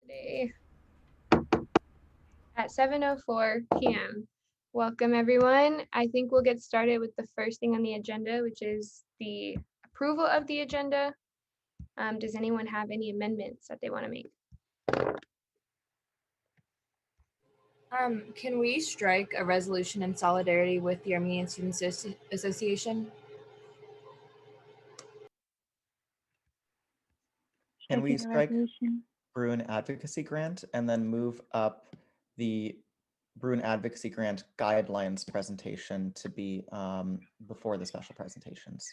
Today at 7:04 p.m. Welcome everyone. I think we'll get started with the first thing on the agenda, which is the approval of the agenda. Does anyone have any amendments that they want to make? Can we strike a resolution in solidarity with the Armenian Student Association? Can we strike Bruin Advocacy Grant and then move up the Bruin Advocacy Grant guidelines presentation to be before the special presentations?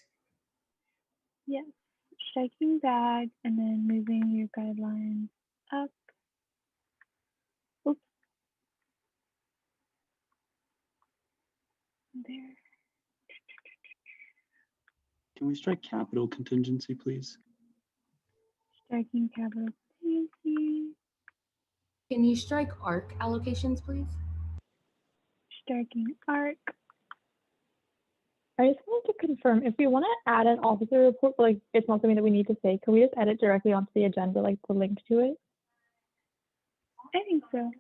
Yes, striking that and then moving your guidelines up. Oops. There. Can we strike capital contingency, please? Striking capital contingency. Can you strike ARC allocations, please? Striking ARC. I just wanted to confirm, if we want to add an officer report, but like it's not something that we need to say, can we just add it directly onto the agenda, like the link to it? I think so.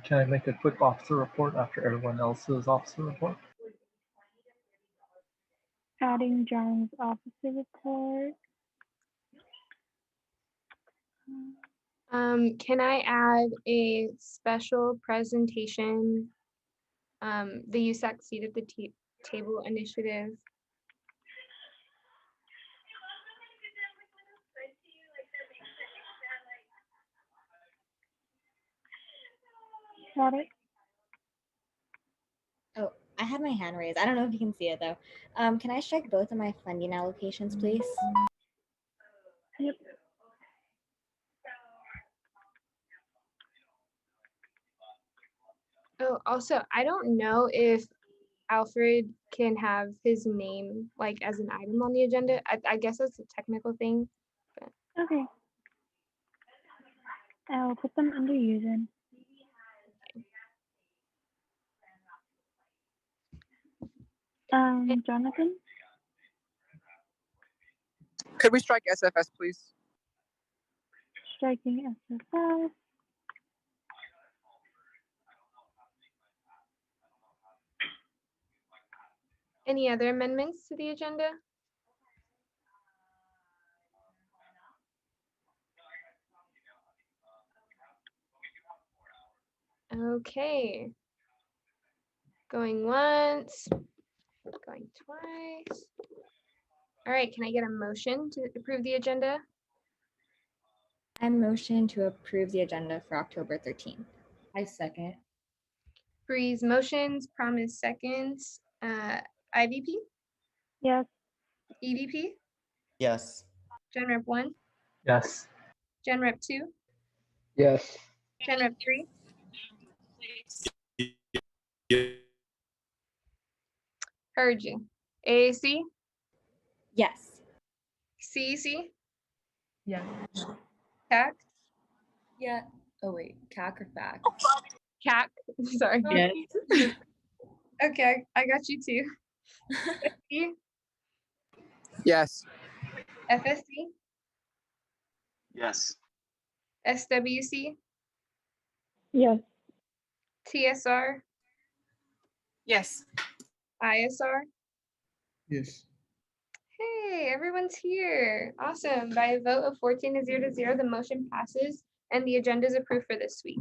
Can I make a quick officer report after everyone else's officer report? Adding John's officer report. Can I add a special presentation, the USAC seat at the table initiative? Got it. Oh, I had my hand raised. I don't know if you can see it though. Can I strike both of my funding allocations, please? Yep. Oh, also, I don't know if Alfred can have his name like as an item on the agenda. I guess that's a technical thing. But. Okay. I'll put them under using. Jonathan? Could we strike SFS, please? Striking SFS. Any other amendments to the agenda? Okay. Going once, going twice. All right, can I get a motion to approve the agenda? I motion to approve the agenda for October 13th. I second. Breeze motions, Promise seconds. IVP? Yes. EVP? Yes. Gen Rep 1? Yes. Gen Rep 2? Yes. Gen Rep 3? Heard you. AAC? Yes. CEC? Yeah. CAC? Yeah. Oh wait, CAC or FAC? CAC, sorry. Yes. Okay, I got you too. FSC? Yes. FSC? Yes. SWC? Yes. TSR? Yes. ISR? Yes. Hey, everyone's here. Awesome. By a vote of 14-0, the motion passes and the agenda is approved for this week.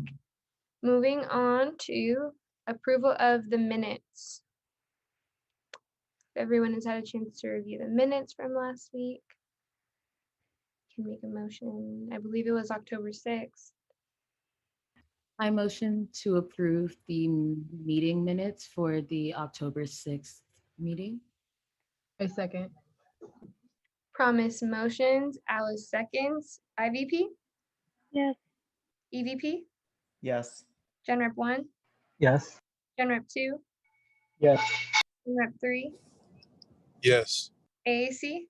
Moving on to approval of the minutes. Everyone has had a chance to review the minutes from last week. Can make a motion. I believe it was October 6th. I motion to approve the meeting minutes for the October 6th meeting. I second. Promise motions. Alice seconds. IVP? Yes. EVP? Yes. Gen Rep 1? Yes. Gen Rep 2? Yes. Gen Rep 3? Yes. AAC?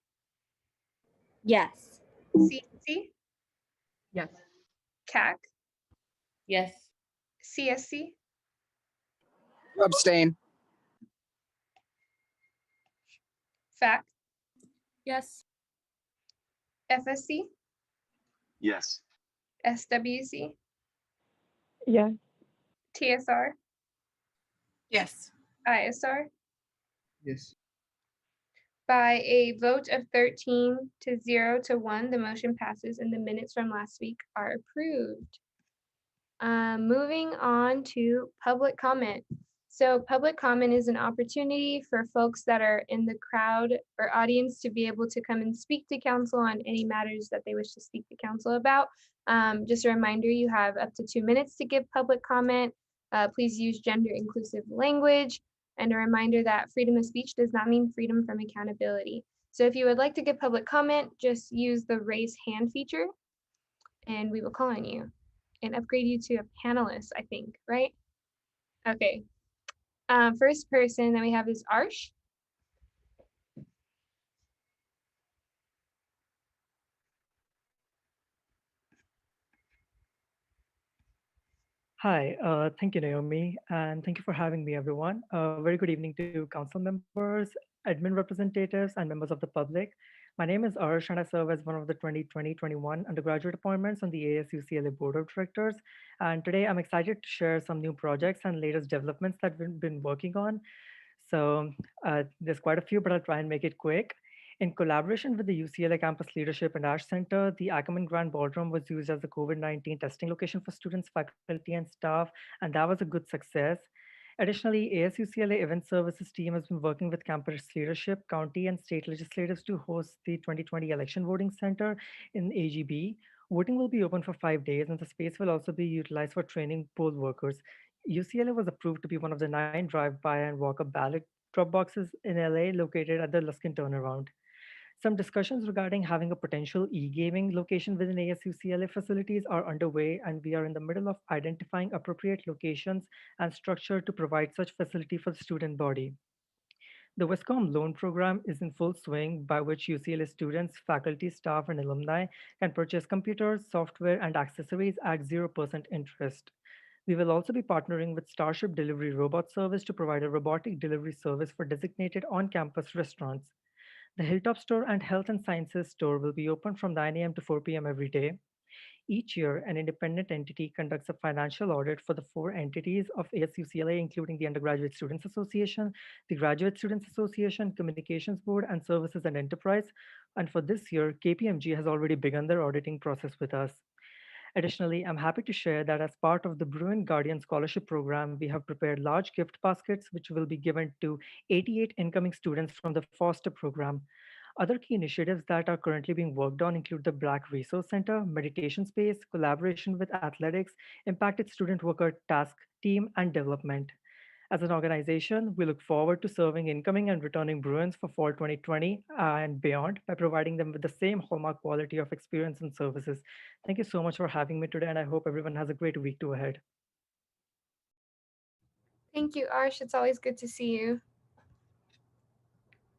Yes. CEC? Yes. CAC? Yes. CSC? Abstain. FAC? Yes. FSC? Yes. SWC, Yes. TSR, Yes. ISR. Yes. By a vote of 13 to 0 to 1, the motion passes and the minutes from last week are approved. Moving on to public comment. So public comment is an opportunity for folks that are in the crowd or audience to be able to come and speak to council on any matters that they wish to speak to council about. Just a reminder, you have up to 2 minutes to give public comment. Please use gender inclusive language. And a reminder that freedom of speech does not mean freedom from accountability. So if you would like to give public comment, just use the raise hand feature and we will call on you and upgrade you to a panelist, I think, right? Okay. First person that we have is Arsh. Hi, thank you, Naomi, and thank you for having me, everyone. Very good evening to council members, admin representatives, and members of the public. My name is Arsh, and I serve as one of the 2020-21 undergraduate appointments on the ASUCLA Board of Directors. And today I'm excited to share some new projects and latest developments that we've been working on. So there's quite a few, but I'll try and make it quick. In collaboration with the UCLA Campus Leadership and Ash Center, the Ackerman Grand Ballroom was used as a COVID-19 testing location for students, faculty, and staff, and that was a good success. Additionally, ASUCLA Event Services team has been working with campus leadership, county, and state legislators to host the 2020 Election Voting Center in AGB. Voting will be open for 5 days, and the space will also be utilized for training poll workers. UCLA was approved to be one of the 9 drive-by and walk-up ballot drop boxes in LA located at the Luskin turnaround. Some discussions regarding having a potential e-gaming location within ASUCLA facilities are underway, and we are in the middle of identifying appropriate locations and structure to provide such facility for the student body. The Wiscom loan program is in full swing, by which UCLA students, faculty, staff, and alumni can purchase computers, software, and accessories at 0% interest. We will also be partnering with Starship Delivery Robot Service to provide a robotic delivery service for designated on-campus restaurants. The Hilltop Store and Health and Sciences Store will be open from 9 a.m. to 4 p.m. every day. Each year, an independent entity conducts a financial audit for the 4 entities of ASUCLA, including the Undergraduate Students Association, the Graduate Students Association, Communications Board, and Services and Enterprise. And for this year, KPMG has already begun their auditing process with us. Additionally, I'm happy to share that as part of the Bruin Guardian Scholarship Program, we have prepared large gift baskets which will be given to 88 incoming students from the Foster Program. Other key initiatives that are currently being worked on include the Black Resource Center, meditation space, collaboration with athletics, impacted student worker task team, and development. As an organization, we look forward to serving incoming and returning Bruins for fall 2020 and beyond by providing them with the same hallmark quality of experience and services. Thank you so much for having me today, and I hope everyone has a great week to ahead. Thank you, Arsh. It's always good to see you.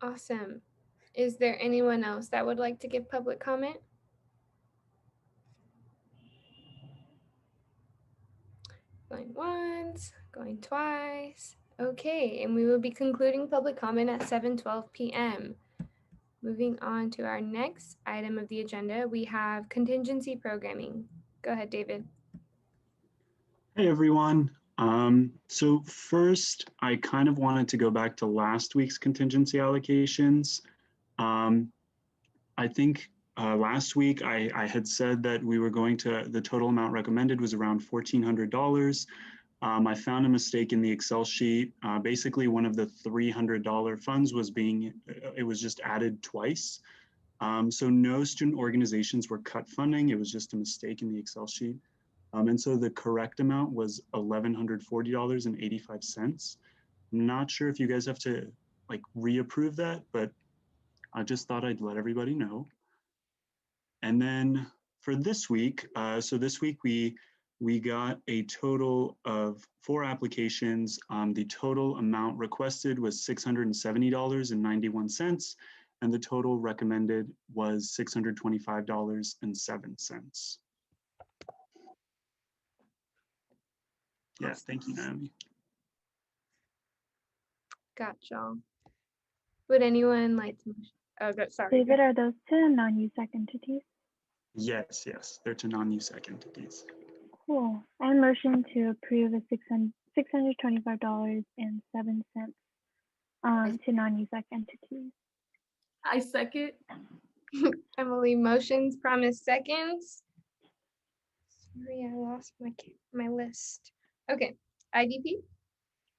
Awesome. Is there anyone else that would like to give public comment? Going once, going twice. Okay, and we will be concluding public comment at 7:12 p.m. Moving on to our next item of the agenda, we have contingency programming. Go ahead, David. Hey, everyone. So first, I kind of wanted to go back to last week's contingency allocations. I think last week I had said that we were going to, the total amount recommended was around $1,400. I found a mistake in the Excel sheet. Basically, one of the $300 funds was it was just added twice. So no student organizations were cut funding. It was just a mistake in the Excel sheet. And so the correct amount was $1,140.85. I'm not sure if you guys have to like reapprove that, but I just thought I'd let everybody know. And then for this week, so this week we got a total of 4 applications. The total amount requested was $670.91, and the total recommended was $625.07. Yes, thank you, Naomi. Gotcha. Would anyone like to? Oh, sorry. David, are those to non-USAC entities? Yes, yes, they're to non-USAC entities. Cool. I motion to approve the $625.07 to non-USAC entities. I second. Emily motions, Promise seconds. Sorry, I lost my list. Okay, IDP,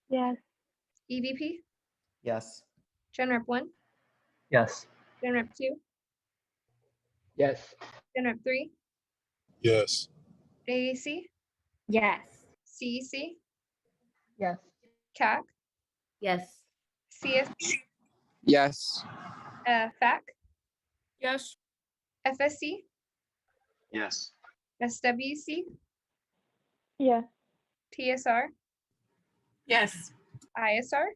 Yes. EVP, Yes. Gen Rep 1, Yes. Gen Rep 2, Yes. Gen Rep 3, Yes. AAC, Yes. CEC, Yes. CAC, Yes. CSC, Yes. FAC, Yes. FSC, Yes. SWC, Yes. TSR, Yes. ISR.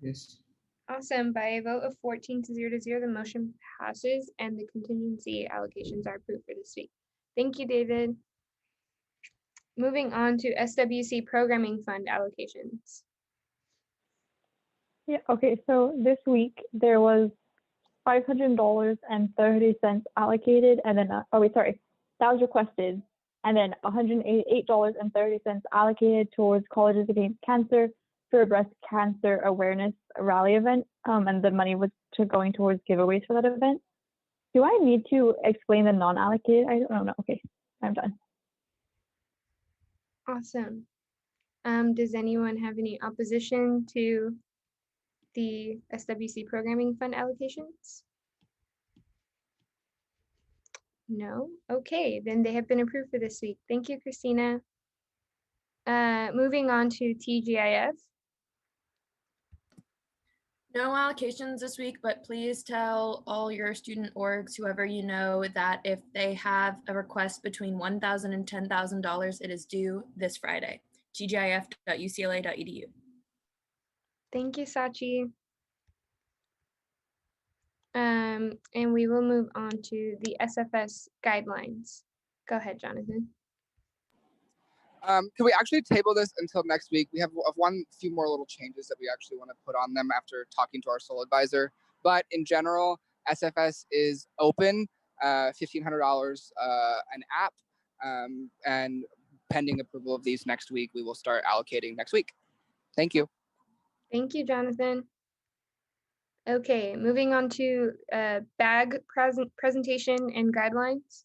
Yes. Awesome. By a vote of 14 to 0 to 0, the motion passes and the contingency allocations are approved for this week. Thank you, David. Moving on to SWC Programming Fund allocations. Yeah, okay, so this week there was $500.30 allocated, and then, that was requested, and then $188.30 allocated towards Colleges Against Cancer for a breast cancer awareness rally event, and the money was going towards giveaways for that event. Do I need to explain the non-allocated? I don't know. Okay, I'm done. Awesome. Does anyone have any opposition to the SWC Programming Fund allocations? No? Okay, then they have been approved for this week. Thank you, Christina. Moving on to TGIF. No allocations this week, but please tell all your student orgs, whoever you know, that if they have a request between $1,000 and $10,000, it is due this Friday. tgif.ucla.edu. Thank you, Sachi. And we will move on to the SFS guidelines. Go ahead, Jonathan. Can we actually table this until next week? We have few more little changes that we actually want to put on them after talking to our sole advisor. But in general, SFS is open, $1,500 an app, and pending approval of these next week, we will start allocating next week. Thank you. Thank you, Jonathan. Okay, moving on to bag presentation and guidelines.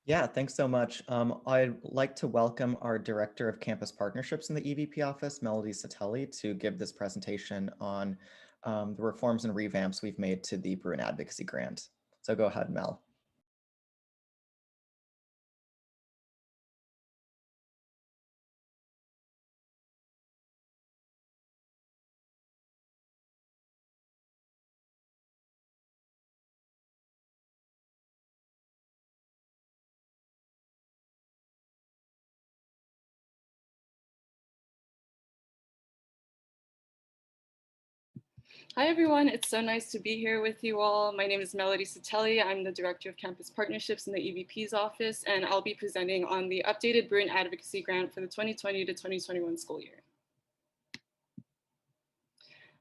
Yeah, thanks so much. I'd like to welcome our Director of Campus Partnerships in the EVP office, Melody Satelli, to give this presentation on the reforms and revamps we've made to the Bruin Advocacy Grant. So go ahead, Mel. Hi everyone, it's so nice to be here with you all. My name is Melody Satelli. I'm the Director of Campus Partnerships in the EVP's office, and I'll be presenting on the updated Bruin Advocacy Grant for the 2020 to 2021 school year.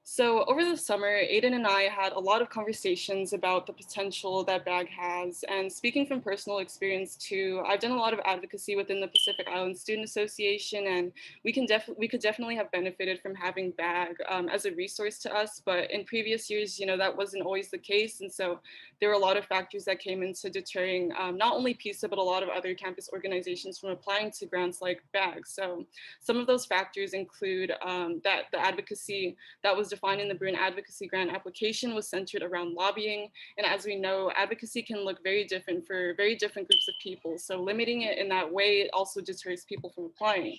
So over the summer, Aiden and I had a lot of conversations about the potential that BAG has. And speaking from personal experience too, I've done a lot of advocacy within the Pacific Island Student Association, and we could definitely have benefited from having BAG as a resource to us. But in previous years, that wasn't always the case. And so there were a lot of factors that came into deterring not only PISA, but a lot of other campus organizations from applying to grants like BAG. So some of those factors include that the advocacy that was defined in the Bruin Advocacy Grant application was centered around lobbying. And as we know, advocacy can look very different for very different groups of people. So limiting it in that way, it also deters people from applying.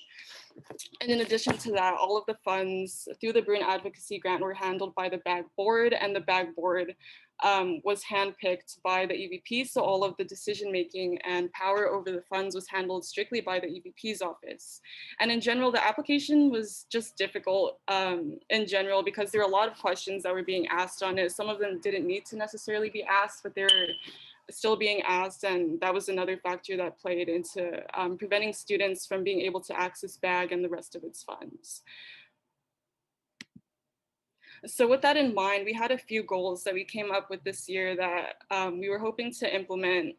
And in addition to that, all of the funds through the Bruin Advocacy Grant were handled by the BAG board, and the BAG board was handpicked by the EVP. So all of the decision-making and power over the funds was handled strictly by the EVP's office. And in general, the application was just difficult in general because there were a lot of questions that were being asked on it. Some of them didn't need to necessarily be asked, but they were still being asked, and that was another factor that played into preventing students from being able to access BAG and the rest of its funds. So with that in mind, we had a few goals that we came up with this year that we were hoping to implement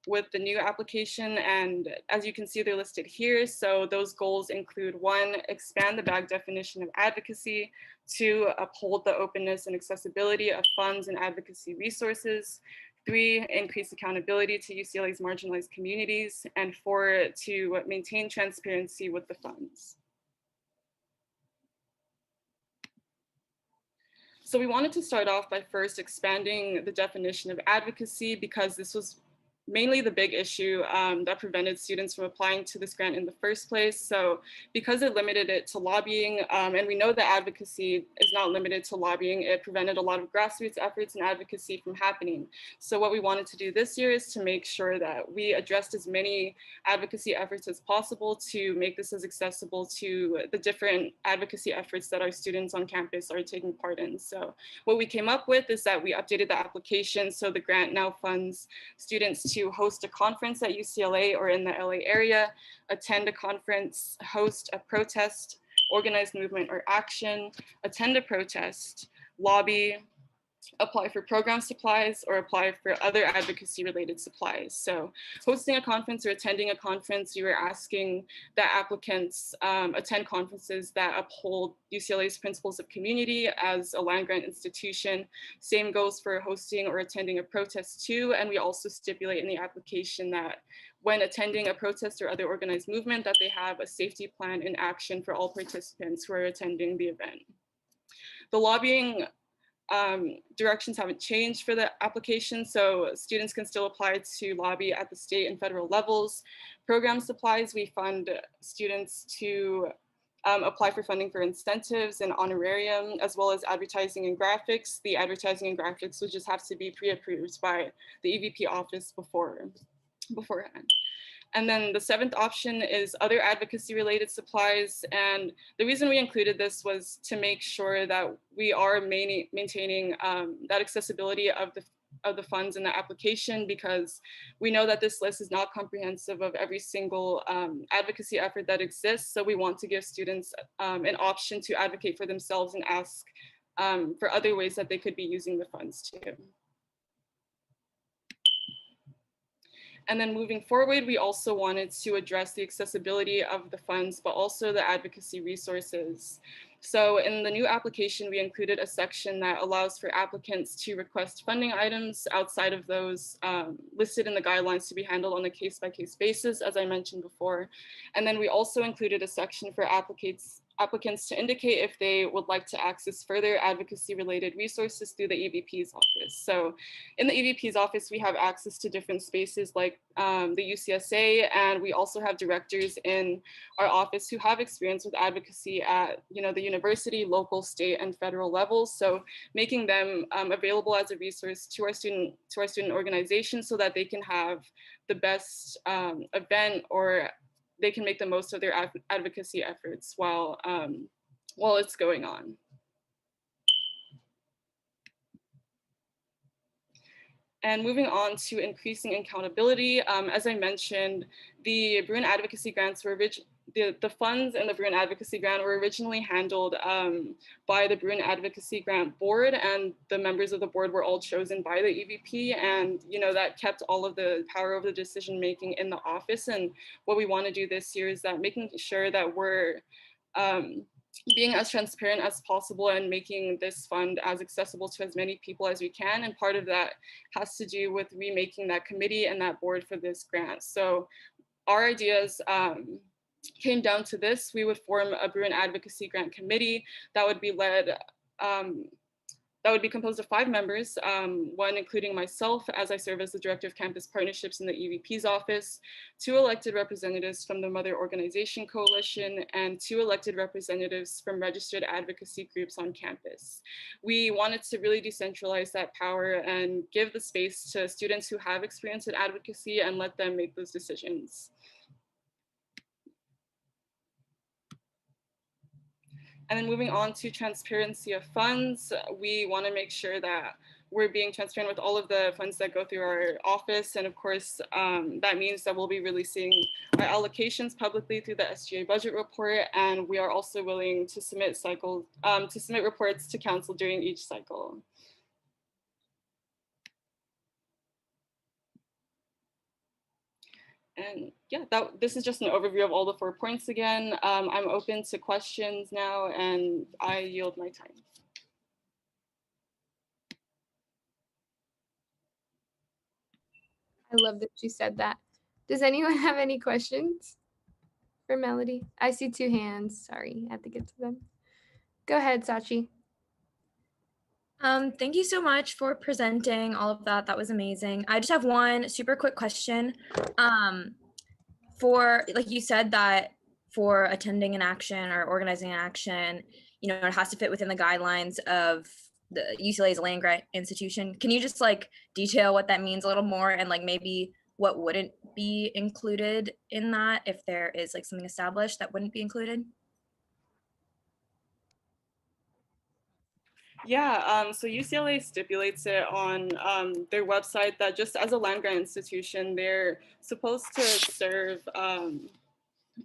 with the new application, and as you can see, they're listed here. So those goals include: 1, expand the BAG definition of advocacy; 2, uphold the openness and accessibility of funds and advocacy resources; 3, increase accountability to UCLA's marginalized communities; and 4, to maintain transparency with the funds. So we wanted to start off by first expanding the definition of advocacy, because this was mainly the big issue that prevented students from applying to this grant in the first place. So because it limited it to lobbying, and we know that advocacy is not limited to lobbying, it prevented a lot of grassroots efforts and advocacy from happening. So what we wanted to do this year is to make sure that we addressed as many advocacy efforts as possible to make this as accessible to the different advocacy efforts that our students on campus are taking part in. So what we came up with is that we updated the application, so the grant now funds students to host a conference at UCLA or in the LA area, attend a conference, host a protest, organize movement or action, attend a protest, lobby, apply for program supplies, or apply for other advocacy related supplies. So hosting a conference or attending a conference, you are asking that applicants attend conferences that uphold UCLA's principles of community as a land grant institution. Same goes for hosting or attending a protest too. And we also stipulate in the application that when attending a protest or other organized movement, that they have a safety plan in action for all participants who are attending the event. The lobbying directions haven't changed for the application, so students can still apply to lobby at the state and federal levels. Program supplies, we fund students to apply for funding for incentives and honorarium, as well as advertising and graphics. The advertising and graphics would just have to be pre-approved by the EVP office beforehand. And then the 7th option is other advocacy related supplies. And the reason we included this was to make sure that we are maintaining that accessibility of the funds in the application, because we know that this list is not comprehensive of every single advocacy effort that exists. So we want to give students an option to advocate for themselves and ask for other ways that they could be using the funds too. And then moving forward, we also wanted to address the accessibility of the funds, but also the advocacy resources. So in the new application, we included a section that allows for applicants to request funding items outside of those listed in the guidelines to be handled on a case-by-case basis, as I mentioned before. And then we also included a section for applicants to indicate if they would like to access further advocacy-related resources through the EVP's office. So in the EVP's office, we have access to different spaces like the UCSA, and we also have directors in our office who have experience with advocacy at the university, local, state, and federal levels. So making them available as a resource to our student organizations so that they can have the best event, or they can make the most of their advocacy efforts while it's going on. And moving on to increasing accountability, as I mentioned, the Bruin Advocacy Grants were the funds in the Bruin Advocacy Grant were originally handled by the Bruin Advocacy Grant Board, and the members of the board were all chosen by the EVP, and that kept all of the power of the decision making in the office. And what we want to do this year is that making sure that we're being as transparent as possible and making this fund as accessible to as many people as we can. And part of that has to do with remaking that committee and that board for this grant. So our ideas came down to this: we would form a Bruin Advocacy Grant Committee that would be led, that would be composed of 5 members, one including myself, as I serve as the Director of Campus Partnerships in the EVP's office, 2 elected representatives from the Mother Organization Coalition, and 2 elected representatives from registered advocacy groups on campus. We wanted to really decentralize that power and give the space to students who have experience in advocacy and let them make those decisions. And then moving on to transparency of funds, we want to make sure that we're being transparent with all of the funds that go through our office. And of course, that means that we'll be releasing our allocations publicly through the SGA budget report. And we are also willing to submit reports to council during each cycle. And yeah, this is just an overview of all the 4 points again. I'm open to questions now, and I yield my time. I love that she said that. Does anyone have any questions for Melody? I see 2 hands. Sorry, I have to get to them. Go ahead, Sachi. Thank you so much for presenting all of that. That was amazing. I just have one super quick question. For, like you said, that for attending an action or organizing an action, you know, it has to fit within the guidelines of the UCLA's land grant institution. Can you just like detail what that means a little more, and like maybe what wouldn't be included in that if there is like something established that wouldn't be included? Yeah, so UCLA stipulates it on their website that just as a land grant institution, they're supposed to serve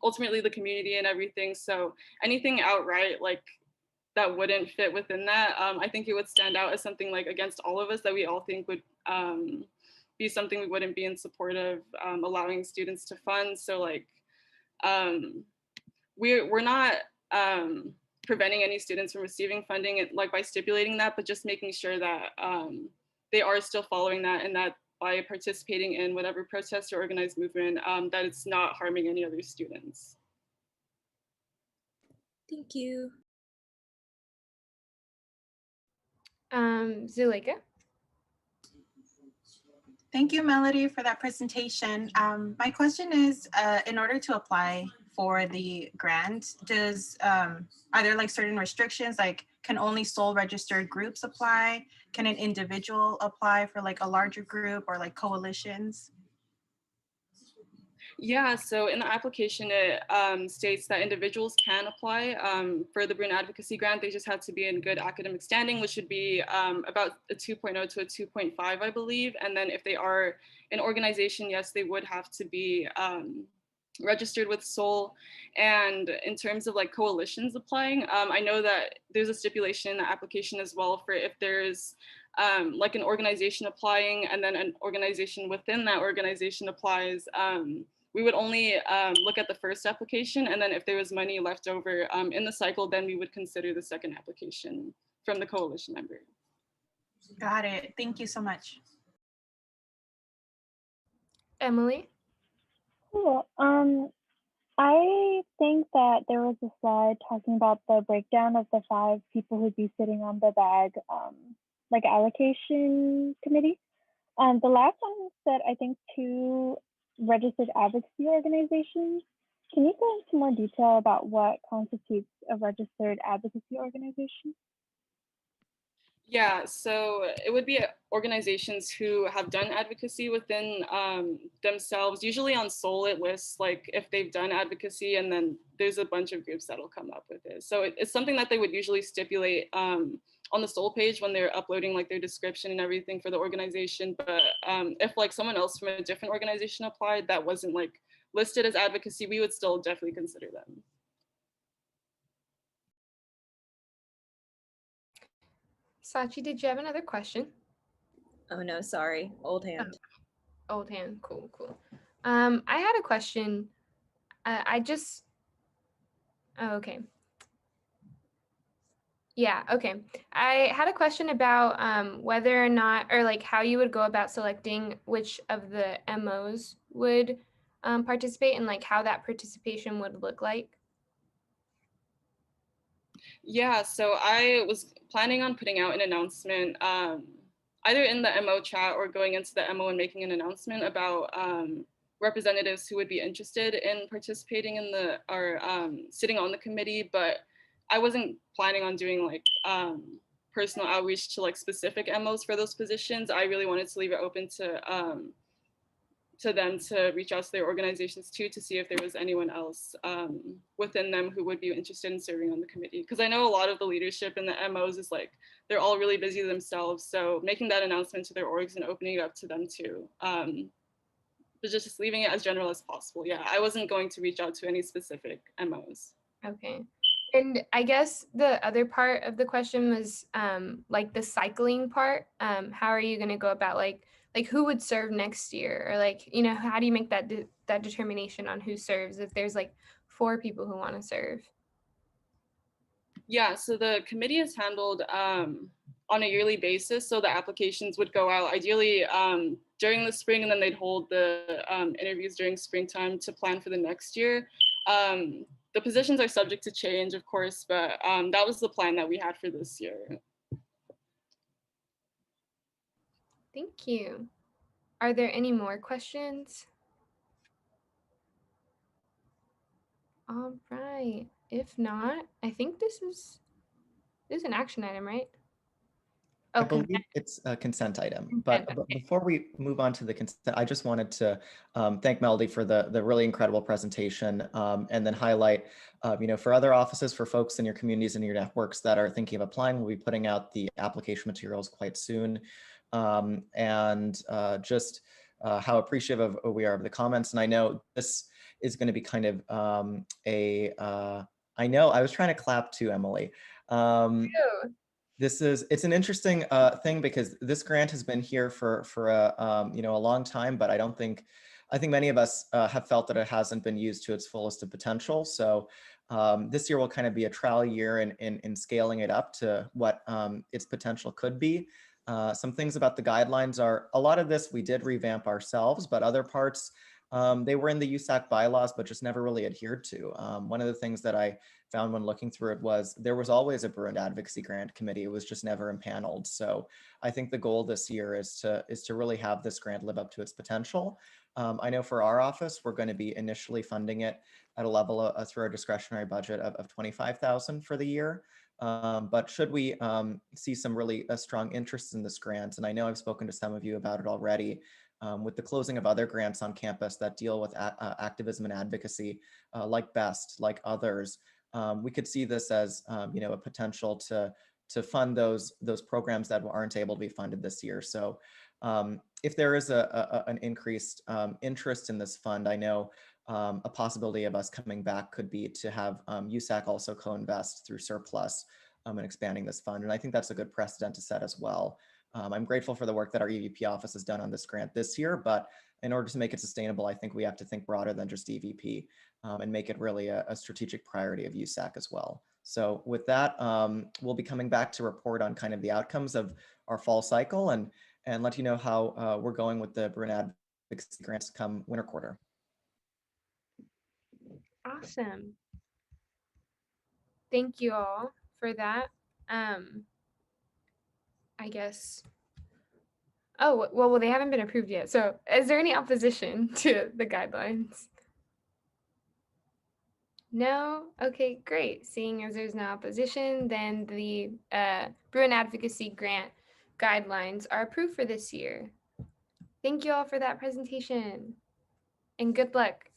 ultimately the community and everything. So anything outright like that wouldn't fit within that, I think it would stand out as something like against all of us that we all think would be something we wouldn't be in support of allowing students to fund. So like we're not preventing any students from receiving funding like by stipulating that, but just making sure that they are still following that, and that by participating in whatever protest or organized movement, that it's not harming any other students. Thank you. Zuleika. Thank you, Melody, for that presentation. My question is, in order to apply for the grant, are there like certain restrictions, like can only sole registered groups apply? Can an individual apply for like a larger group or like coalitions? Yeah, so in the application, it states that individuals can apply for the Bruin Advocacy Grant. They just have to be in good academic standing, which should be about a 2.0 to a 2.5, I believe. And then if they are an organization, yes, they would have to be registered with SOL. And in terms of like coalitions applying, I know that there's a stipulation in the application as well for if there's like an organization applying and then an organization within that organization applies, we would only look at the first application, and then if there was money left over in the cycle, then we would consider the second application from the coalition member. Got it. Thank you so much. Emily? Cool. I think that there was a slide talking about the breakdown of the 5 people who'd be sitting on the bag, like allocation committee. The last one said, I think, 2 registered advocacy organizations. Can you go into more detail about what constitutes a registered advocacy organization? Yeah, so it would be organizations who have done advocacy within themselves. Usually on SOL, it lists like if they've done advocacy, and then there's a bunch of groups that'll come up with it. So it's something that they would usually stipulate on the SOL page when they're uploading like their description and everything for the organization. But if like someone else from a different organization applied that wasn't like listed as advocacy, we would still definitely consider them. Sachi, did you have another question? Oh no, sorry, old hand. Oh, old hand, cool. I had a question. Okay. Yeah, okay. I had a question about whether or not, or like how you would go about selecting which of the MOs would participate, and like how that participation would look like. Yeah, so I was planning on putting out an announcement either in the MO chat or going into the MO and making an announcement about representatives who would be interested in participating in or sitting on the committee, but I wasn't planning on doing like personal outreach to like specific MOs for those positions. I really wanted to leave it open to them to reach out to their organizations too, to see if there was anyone else within them who would be interested in serving on the committee. Because I know a lot of the leadership in the MOs is like, they're all really busy themselves. So making that announcement to their orgs and opening it up to them too. But just leaving it as general as possible. Yeah, I wasn't going to reach out to any specific MOs. Okay. And I guess the other part of the question was like the cycling part. How are you going to go about like who would serve next year, or like, you know, how do you make that that determination on who serves if there's like 4 people who want to serve? Yeah, so the committee is handled on a yearly basis. So the applications would go out ideally during the spring, and then they'd hold the interviews during springtime to plan for the next year. The positions are subject to change, of course, but that was the plan that we had for this year. Thank you. Are there any more questions? All right. If not, I think this is an action item, right? I believe it's a consent item, but before we move on to the consent, I just wanted to thank Melody for the really incredible presentation, and then highlight, you know, for other offices, for folks in your communities and your networks that are thinking of applying, we'll be putting out the application materials quite soon, and just how appreciative we are of the comments. And I know this is going to be kind of I know I was trying to clap too, Emily. It's an interesting thing, because this grant has been here for you know, a long time, but I think many of us have felt that it hasn't been used to its fullest of potential. So this year will kind of be a trial year in scaling it up to what its potential could be. Some things about the guidelines are, a lot of this we did revamp ourselves, but other parts they were in the USAC bylaws, but just never really adhered to. One of the things that I found when looking through it was there was always a Bruin Advocacy Grant Committee. It was just never impaneled. So I think the goal this year is to really have this grant live up to its potential. I know for our office, we're going to be initially funding it at a level through our discretionary budget of $25,000 for the year. But should we see some really strong interest in this grant, and I know I've spoken to some of you about it already, with the closing of other grants on campus that deal with activism and advocacy, like BEST, like others, we could see this as you know, a potential to fund those programs that aren't able to be funded this year. So if there is an increased interest in this fund, I know a possibility of us coming back could be to have USAC also co-invest through surplus and expanding this fund. And I think that's a good precedent to set as well. I'm grateful for the work that our EVP office has done on this grant this year, but in order to make it sustainable, I think we have to think broader than just EVP and make it really a strategic priority of USAC as well. So with that, we'll be coming back to report on kind of the outcomes of our fall cycle and let you know how we're going with the Bruin Advocacy grants come winter quarter. Awesome. Thank you all for that. I guess. Oh, well, they haven't been approved yet. So is there any opposition to the guidelines? No? Okay, great. Seeing as there's no opposition, then the Bruin Advocacy Grant guidelines are approved for this year. Thank you all for that presentation and good luck.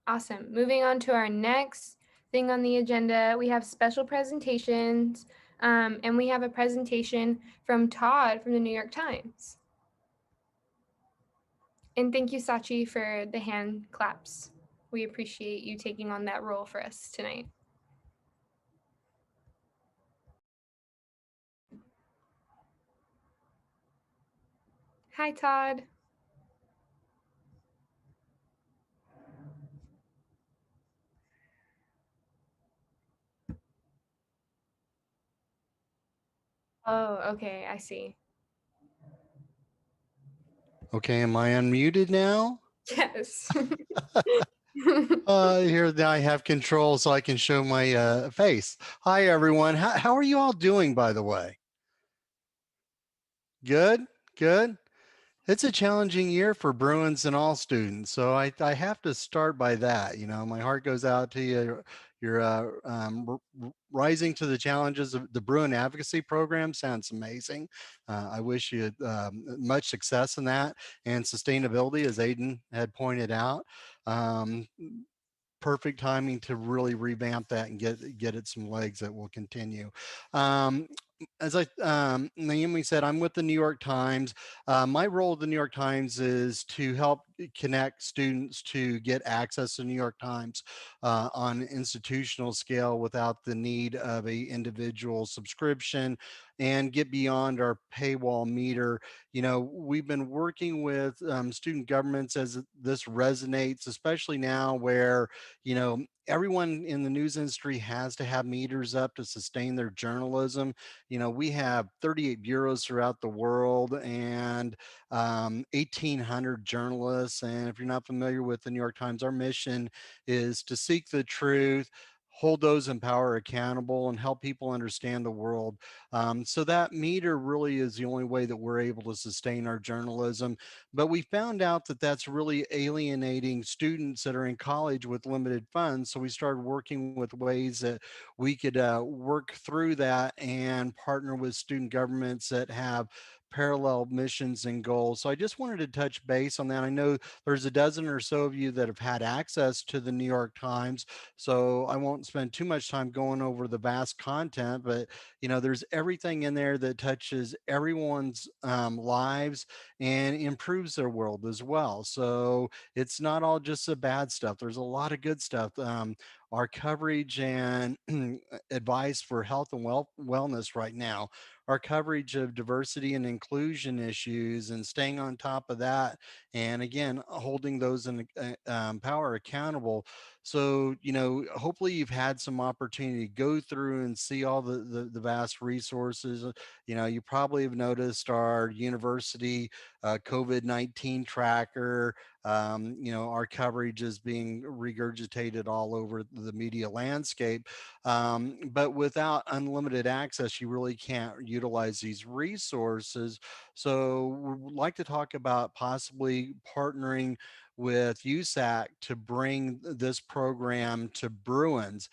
Awesome. Moving on to our next thing on the agenda, we have special presentations, and we have a presentation from Todd from the New York Times. And thank you, Sachi, for the hand claps. We appreciate you taking on that role for us tonight. Hi, Todd. Oh, okay, I see. Okay, am I unmuted now? Yes. Here now I have control so I can show my face. Hi, everyone. How are you all doing, by the way? Good, good. It's a challenging year for Bruins and all students, so I have to start by that. You know, my heart goes out to you. You're rising to the challenges of the Bruin Advocacy Program. Sounds amazing. I wish you much success in that and sustainability, as Aiden had pointed out. Perfect timing to really revamp that and get it some legs that will continue. as Naomi said, I'm with the New York Times. My role at the New York Times is to help connect students to get access to New York Times on an institutional scale without the need of a individual subscription, and get beyond our paywall meter. You know, we've been working with student governments as this resonates, especially now where, you know, everyone in the news industry has to have meters up to sustain their journalism. You know, we have 38 bureaus throughout the world and 1,800 journalists. And if you're not familiar with the New York Times, our mission is to seek the truth, hold those in power accountable, and help people understand the world. So that meter really is the only way that we're able to sustain our journalism. But we found out that that's really alienating students that are in college with limited funds. So we started working with ways that we could work through that and partner with student governments that have parallel missions and goals. So I just wanted to touch base on that. I know there's a dozen or so of you that have had access to the New York Times, so I won't spend too much time going over the vast content, but you know, there's everything in there that touches everyone's lives and improves their world as well. So it's not all just the bad stuff. There's a lot of good stuff. Our coverage and advice for health and wellness right now, our coverage of diversity and inclusion issues, and staying on top of that, and again holding those in power accountable. So, you know, hopefully you've had some opportunity to go through and see all the vast resources. You know, you probably have noticed our university COVID-19 tracker. You know, our coverage is being regurgitated all over the media landscape. But without unlimited access, you really can't utilize these resources. So we'd like to talk about possibly partnering with USAC to bring this program to Bruins.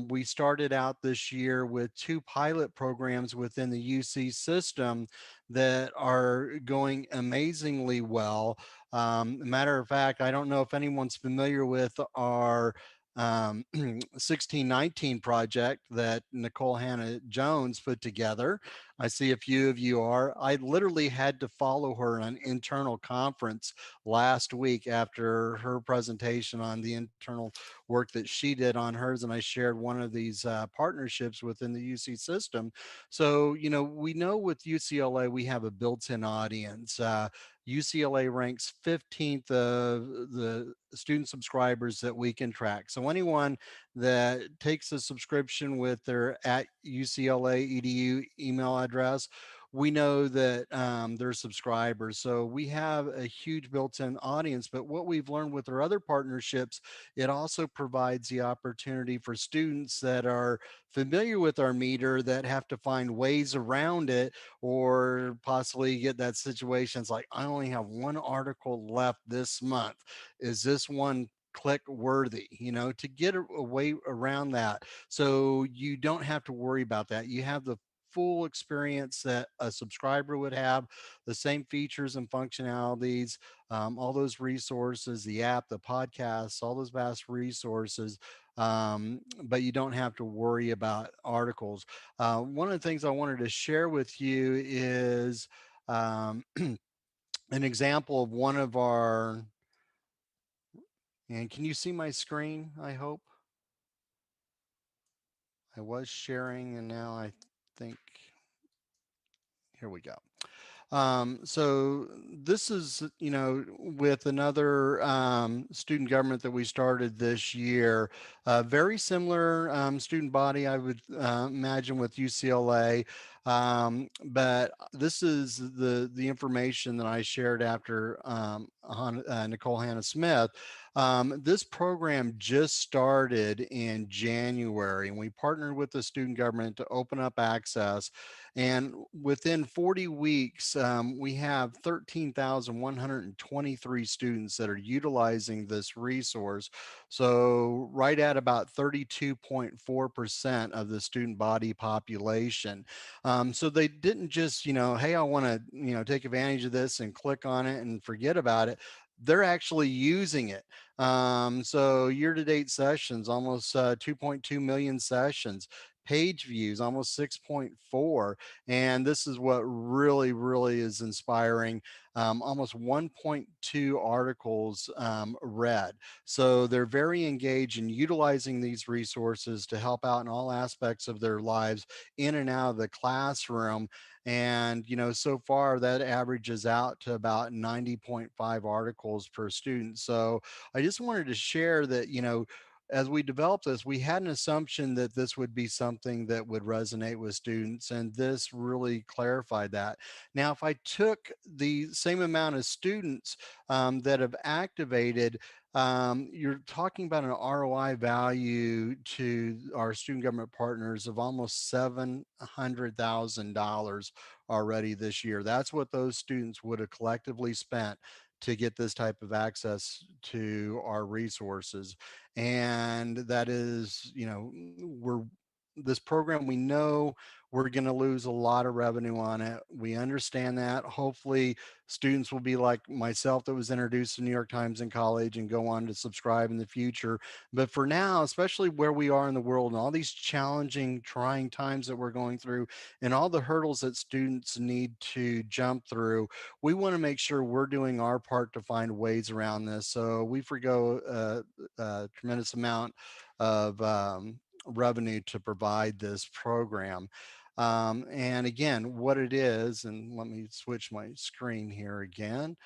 We started out this year with 2 pilot programs within the UC system that are going amazingly well. Matter of fact, I don't know if anyone's familiar with our 1619 project that Nicole Hannah Jones put together. I see a few of you are. I literally had to follow her in an internal conference last week after her presentation on the internal work that she did on hers, and I shared one of these partnerships within the UC system. So, you know, we know with UCLA we have a built-in audience. UCLA ranks 15th of the student subscribers that we can track. So anyone that takes a subscription with their at UCLA edu email address, we know that they're subscribers. So we have a huge built-in audience. But what we've learned with our other partnerships, it also provides the opportunity for students that are familiar with our meter that have to find ways around it, or possibly get that situation. It's like, I only have one article left this month. Is this one click worthy, you know, to get a way around that, so you don't have to worry about that. You have the full experience that a subscriber would have, the same features and functionalities, all those resources, the app, the podcasts, all those vast resources, but you don't have to worry about articles. One of the things I wanted to share with you is an example of one of our, and can you see my screen? I hope. I was sharing and now I think, here we go. So this is, you know, with another student government that we started this year, very similar student body, I would imagine, with UCLA. But this is the information that I shared after Nicole Hannah Smith. This program just started in January, and we partnered with the student government to open up access. And within 40 weeks, we have 13,123 students that are utilizing this resource. So right at about 32.4% of the student body population. So they didn't just, you know, hey, I want to, you know, take advantage of this and click on it and forget about it. They're actually using it. So year-to-date sessions, almost 2.2 million sessions. page views, almost 6.4. And this is what really, really is inspiring. Almost 1.2 articles read. So they're very engaged in utilizing these resources to help out in all aspects of their lives in and out of the classroom. And, so far that averages out to about 90.5 articles per student. So I just wanted to share that, as we developed this, we had an assumption that this would be something that would resonate with students, and this really clarified that. Now, if I took the same amount of students that have activated, you're talking about an ROI value to our student government partners of almost $700,000 already this year. That's what those students would have collectively spent to get this type of access to our resources. And that is, we're this program, we know we're going to lose a lot of revenue on it. We understand that. Hopefully, students will be like myself that was introduced to New York Times in college and go on to subscribe in the future. But for now, especially where we are in the world and all these challenging, trying times that we're going through and all the hurdles that students need to jump through, we want to make sure we're doing our part to find ways around this. So we forgo a tremendous amount of revenue to provide this program. And again, what it is, and let me switch my screen here again,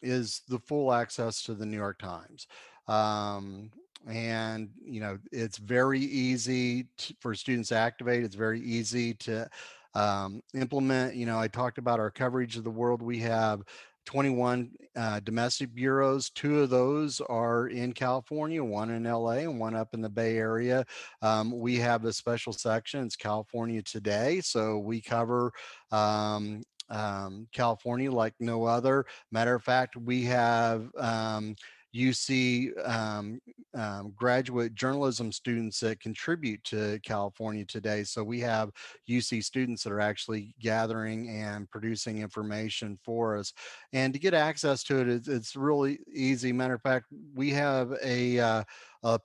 is the full access to the New York Times. And it's very easy for students to activate. It's very easy to implement. I talked about our coverage of the world. We have 21 domestic bureaus. 2 of those are in California, 1 in LA and 1 up in the Bay Area. We have a special section, it's California Today. So we cover California like no other. Matter of fact, we have UC graduate journalism students that contribute to California Today. So we have UC students that are actually gathering and producing information for us. And to get access to it, it's really easy. Matter of fact, we have a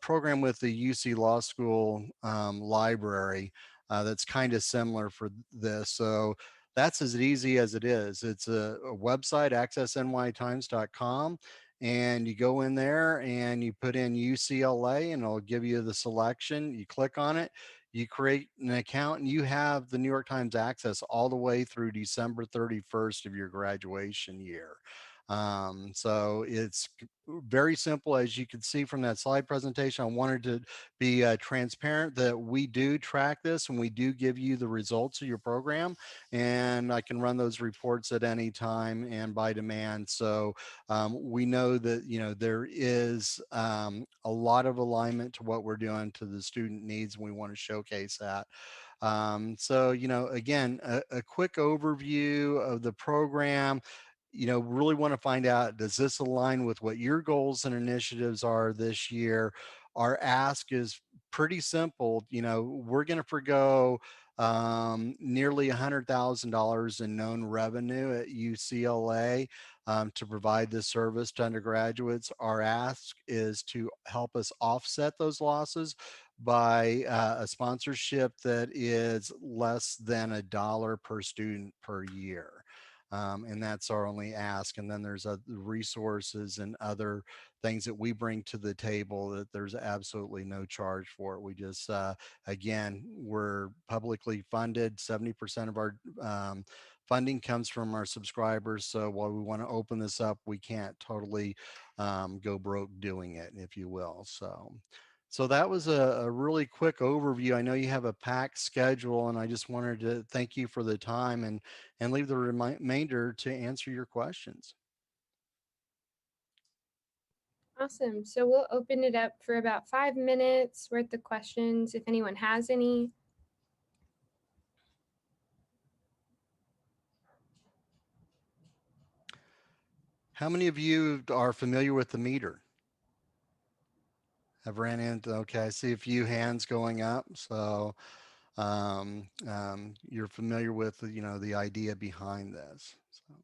program with the UC Law School library that's kind of similar for this. So that's as easy as it is. It's a website, accessnytimes.com, and you go in there and you put in UCLA and it'll give you the selection. You click on it, you create an account, and you have the New York Times access all the way through December 31st of your graduation year. So it's very simple. As you can see from that slide presentation, I wanted to be transparent that we do track this and we do give you the results of your program, and I can run those reports at any time and by demand. So we know that there is a lot of alignment to what we're doing to the student needs, and we want to showcase that. So again, a quick overview of the program. Really want to find out, does this align with what your goals and initiatives are this year? Our ask is pretty simple. We're going to forgo nearly $100,000 in known revenue at UCLA to provide this service to undergraduates. Our ask is to help us offset those losses by a sponsorship that is less than $1 per student per year. And that's our only ask. And then there's other resources and other things that we bring to the table that there's absolutely no charge for. We just, again, we're publicly funded. 70% of our funding comes from our subscribers. So while we want to open this up, we can't totally go broke doing it, if you will. So that was a really quick overview. I know you have a packed schedule, and I just wanted to thank you for the time and leave the remainder to answer your questions. Awesome. So we'll open it up for about 5 minutes worth of questions if anyone has any. How many of you are familiar with the meter? Have ran into, okay, I see a few hands going up. So you're familiar with, the idea behind this. So.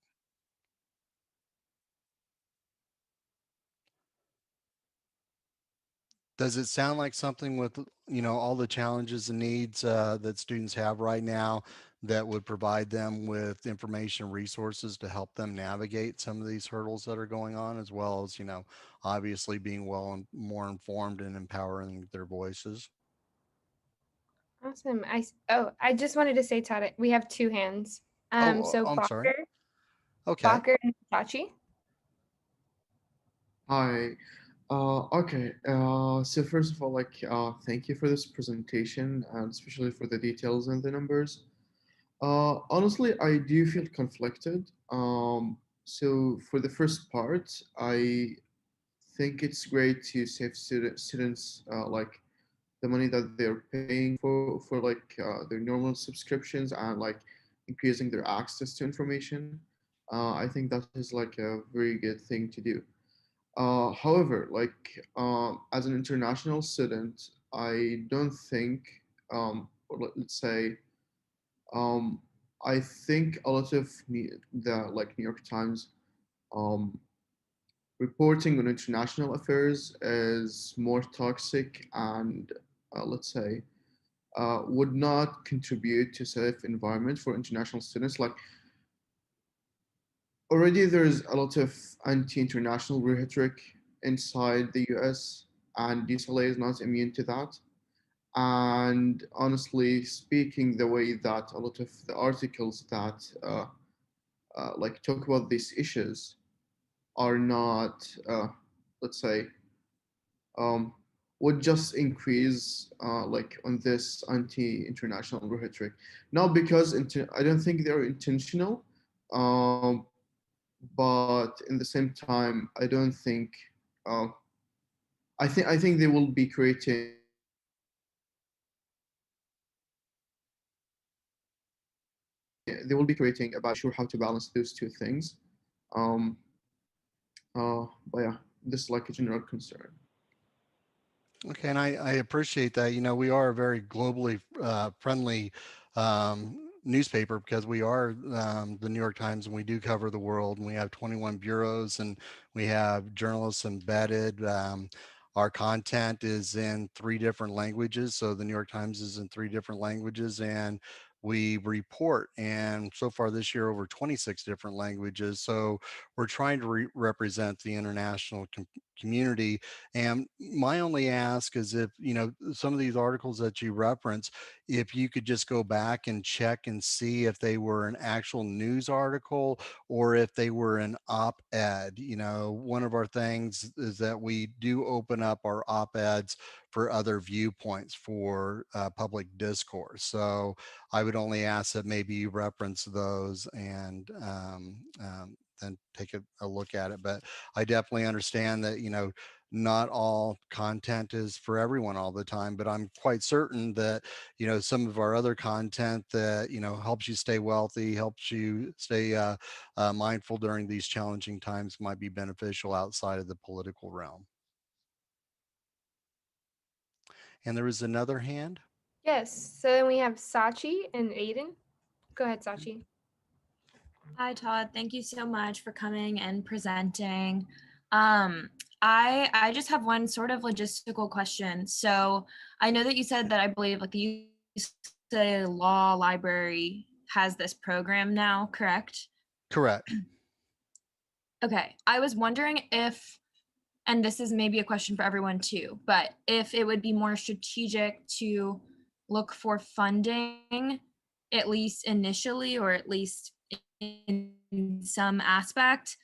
Does it sound like something with, all the challenges and needs that students have right now that would provide them with information and resources to help them navigate some of these hurdles that are going on, as well as, obviously being well and more informed and empowering their voices. Awesome. I just wanted to say, Todd, we have two hands. So I'm sorry. Okay. Bacher and Sachi. Hi. Okay. So first of all, thank you for this presentation, and especially for the details and the numbers. Honestly, I do feel conflicted. So for the first part, I think it's great to save students like the money that they're paying for their normal subscriptions and like increasing their access to information. I think that is like a very good thing to do. However, as an international student, I don't think, or let's say, um, I think a lot of the New York Times um, reporting on international affairs is more toxic and let's say would not contribute to safe environment for international students. Like already there's a lot of anti-international rhetoric inside the US, and DCLA is not immune to that. And honestly speaking, the way that a lot of the articles that talk about these issues are not, let's say, um, would just increase on this anti-international rhetoric. Not because I don't think they're intentional, um, but in the same time, I don't think. Uh, I think they will be creating about sure how to balance those two things. Um, but yeah, this is like a general concern. Okay, and I appreciate that. We are a very globally friendly newspaper because we are the New York Times, and we do cover the world, and we have 21 bureaus, and we have journalists embedded. Our content is in 3 different languages, so the New York Times is in 3 different languages, and we report, and so far this year over 26 different languages. So we're trying to represent the international community. And my only ask is, if some of these articles that you reference, if you could just go back and check and see if they were an actual news article or if they were an op-ed. One of our things is that we do open up our op-eds for other viewpoints for public discourse. So I would only ask that maybe you reference those and then take a look at it. But I definitely understand that, not all content is for everyone all the time, but I'm quite certain that, some of our other content that, helps you stay wealthy, helps you stay mindful during these challenging times might be beneficial outside of the political realm. And there is another hand. Yes. So then we have Sachi and Aiden. Go ahead, Sachi. Hi, Todd. Thank you so much for coming and presenting. I just have one sort of logistical question. So I know that you said that I believe like the USAC Law Library has this program now, correct? Correct. Okay. I was wondering if, and this is maybe a question for everyone too, but if it would be more strategic to look for funding, at least initially, or at least in some aspect,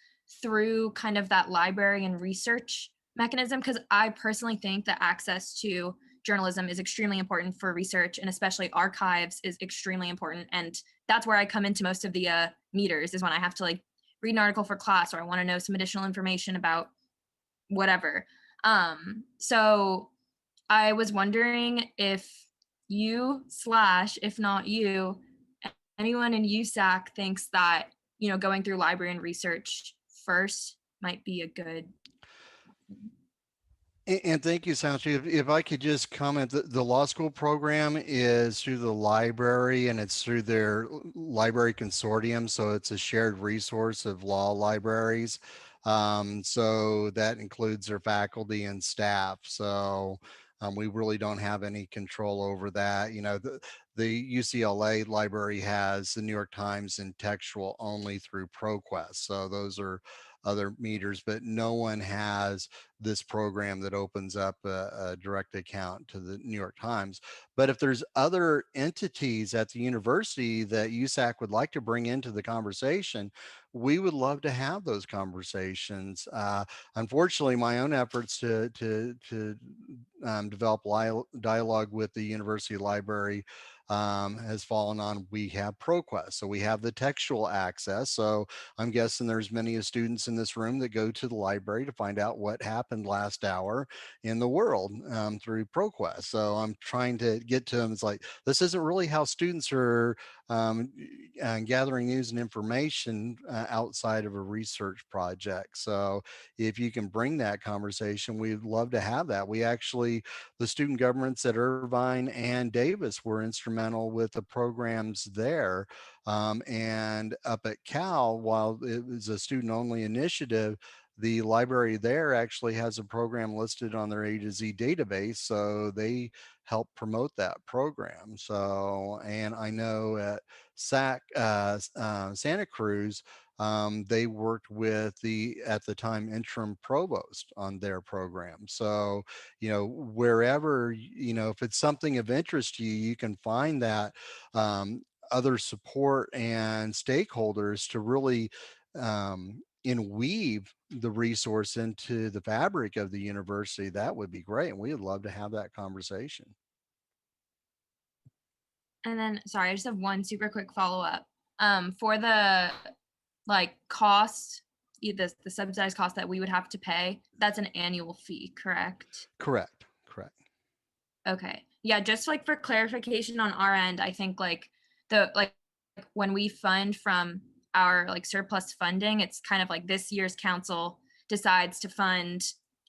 through kind of that library and research mechanism, because I personally think that access to journalism is extremely important for research, and especially archives is extremely important. And that's where I come into most of the meters, is when I have to like read an article for class, or I want to know some additional information about whatever. So I was wondering if you / if not you, anyone in USAC thinks that, going through library and research first might be a good. And thank you, Sanchi. If I could just comment, the law school program is through the library, and it's through their library consortium. So it's a shared resource of law libraries. So that includes their faculty and staff. So We really don't have any control over that. The UCLA library has the New York Times in textual only through ProQuest. So those are other meters, but no one has this program that opens up a direct account to the New York Times. But if there's other entities at the university that USAC would like to bring into the conversation, we would love to have those conversations. Unfortunately, my own efforts to develop dialogue with the university library has fallen on we have ProQuest. So we have the textual access. So I'm guessing there's many students in this room that go to the library to find out what happened last hour in the world through ProQuest. So I'm trying to get to them. It's like, this isn't really how students are gathering news and information outside of a research project. So if you can bring that conversation, we'd love to have that. We actually, the student governments at Irvine and Davis were instrumental with the programs there. And up at Cal, while it was a student only initiative, the library there actually has a program listed on their A to Z database. So they help promote that program. So, and I know at Santa Cruz, they worked with the, at the time, interim provost on their program. So, wherever, if it's something of interest to you, you can find that other support and stakeholders to really weave the resource into the fabric of the university. That would be great. And we would love to have that conversation. And then, sorry, I just have one super quick follow-up. For the cost, the subsidized cost that we would have to pay, that's an annual fee, correct? Correct. Okay. Yeah, just for clarification on our end, I think when we fund from our surplus funding, it's kind of this year's council decides to fund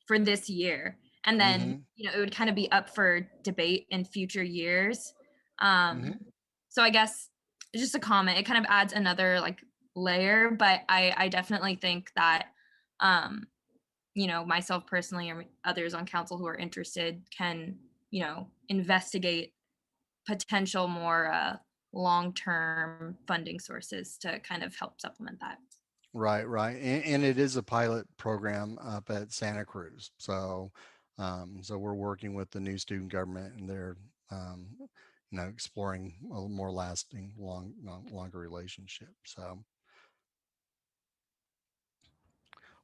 for this year. And then, it would kind of be up for debate in future years. So I guess just a comment, it kind of adds another layer, but I definitely think that, myself personally or others on council who are interested can, investigate potential more long-term funding sources to kind of help supplement that. Right. And it is a pilot program up at Santa Cruz. So, so we're working with the new student government, and they're, exploring a little more lasting, longer relationship. So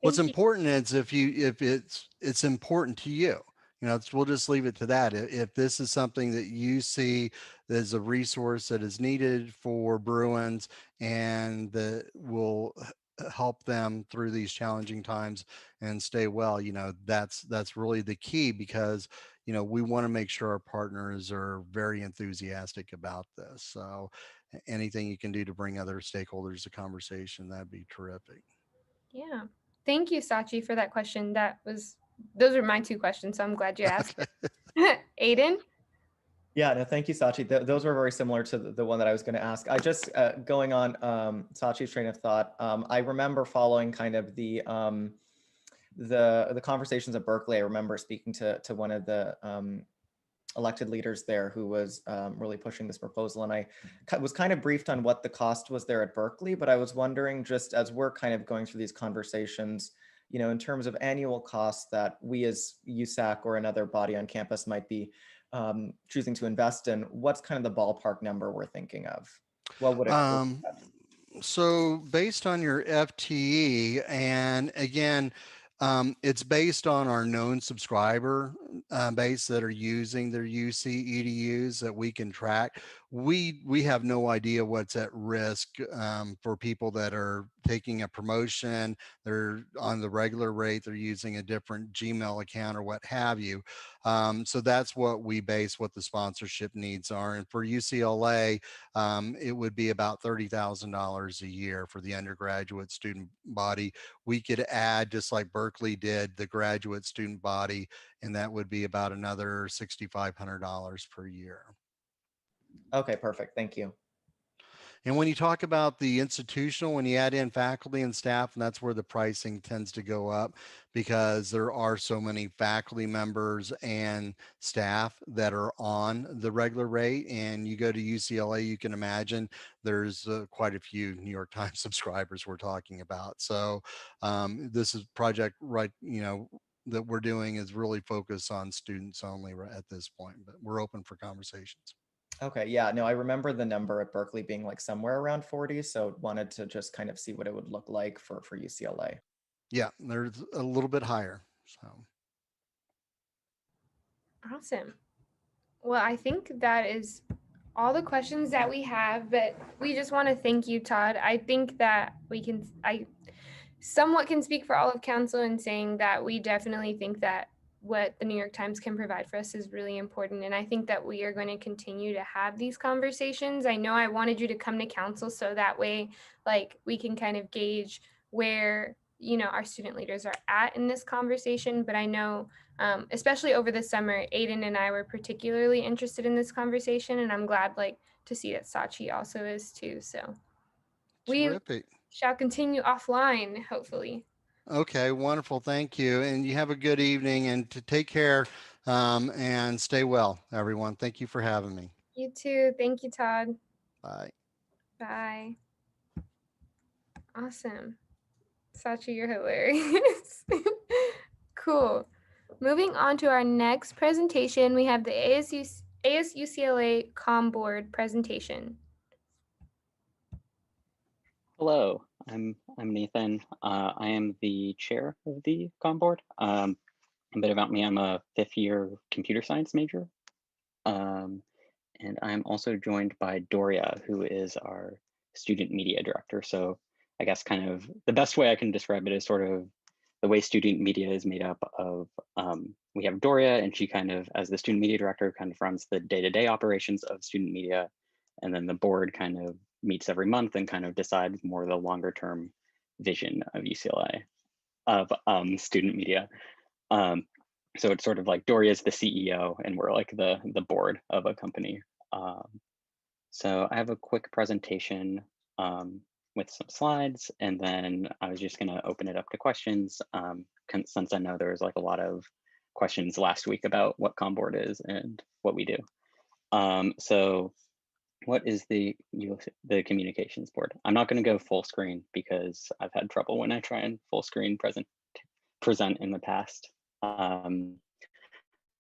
what's important is if it's important to you, we'll just leave it to that. If this is something that you see as a resource that is needed for Bruins and that will help them through these challenging times and stay well, that's really the key, because we want to make sure our partners are very enthusiastic about this. So anything you can do to bring other stakeholders to conversation, that'd be terrific. Yeah. Thank you, Sachi, for that question. Those are my two questions, so I'm glad you asked. Aiden? Yeah, no, thank you, Sachi. Those were very similar to the one that I was going to ask. I just, going on Sachi's train of thought, I remember following kind of the conversations at Berkeley. I remember speaking to one of the elected leaders there who was really pushing this proposal. And I was kind of briefed on what the cost was there at Berkeley, but I was wondering, just as we're kind of going through these conversations, in terms of annual costs that we as USAC or another body on campus might be choosing to invest in, what's kind of the ballpark number we're thinking of? What would it So based on your FTE, and again, it's based on our known subscriber base that are using their UC EDUs that we can track. We have no idea what's at risk for people that are taking a promotion, they're on the regular rate, they're using a different Gmail account or what have you. So that's what we base what the sponsorship needs are. And for UCLA, it would be about $30,000 a year for the undergraduate student body. We could add, just like Berkeley did, the graduate student body, and that would be about another $6,500 per year. Okay, perfect. Thank you. And when you talk about the institutional, when you add in faculty and staff, and that's where the pricing tends to go up because there are so many faculty members and staff that are on the regular rate. And you go to UCLA, you can imagine there's quite a few New York Times subscribers we're talking about. So this is project that we're doing is really focused on students only at this point, but we're open for conversations. Okay, yeah, no, I remember the number at Berkeley being like somewhere around 40, so wanted to just kind of see what it would look like for UCLA. Yeah, there's a little bit higher. So Awesome. Well, I think that is all the questions that we have, but we just want to thank you, Todd. I think that I somewhat can speak for all of council in saying that we definitely think that what the New York Times can provide for us is really important. And I think that we are going to continue to have these conversations. I know I wanted you to come to council so that way, like, we can kind of gauge where, our student leaders are at in this conversation. But I know, especially over the summer, Aiden and I were particularly interested in this conversation, and I'm glad, to see that Sachi also is too. So we terrific. shall continue offline, hopefully. Okay, wonderful. Thank you. And you have a good evening and to take care and stay well, everyone. Thank you for having me. You too. Thank you, Todd. Bye. Bye. Awesome. Sachi, you're hilarious. Cool. Moving on to our next presentation, we have the ASUCLA Com Board presentation. Hello, I'm Nathan. I am the chair of the Com Board. A bit about me, I'm a 5th year computer science major. And I'm also joined by Doria, who is our student media director. So I guess kind of the best way I can describe it is sort of the way student media is made up of, we have Doria, and she kind of, as the student media director, kind of runs the day-to-day operations of student media. And then the board kind of meets every month and kind of decides more the longer term vision of UCLA, of student media. So it's sort of like Doria's the CEO and we're like the board of a company. So I have a quick presentation with some slides, and then I was just gonna open it up to questions since I know there was like a lot of questions last week about what Com Board is and what we do. So what is the communications board? I'm not gonna go full screen because I've had trouble when I try and full screen present in the past.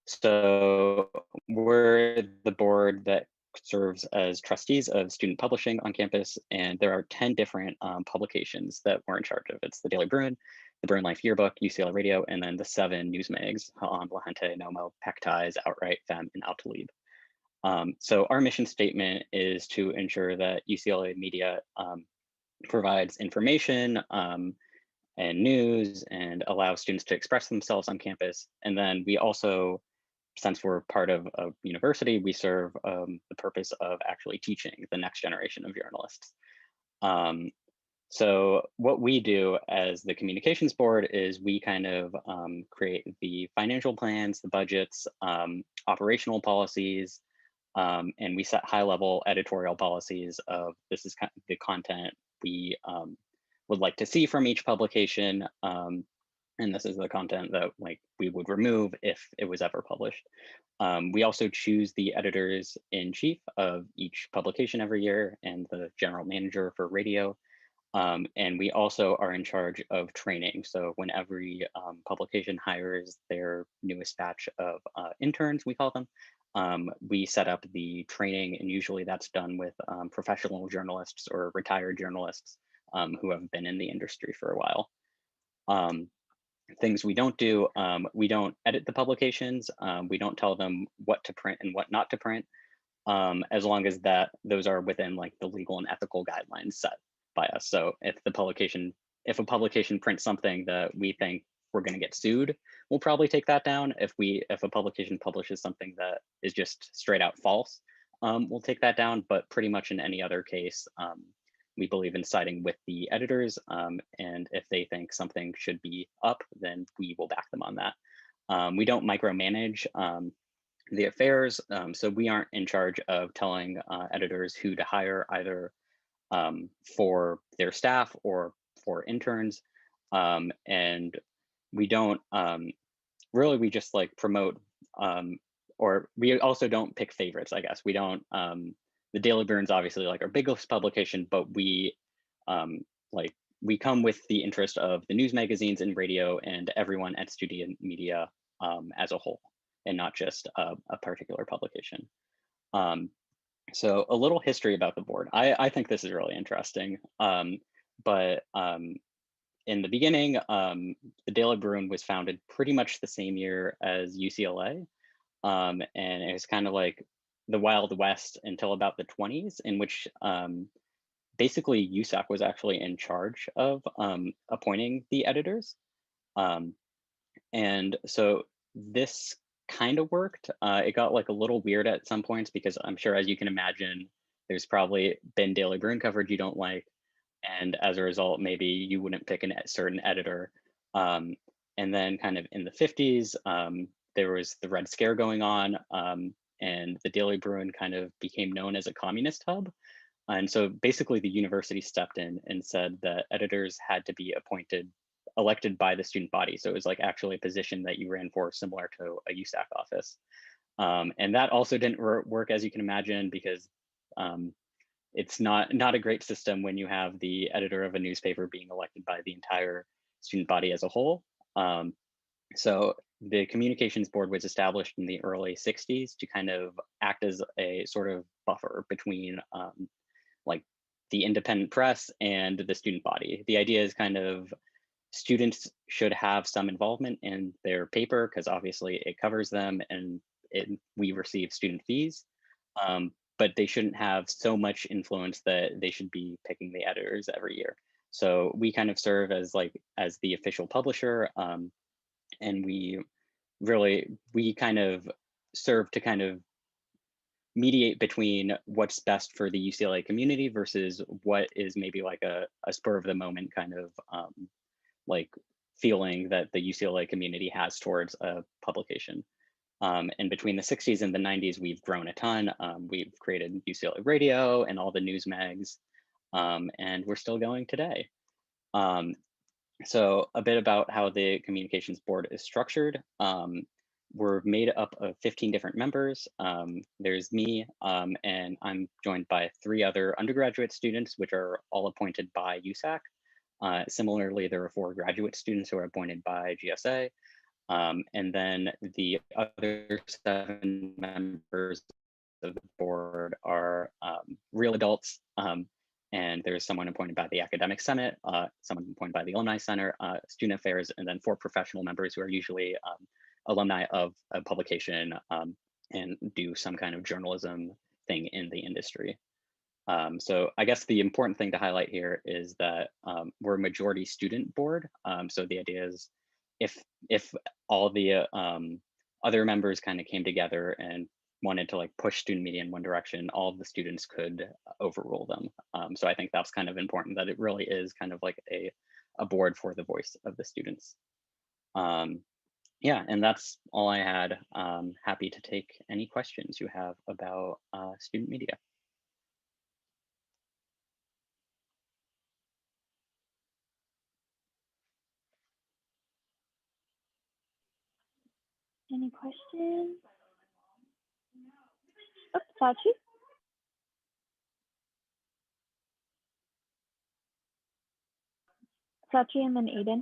So we're the board that serves as trustees of student publishing on campus, and there are 10 different publications that we're in charge of. It's the Daily Bruin, the Bruin Life Yearbook, UCLA Radio, and then the 7 news mags, Ha'am, La Gente, Nomo, Pactize, Outright, Femme, and Out to Lead. So our mission statement is to ensure that UCLA media provides information and news and allows students to express themselves on campus. And then we also, since we're part of a university, we serve the purpose of actually teaching the next generation of journalists. So what we do as the communications board is we kind of create the financial plans, the budgets, operational policies, and we set high-level editorial policies of this is kind of the content we would like to see from each publication. And this is the content that we would remove if it was ever published. We also choose the editors in chief of each publication every year and the general manager for radio. And we also are in charge of training. So when every publication hires their newest batch of interns, we call them, we set up the training, and usually that's done with professional journalists or retired journalists who have been in the industry for a while. Things we don't do, we don't edit the publications. We don't tell them what to print and what not to print, as long as those are within the legal and ethical guidelines set by us. So if a publication prints something that we think we're going to get sued, we'll probably take that down. If a publication publishes something that is just straight out false, we'll take that down. But pretty much in any other case, we believe in siding with the editors, and if they think something should be up, then we will back them on that. We don't micromanage the affairs, so we aren't in charge of telling editors who to hire either for their staff or for interns. And we don't really, we just like promote, or we also don't pick favorites, I guess. We don't, the Daily Bruin's obviously like our biggest publication, but we like, we come with the interest of the news magazines and radio and everyone at student media as a whole, and not just a particular publication. So a little history about the board. I think this is really interesting. But in the beginning, the Daily Bruin was founded pretty much the same year as UCLA. And it was kind of like the Wild West until about the 20s, in which basically USAC was actually in charge of appointing the editors. And so this kind of worked. It got like a little weird at some points because I'm sure, as you can imagine, there's probably been Daily Bruin coverage you don't like. And as a result, maybe you wouldn't pick a certain editor. And then kind of in the 50s, there was the Red Scare going on, and the Daily Bruin kind of became known as a communist hub. And so basically the university stepped in and said that editors had to be elected by the student body. So it was like actually a position that you ran for, similar to a USAC office. And that also didn't work, as you can imagine, because it's not a great system when you have the editor of a newspaper being elected by the entire student body as a whole. So the communications board was established in the early 60s to kind of act as a sort of buffer between like the independent press and the student body. The idea is kind of students should have some involvement in their paper because obviously it covers them and we receive student fees, but they shouldn't have so much influence that they should be picking the editors every year. So we kind of serve as the official publisher, and we kind of serve to kind of mediate between what's best for the UCLA community versus what is maybe like a spur of the moment kind of like feeling that the UCLA community has towards a publication. And between the 60s and the 90s, we've grown a ton. We've created UCLA Radio and all the news mags, and we're still going today. So a bit about how the communications board is structured. We're made up of 15 different members. There's me, and I'm joined by 3 other undergraduate students, which are all appointed by USAC. Similarly, there are 4 graduate students who are appointed by GSA. And then the other 7 members of the board are real adults. And there's someone appointed by the Academic Senate, someone appointed by the Alumni Center, Student Affairs, and then 4 professional members who are usually alumni of a publication and do some kind of journalism thing in the industry. So I guess the important thing to highlight here is that we're a majority student board. So the idea is if all the other members kind of came together and wanted to like push student media in one direction, all of the students could overrule them. So I think that's kind of important, that it really is kind of like a board for the voice of the students. Yeah, and that's all I had. Happy to take any questions you have about student media. Any questions? Oh, Sachi? Sachi and then Aiden.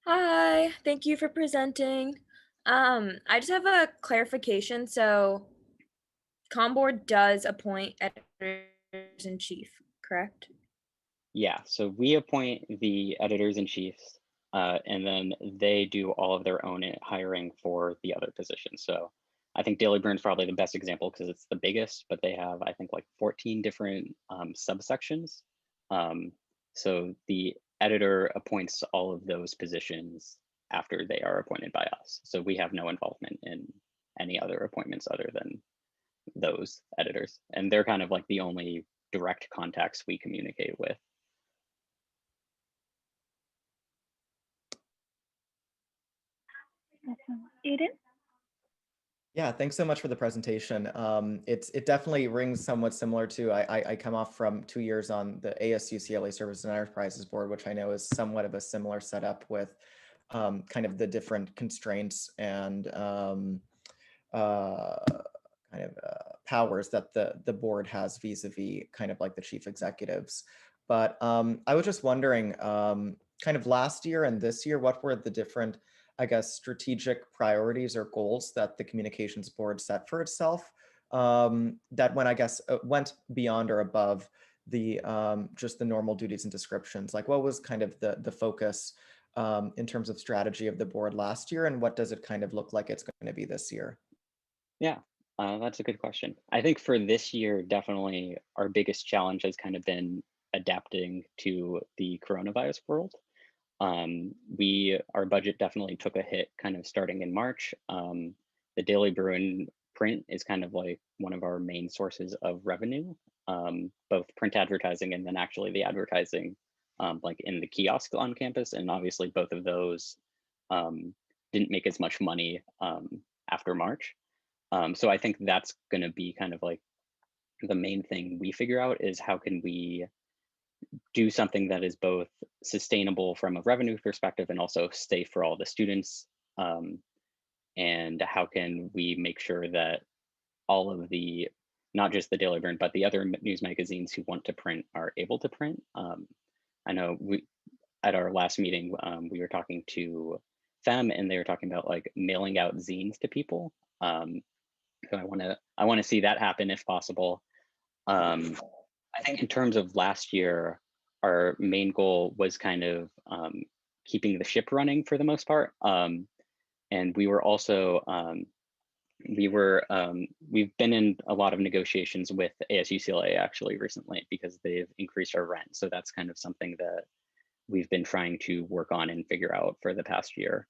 Hi, thank you for presenting. I just have a clarification. So ComBoard does appoint editors in chief, correct? Yeah, so we appoint the editors in chiefs, and then they do all of their own hiring for the other positions. So I think Daily Bruin's probably the best example because it's the biggest, but they have, I think, like 14 different subsections. So the editor appoints all of those positions after they are appointed by us. So we have no involvement in any other appointments other than those editors. And they're kind of like the only direct contacts we communicate with. Awesome. Aiden? Yeah, thanks so much for the presentation. It definitely rings somewhat similar to, I come off from 2 years on the ASU Service and Enterprises Board, which I know is somewhat of a similar setup with kind of the different constraints and kind of powers that the board has vis-a-vis kind of like the chief executives. But I was just wondering, kind of last year and this year, what were the different, I guess, strategic priorities or goals that the communications board set for itself that when I guess went beyond or above the just the normal duties and descriptions? Like what was kind of the focus in terms of strategy of the board last year, and what does it kind of look like it's going to be this year? Yeah, that's a good question. I think for this year, definitely our biggest challenge has kind of been adapting to the coronavirus world. Our budget definitely took a hit kind of starting in March. The Daily Bruin print is kind of like one of our main sources of revenue, both print advertising and then actually the advertising like in the kiosk on campus. And obviously both of those didn't make as much money after March. So I think that's going to be kind of like the main thing we figure out is how can we do something that is both sustainable from a revenue perspective and also safe for all the students. And how can we make sure that all of the, not just the Daily Burn, but the other news magazines who want to print are able to print. I know at our last meeting, we were talking to FEM and they were talking about like mailing out zines to people. So I want to see that happen if possible. I think in terms of last year, our main goal was kind of keeping the ship running for the most part. And we were also, we've been in a lot of negotiations with ASUCLA actually recently because they've increased our rent. So that's kind of something that we've been trying to work on and figure out for the past year.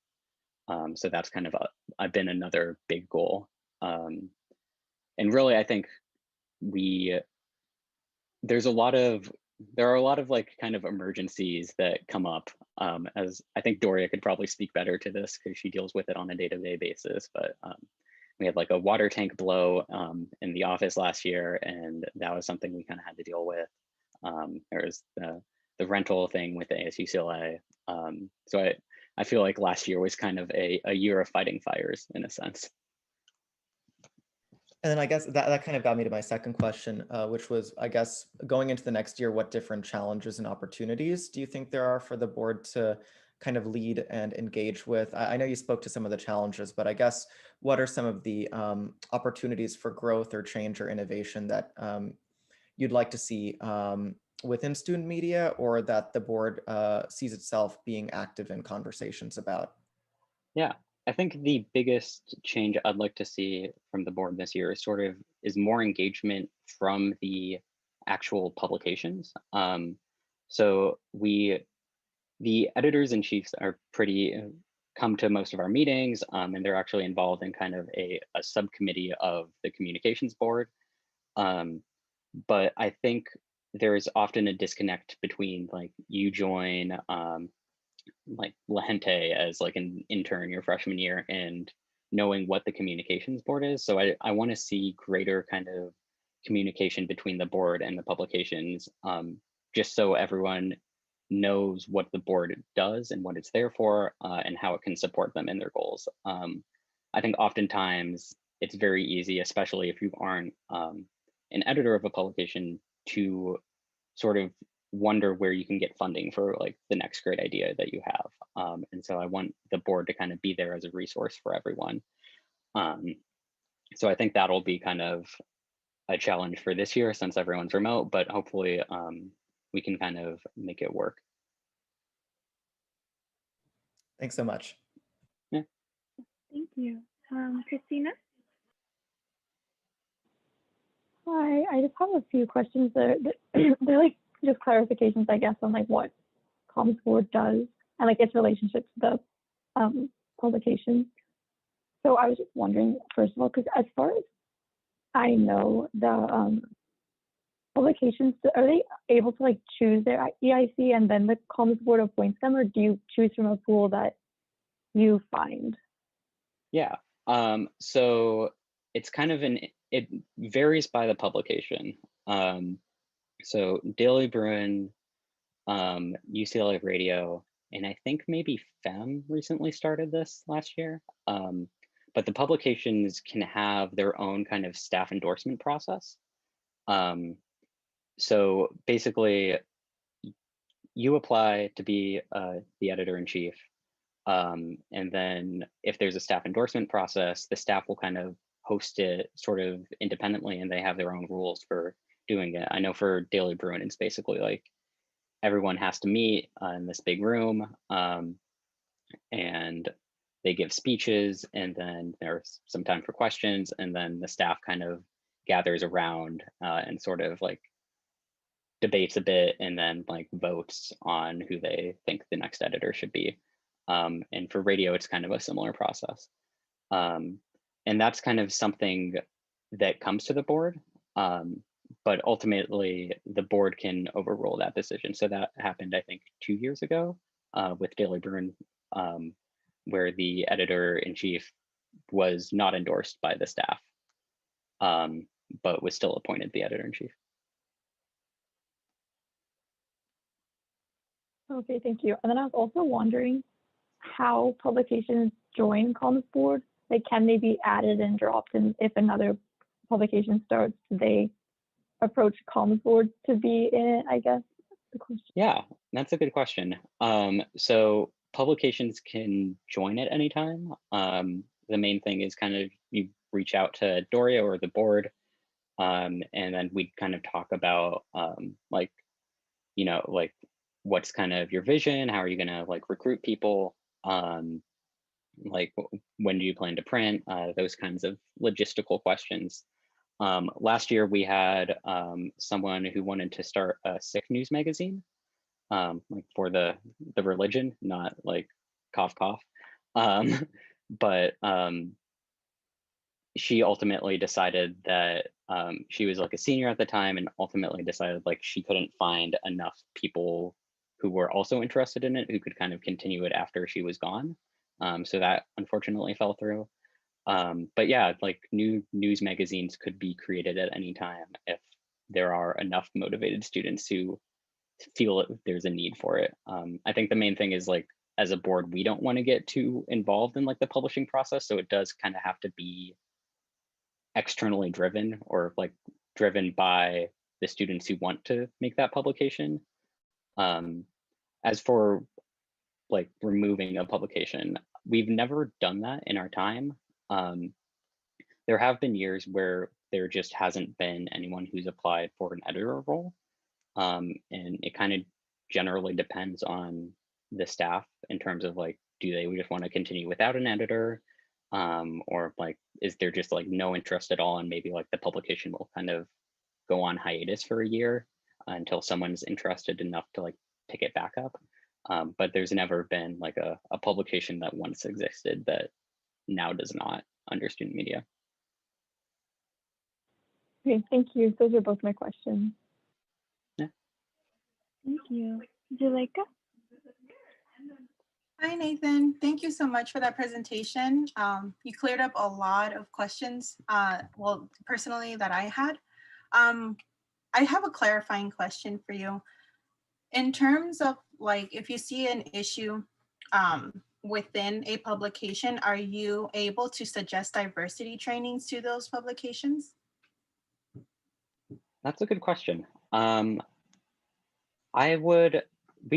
So that's kind of been another big goal. And really, I think there are a lot of like kind of emergencies that come up, as I think Doria could probably speak better to this because she deals with it on a day-to-day basis. But we had like a water tank blow in the office last year, and that was something we kind of had to deal with. There was the rental thing with the ASUCLA. So I feel like last year was kind of a year of fighting fires in a sense. And then I guess that kind of got me to my second question, which was, I guess, going into the next year, what different challenges and opportunities do you think there are for the board to kind of lead and engage with? I know you spoke to some of the challenges, but I guess what are some of the opportunities for growth or change or innovation that you'd like to see within student media, or that the board sees itself being active in conversations about? Yeah, I think the biggest change I'd like to see from the board this year is more engagement from the actual publications. So the editors in chiefs are come to most of our meetings, and they're actually involved in kind of a subcommittee of the communications board. But I think there's often a disconnect between like you join like La Gente as like an intern your freshman year and knowing what the communications board is. So I want to see greater kind of communication between the board and the publications, just so everyone knows what the board does and what it's there for, and how it can support them in their goals. I think oftentimes it's very easy, especially if you aren't an editor of a publication, to sort of wonder where you can get funding for like the next great idea that you have. And so I want the board to kind of be there as a resource for everyone. So I think that'll be kind of a challenge for this year since everyone's remote, but hopefully we can kind of make it work. Thanks so much. Yeah. Thank you. Christina? Hi, I just have a few questions. They're like just clarifications, I guess, on like what Comms Board does and like its relationship to the publication. So I was just wondering, first of all, because as far as I know, the publications, are they able to like choose their EIC and then the Comms Board appoints them, or do you choose from a pool that you find? Yeah, So it's kind of it varies by the publication. So Daily Bruin, UCLA Radio, and I think maybe FEM recently started this last year. But the publications can have their own kind of staff endorsement process. So basically, you apply to be the editor-in-chief. And then if there's a staff endorsement process, the staff will kind of host it sort of independently, and they have their own rules for doing it. I know for Daily Bruin, it's basically like everyone has to meet in this big room, and they give speeches, and then there's some time for questions, and then the staff kind of gathers around and sort of like debates a bit, and then like votes on who they think the next editor should be. And for radio, it's kind of a similar process. And that's kind of something that comes to the board, but ultimately the board can overrule that decision. So that happened, I think, 2 years ago with Daily Bruin, where the editor-in-chief was not endorsed by the staff, but was still appointed the editor-in-chief. Okay, thank you. And then I was also wondering how publications join Comms Board. Like, can they be added and dropped? And if another publication starts, do they approach Comms Board to be in it, I guess? Yeah, that's a good question. So publications can join at any time. The main thing is kind of you reach out to Doria or the board, and then we kind of talk about like, you know, like what's kind of your vision? How are you gonna like recruit people? Like when do you plan to print? Those kinds of logistical questions. Last year we had someone who wanted to start a sick news magazine, like for the religion, not like cough cough. But she ultimately decided that she was like a senior at the time, and ultimately decided like she couldn't find enough people who were also interested in it, who could kind of continue it after she was gone. So that unfortunately fell through. But yeah, like new news magazines could be created at any time if there are enough motivated students who feel there's a need for it. I think the main thing is like, as a board, we don't want to get too involved in like the publishing process. So it does kind of have to be externally driven, or like driven by the students who want to make that publication. As for like removing a publication, we've never done that in our time. There have been years where there just hasn't been anyone who's applied for an editor role. And it kind of generally depends on the staff in terms of like, do they just want to continue without an editor? Or like, is there just like no interest at all? And maybe like the publication will kind of go on hiatus for a year until someone's interested enough to like pick it back up. But there's never been like a publication that once existed that now does not under student media. Okay, thank you. Those are both my questions. Yeah. Thank you. Zuleika? Hi, Nathan. Thank you so much for that presentation. You cleared up a lot of questions, well, personally, that I had. I have a clarifying question for you. In terms of like, if you see an issue within a publication, are you able to suggest diversity trainings to those publications? That's a good question. We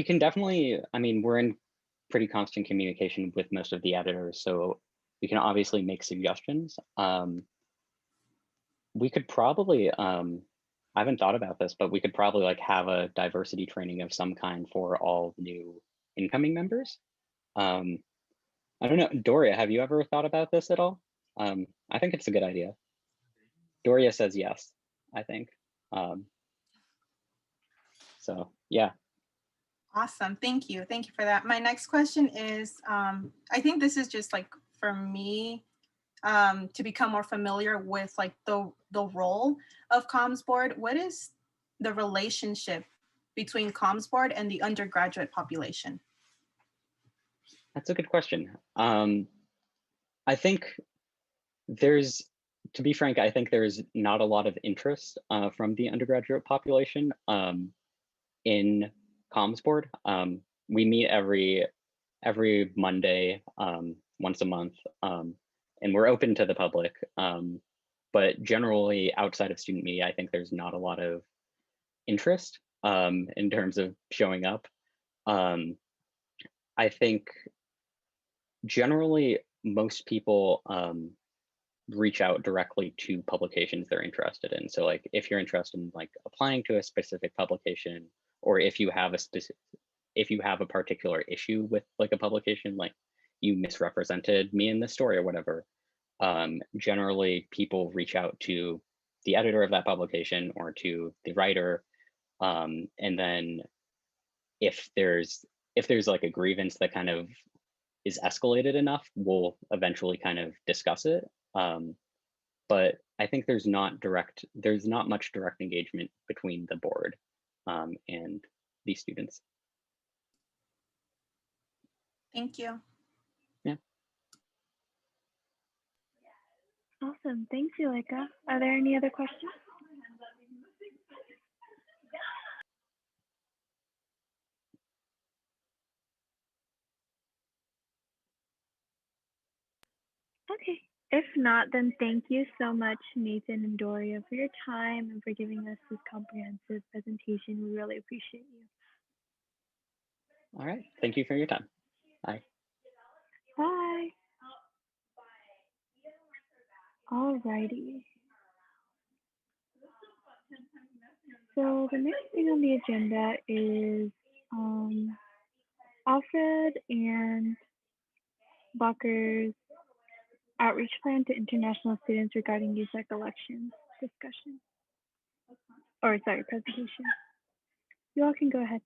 can definitely, I mean, we're in pretty constant communication with most of the editors, so we can obviously make suggestions. We could probably, I haven't thought about this, but we could probably like have a diversity training of some kind for all new incoming members. I don't know, Doria, have you ever thought about this at all? I think it's a good idea. Doria says yes, I think. So yeah. Awesome, thank you. Thank you for that. My next question is, I think this is just like for me to become more familiar with like the role of Comms Board. What is the relationship between Comms Board and the undergraduate population? That's a good question. I think There's, to be frank, I think there's not a lot of interest from the undergraduate population in Comms Board. We meet every Monday, once a month, and we're open to the public. But generally, outside of student media, I think there's not a lot of interest in terms of showing up. I think generally most people reach out directly to publications they're interested in. So like if you're interested in like applying to a specific publication, or if you have a particular issue with like a publication, like you misrepresented me in this story or whatever, generally people reach out to the editor of that publication or to the writer. And then if there's like a grievance that kind of is escalated enough, we'll eventually kind of discuss it. But I think there's not much direct engagement between the board and the students. Thank you. Yeah. Awesome. Thanks, Yulika. Are there any other questions? Okay. If not, then thank you so much, Nathan and Doria, for your time and for giving us this comprehensive presentation. We really appreciate you. All right. Thank you for your time. Bye. Bye. Alrighty. So the next thing on the agenda is Alfred and Bucker's outreach plan to international students regarding USAC elections discussion. Or sorry, presentation. You all can go ahead.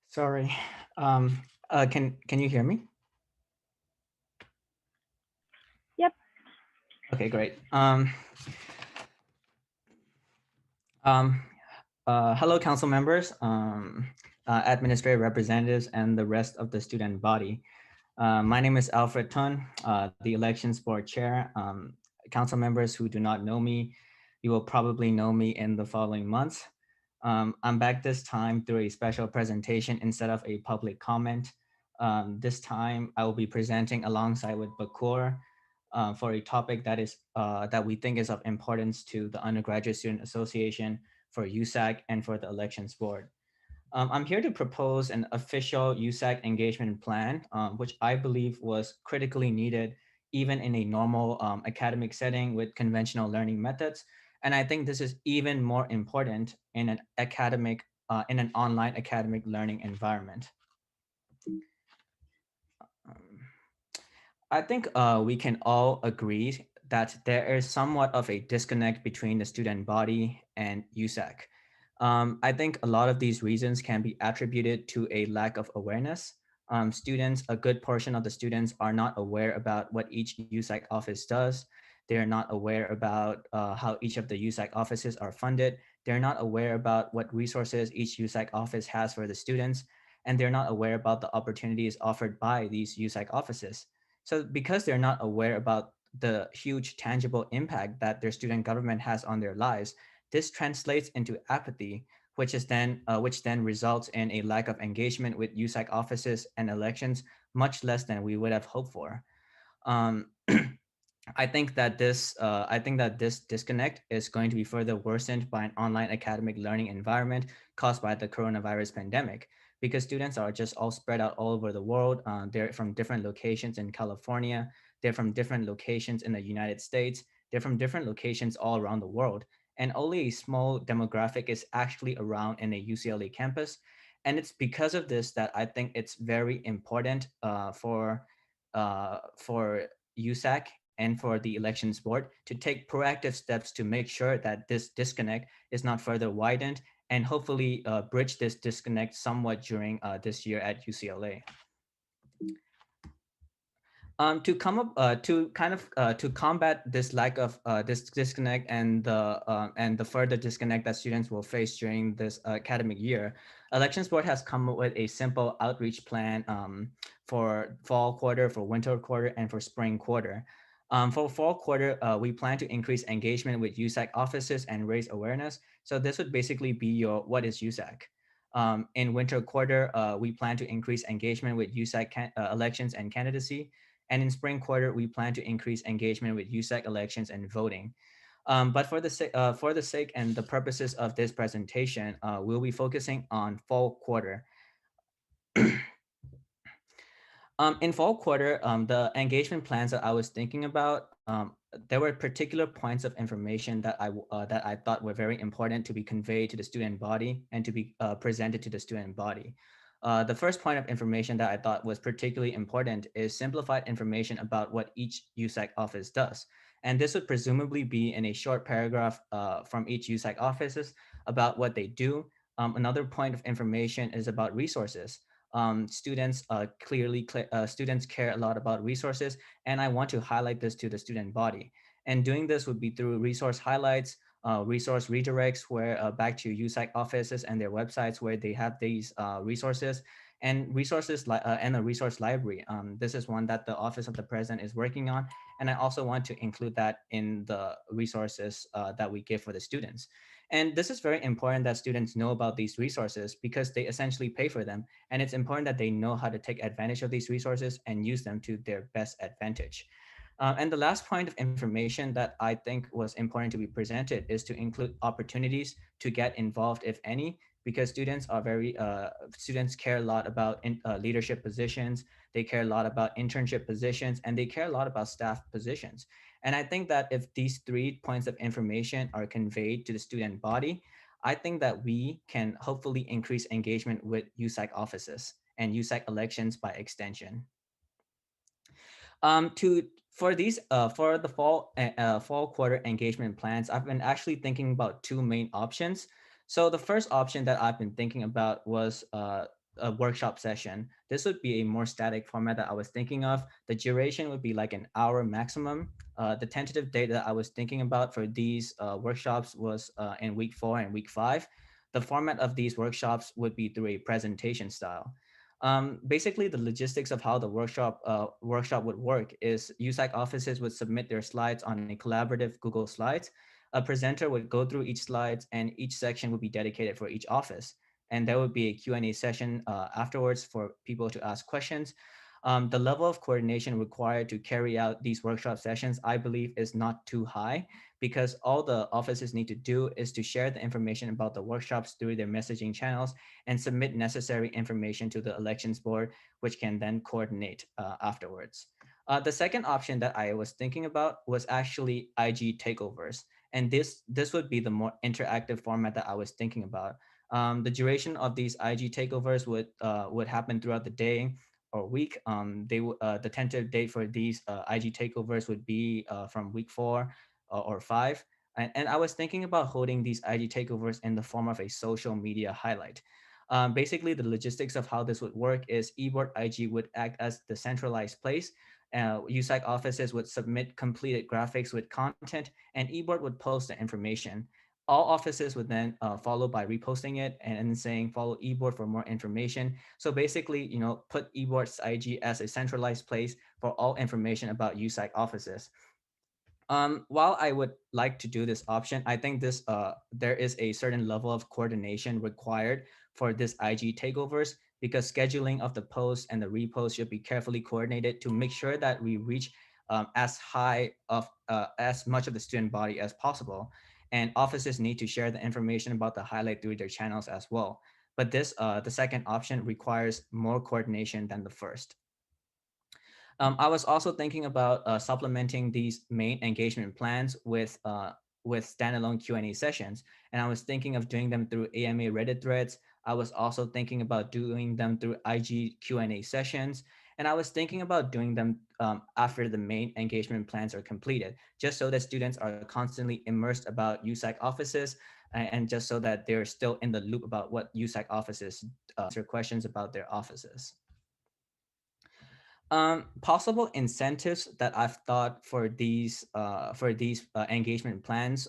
Sorry. Can you hear me? Yep. Okay, great. Hello, council members, administrative representatives, and the rest of the student body. My name is Alfred Tun, the elections board chair. Council members who do not know me, you will probably know me in the following months. I'm back this time through a special presentation instead of a public comment. This time I will be presenting alongside with Bakur for a topic that we think is of importance to the Undergraduate Student Association, for USAC, and for the Elections Board. I'm here to propose an official USAC engagement plan, which I believe was critically needed even in a normal academic setting with conventional learning methods. And I think this is even more important in an online academic learning environment. I think we can all agree that there is somewhat of a disconnect between the student body and USAC. I think a lot of these reasons can be attributed to a lack of awareness. A good portion of the students are not aware about what each USAC office does. They're not aware about how each of the USAC offices are funded. They're not aware about what resources each USAC office has for the students. And they're not aware about the opportunities offered by these USAC offices. So because they're not aware about the huge tangible impact that their student government has on their lives, this translates into apathy, which then results in a lack of engagement with USAC offices and elections, much less than we would have hoped for. I think that this disconnect is going to be further worsened by an online academic learning environment caused by the coronavirus pandemic, because students are just all spread out all over the world. They're from different locations in California. They're from different locations in the United States. They're from different locations all around the world. And only a small demographic is actually around in a UCLA campus. And it's because of this that I think it's very important for USAC and for the elections board to take proactive steps to make sure that this disconnect is not further widened and hopefully bridge this disconnect somewhat during this year at UCLA. To come up to kind of to combat this lack of this disconnect and the further disconnect that students will face during this academic year, Elections Board has come up with a simple outreach plan for fall quarter, for winter quarter, and for spring quarter. For fall quarter, we plan to increase engagement with USAC offices and raise awareness. So this would basically be your what is USAC. In winter quarter, we plan to increase engagement with USAC elections and candidacy. And in spring quarter, we plan to increase engagement with USAC elections and voting. But for the sake and the purposes of this presentation, we'll be focusing on fall quarter. In fall quarter, the engagement plans that I was thinking about, there were particular points of information that I thought were very important to be conveyed to the student body and to be presented to the student body. The first point of information that I thought was particularly important is simplified information about what each USAC office does. And this would presumably be in a short paragraph from each USAC offices about what they do. Another point of information is about resources. Students students care a lot about resources, and I want to highlight this to the student body. And doing this would be through resource highlights, resource redirects where back to USAC offices and their websites where they have these resources and and a resource library. This is one that the Office of the President is working on. And I also want to include that in the resources that we give for the students. And this is very important that students know about these resources because they essentially pay for them. And it's important that they know how to take advantage of these resources and use them to their best advantage. And the last point of information that I think was important to be presented is to include opportunities to get involved, if any, because students care a lot about leadership positions, they care a lot about internship positions, and they care a lot about staff positions. And I think that if these 3 points of information are conveyed to the student body, I think that we can hopefully increase engagement with USAC offices and USAC elections by extension. For the fall quarter engagement plans, I've been actually thinking about 2 main options. So the first option that I've been thinking about was a workshop session. This would be a more static format that I was thinking of. The duration would be like an hour maximum. The tentative date that I was thinking about for these workshops was in week 4 and week 5. The format of these workshops would be through a presentation style. Basically, the logistics of how the workshop would work is USAC offices would submit their slides on a collaborative Google Slides. A presenter would go through each slides and each section would be dedicated for each office. And there would be a Q&A session afterwards for people to ask questions. The level of coordination required to carry out these workshop sessions, I believe, is not too high because all the offices need to do is to share the information about the workshops through their messaging channels and submit necessary information to the elections board, which can then coordinate afterwards. The second option that I was thinking about was actually IG takeovers. And this would be the more interactive format that I was thinking about. The duration of these IG takeovers would happen throughout the day or week. The tentative date for these IG takeovers would be from week 4 or 5. And I was thinking about holding these IG takeovers in the form of a social media highlight. Basically, the logistics of how this would work is eBoard IG would act as the centralized place. USAC offices would submit completed graphics with content, and eBoard would post the information. All offices would then follow by reposting it and saying follow eBoard for more information. So basically, put eBoard's IG as a centralized place for all information about USAC offices. While I would like to do this option, I think there is a certain level of coordination required for this IG takeovers because scheduling of the posts and the reposts should be carefully coordinated to make sure that we reach as much of the student body as possible. And offices need to share the information about the highlight through their channels as well. But the second option requires more coordination than the first. I was also thinking about supplementing these main engagement plans with standalone Q&A sessions. And I was thinking of doing them through AMA Reddit threads. I was also thinking about doing them through IG Q&A sessions. And I was thinking about doing them after the main engagement plans are completed, just so that students are constantly immersed about USAC offices, and just so that they're still in the loop about what USAC offices answer questions about their offices. Possible incentives that I've thought for these engagement plans,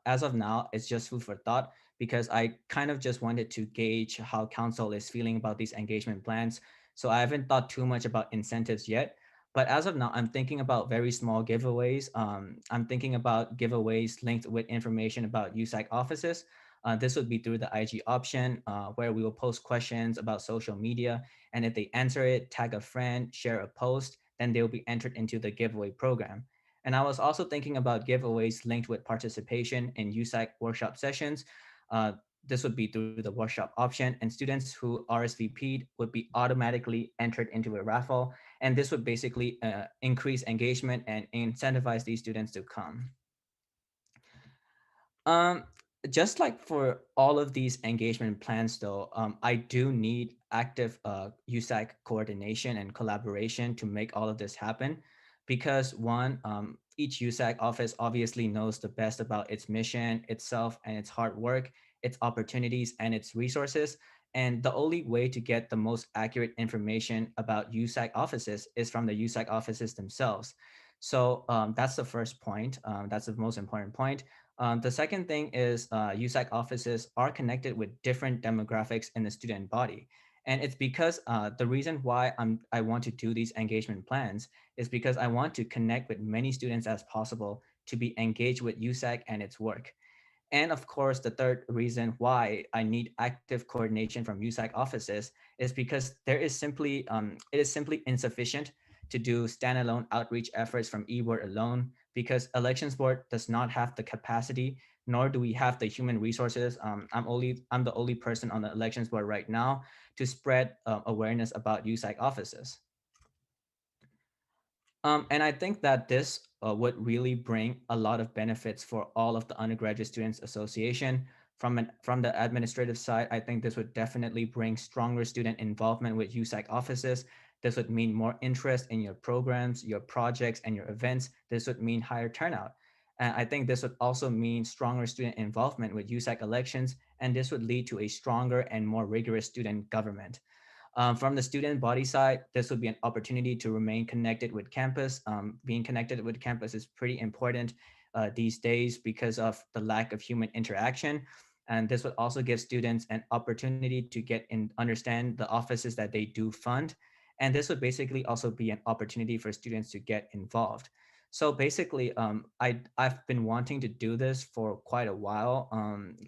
as of now, it's just food for thought, because I kind of just wanted to gauge how council is feeling about these engagement plans. So I haven't thought too much about incentives yet. But as of now, I'm thinking about very small giveaways. I'm thinking about giveaways linked with information about USAC offices. This would be through the IG option, where we will post questions about social media, and if they answer it, tag a friend, share a post, then they'll be entered into the giveaway program. And I was also thinking about giveaways linked with participation in USAC workshop sessions. Uh, this would be through the workshop option, and students who RSVP'd would be automatically entered into a raffle. And this would basically increase engagement and incentivize these students to come. Um, just like for all of these engagement plans, though, I do need active USAC coordination and collaboration to make all of this happen. Because one, each USAC office obviously knows the best about its mission, itself, and its hard work, its opportunities, and its resources. And the only way to get the most accurate information about USAC offices is from the USAC offices themselves. So that's the first point. That's the most important point. The second thing is USAC offices are connected with different demographics in the student body. And it's because the reason why I want to do these engagement plans is because I want to connect with many students as possible to be engaged with USAC and its work. And of course, the third reason why I need active coordination from USAC offices is because it is simply insufficient to do standalone outreach efforts from eBoard alone, because elections board does not have the capacity, nor do we have the human resources. I'm the only person on the elections board right now to spread awareness about USAC offices. And I think that this would really bring a lot of benefits for all of the undergraduate students association. From the administrative side, I think this would definitely bring stronger student involvement with USAC offices. This would mean more interest in your programs, your projects, and your events. This would mean higher turnout. And I think this would also mean stronger student involvement with USAC elections, and this would lead to a stronger and more rigorous student government. From the student body side, this would be an opportunity to remain connected with campus. Being connected with campus is pretty important these days because of the lack of human interaction. And this would also give students an opportunity to get in, understand the offices that they do fund. And this would basically also be an opportunity for students to get involved. So basically, I've been wanting to do this for quite a while.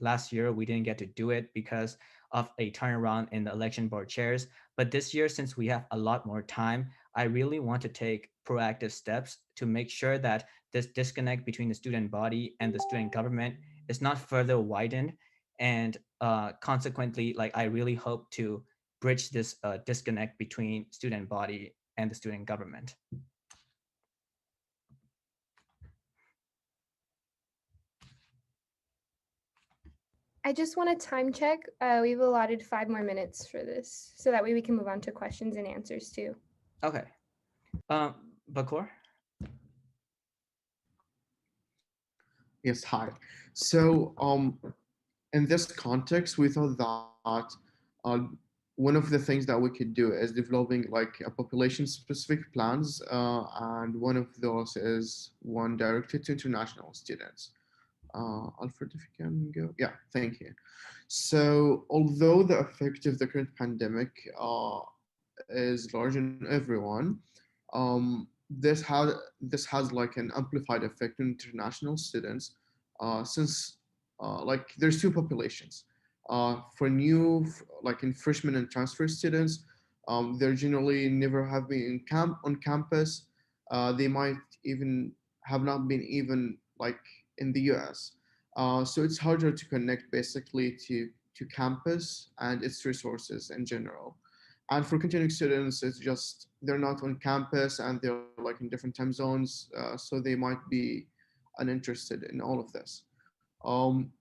Last year, we didn't get to do it because of a turnaround in the election board chairs. But this year, since we have a lot more time, I really want to take proactive steps to make sure that this disconnect between the student body and the student government is not further widened. And consequently, like I really hope to bridge this disconnect between student body and the student government. I just want to time check. We've allotted 5 more minutes for this, so that way we can move on to questions and answers too. Okay. Bakor? Yes, hi. So, in this context, we thought that one of the things that we could do is developing like a population-specific plans, and one of those is one directed to international students. Alfred, if you can go. Yeah, thank you. So, although the effect of the current pandemic is large on everyone, this has like an amplified effect on international students, since like there's two populations. For new, like in freshman and transfer students, they're generally never have been in on campus. They might even have not been even like in the US. So it's harder to connect basically to campus and its resources in general. And for continuing students, it's just they're not on campus and they're like in different time zones, so they might be uninterested in all of this.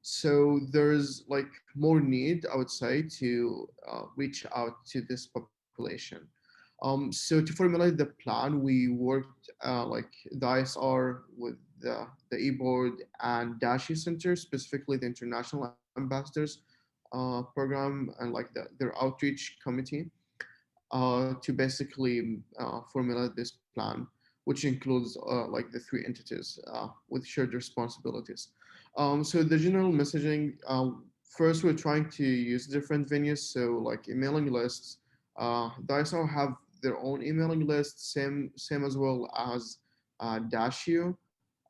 So there's like more need, I would say, to reach out to this population. So to formulate the plan, we worked like the ISR with the e-board and Dashi Center, specifically the International Ambassadors program and like their outreach committee to basically formulate this plan, which includes like the three entities with shared responsibilities. So the general messaging, first we're trying to use different venues, so like emailing lists. The ISO have their own emailing list, same as well as Dashio.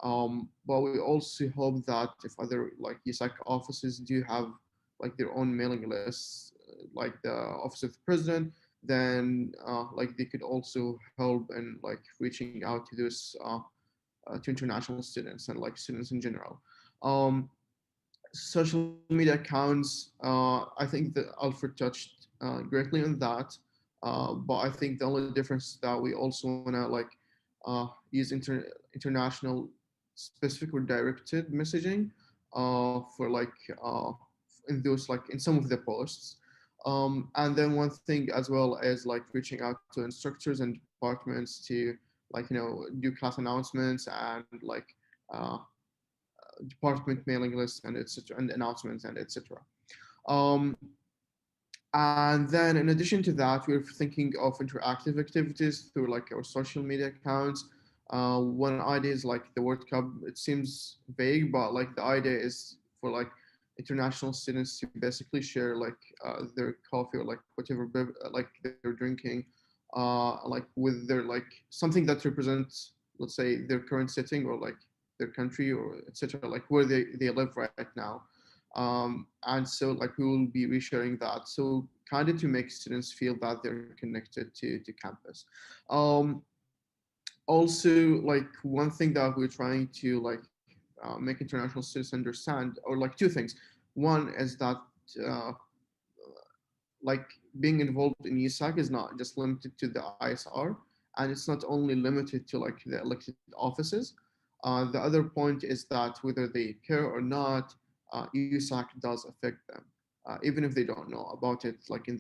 But we also hope that if other like USAC offices do have like their own mailing lists, like the Office of the President, then like they could also help in like reaching out to those to international students and like students in general. Um, Social media accounts, I think that Alfred touched greatly on that. But I think the only difference that we also want to like use international specific or directed messaging for like in those like in some of the posts. And then one thing as well is like reaching out to instructors and departments to like do class announcements and like department mailing lists and etc. and announcements and etc. Um, and then in addition to that, we're thinking of interactive activities through like our social media accounts. One idea is like the World Cup. It seems vague, but like the idea is for like international students to basically share like their coffee or like whatever like they're drinking, like with their like something that represents, let's say, their current setting or like their country or etc. Like where they live right now. And so like we will be resharing that, so kind of to make students feel that they're connected to campus. um, Also, like one thing that we're trying to like make international students understand, or like two things. One is that uh, like being involved in USAC is not just limited to the ISR, and it's not only limited to like the elected offices. The other point is that whether they care or not, USAC does affect them, even if they don't know about it. Like in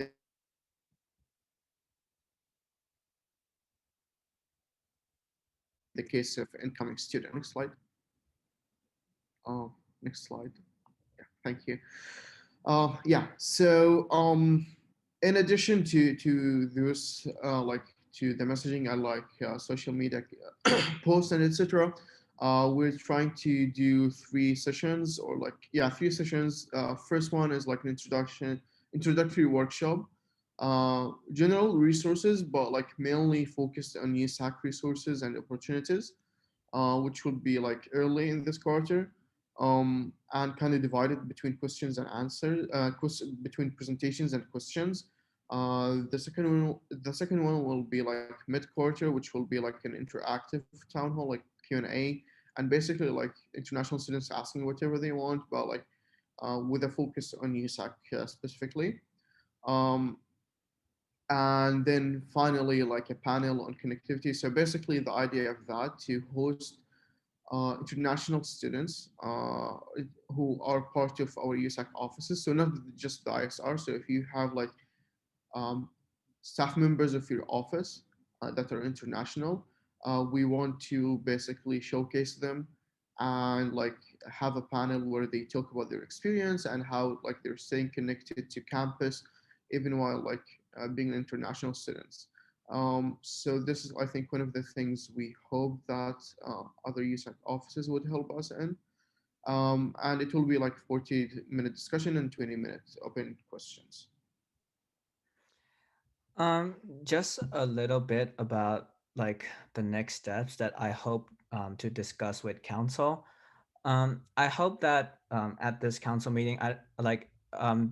the case of incoming students, next slide. Next slide. Yeah, thank you. Yeah. So in addition to this, like to the messaging and like social media posts and etc. We're trying to do three sessions or like yeah, three sessions. First one is like an introductory workshop, general resources, but like mainly focused on USAC resources and opportunities, which will be like early in this quarter, and kind of divided between questions and answers, between presentations and questions. The second one will be like mid-quarter, which will be like an interactive town hall, like Q&A, and basically like international students asking whatever they want, but like with a focus on USAC specifically. Um, and then finally like a panel on connectivity. So basically the idea of that to host international students who are part of our USAC offices. So not just the ISR. So if you have like um, staff members of your office that are international, we want to basically showcase them and like have a panel where they talk about their experience and how like they're staying connected to campus even while like being international students. So this is, I think, one of the things we hope that other USAC offices would help us in. And it will be like 40-minute discussion and 20-minute open questions. Just a little bit about like the next steps that I hope to discuss with council. I hope that at this council meeting, I like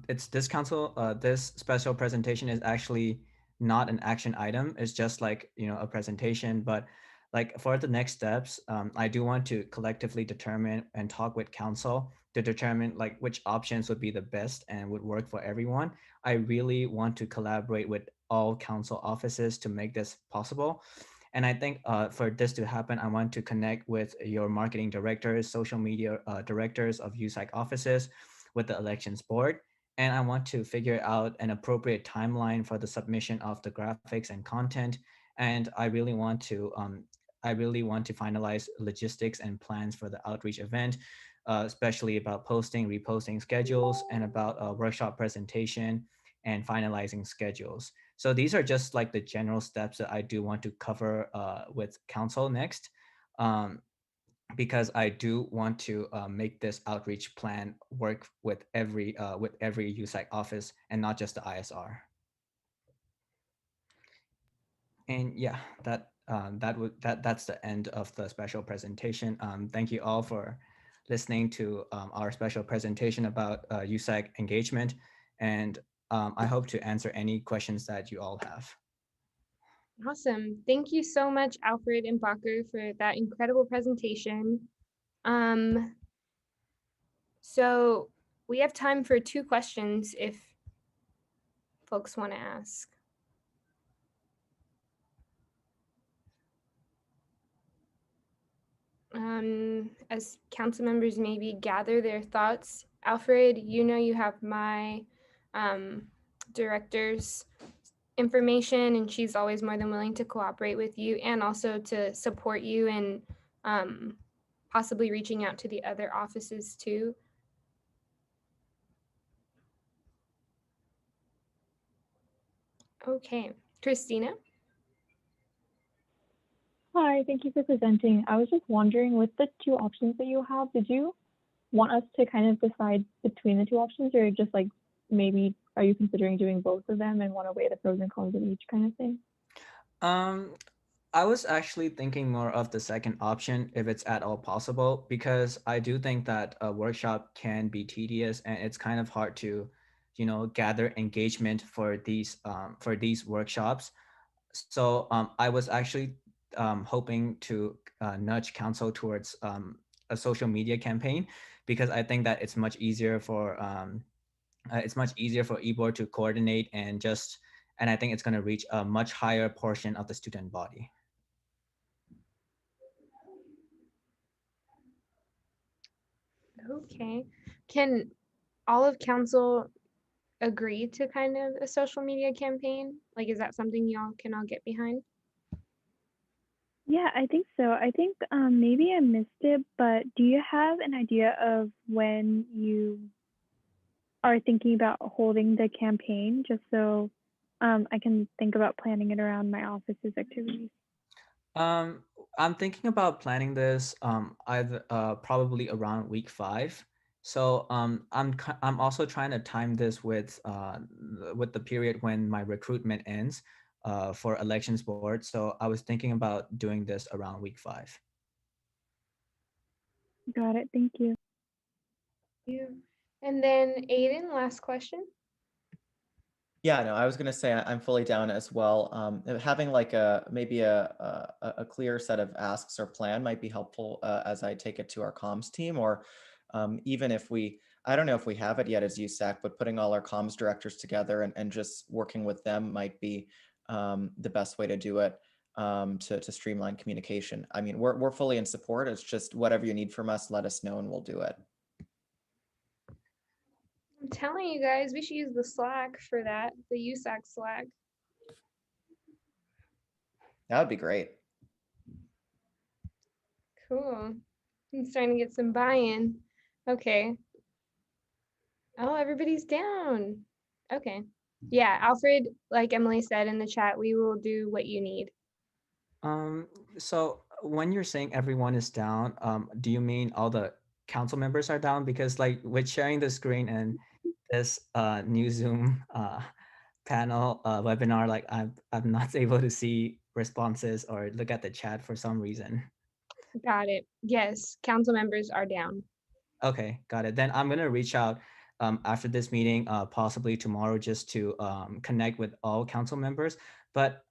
it's this council this special presentation is actually not an action item. It's just like a presentation, but like for the next steps, I do want to collectively determine and talk with council to determine like which options would be the best and would work for everyone. I really want to collaborate with all council offices to make this possible. And I think for this to happen, I want to connect with your marketing directors, social media directors of USAC offices, with the elections board. and I want to figure out an appropriate timeline for the submission of the graphics and content. And I really want to finalize logistics and plans for the outreach event, especially about posting, reposting schedules, and about workshop presentation and finalizing schedules. So these are just like the general steps that I do want to cover with council next. Because I do want to make this outreach plan work with every USAC office and not just the ISR. And yeah, that's the end of the special presentation. Thank you all for listening to our special presentation about USAC engagement, and I hope to answer any questions that you all have. Awesome. Thank you so much, Alfred and Bacher, for that incredible presentation. So we have time for 2 questions if folks want to ask. As council members maybe gather their thoughts, Alfred, you know you have my director's information, and she's always more than willing to cooperate with you and also to support you in possibly reaching out to the other offices too. Okay, Christina. Hi, thank you for presenting. I was just wondering, with the 2 options that you have, did you want us to kind of decide between the 2 options, or just like maybe are you considering doing both of them and want to weigh the pros and cons of each kind of thing? I was actually thinking more of the second option if it's at all possible, because I do think that a workshop can be tedious and it's kind of hard to, gather engagement for these workshops. So I was actually hoping to nudge council towards a social media campaign, because I think that it's much easier for eBoard to coordinate and I think it's going to reach a much higher portion of the student body. Okay, can all of council agree to kind of a social media campaign? Like, is that something y'all can all get behind? Yeah, I think so. I think maybe I missed it, but do you have an idea of when you are thinking about holding the campaign, just so I can think about planning it around my office's activities? I'm thinking about planning this either probably around week 5. So I'm also trying to time this with the period when my recruitment ends for elections board. So I was thinking about doing this around week 5. Got it. Thank you. And then Aiden, last question. Yeah, no, I was gonna say I'm fully down as well. Having like maybe a clear set of asks or plan might be helpful as I take it to our comms team, or even if I don't know if we have it yet as USAC, but putting all our comms directors together and just working with them might be the best way to do it to streamline communication. I mean, we're fully in support. It's just whatever you need from us, let us know and we'll do it. I'm telling you guys, we should use the Slack for that, the USAC Slack. That would be great. Cool. I'm starting to get some buy-in. Okay. Oh, everybody's down. Okay. Yeah, Alfred, like Emily said in the chat, we will do what you need. So when you're saying everyone is down, do you mean all the council members are down? Because like with sharing the screen and this new Zoom panel webinar, like I'm not able to see responses or look at the chat for some reason. Got it. Yes, council members are down. Okay, got it. Then I'm gonna reach out after this meeting, possibly tomorrow, just to connect with all council members. But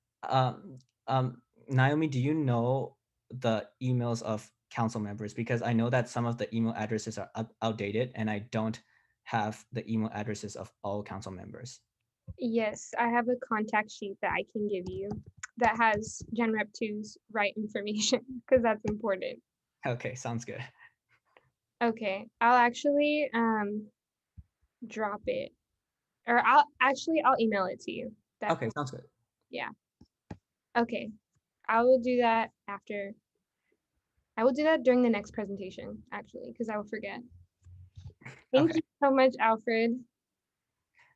Naomi, do you know the emails of council members? Because I know that some of the email addresses are outdated, and I don't have the email addresses of all council members. Yes, I have a contact sheet that I can give you that has Gen Rep 2's right information, because that's important. Okay, sounds good. Okay, I'll actually drop it Or I'll email it to you. Okay, sounds good. Yeah. Okay. I will do that after. I will do that during the next presentation, actually, because I will forget. Thank Okay. you so much, Alfred.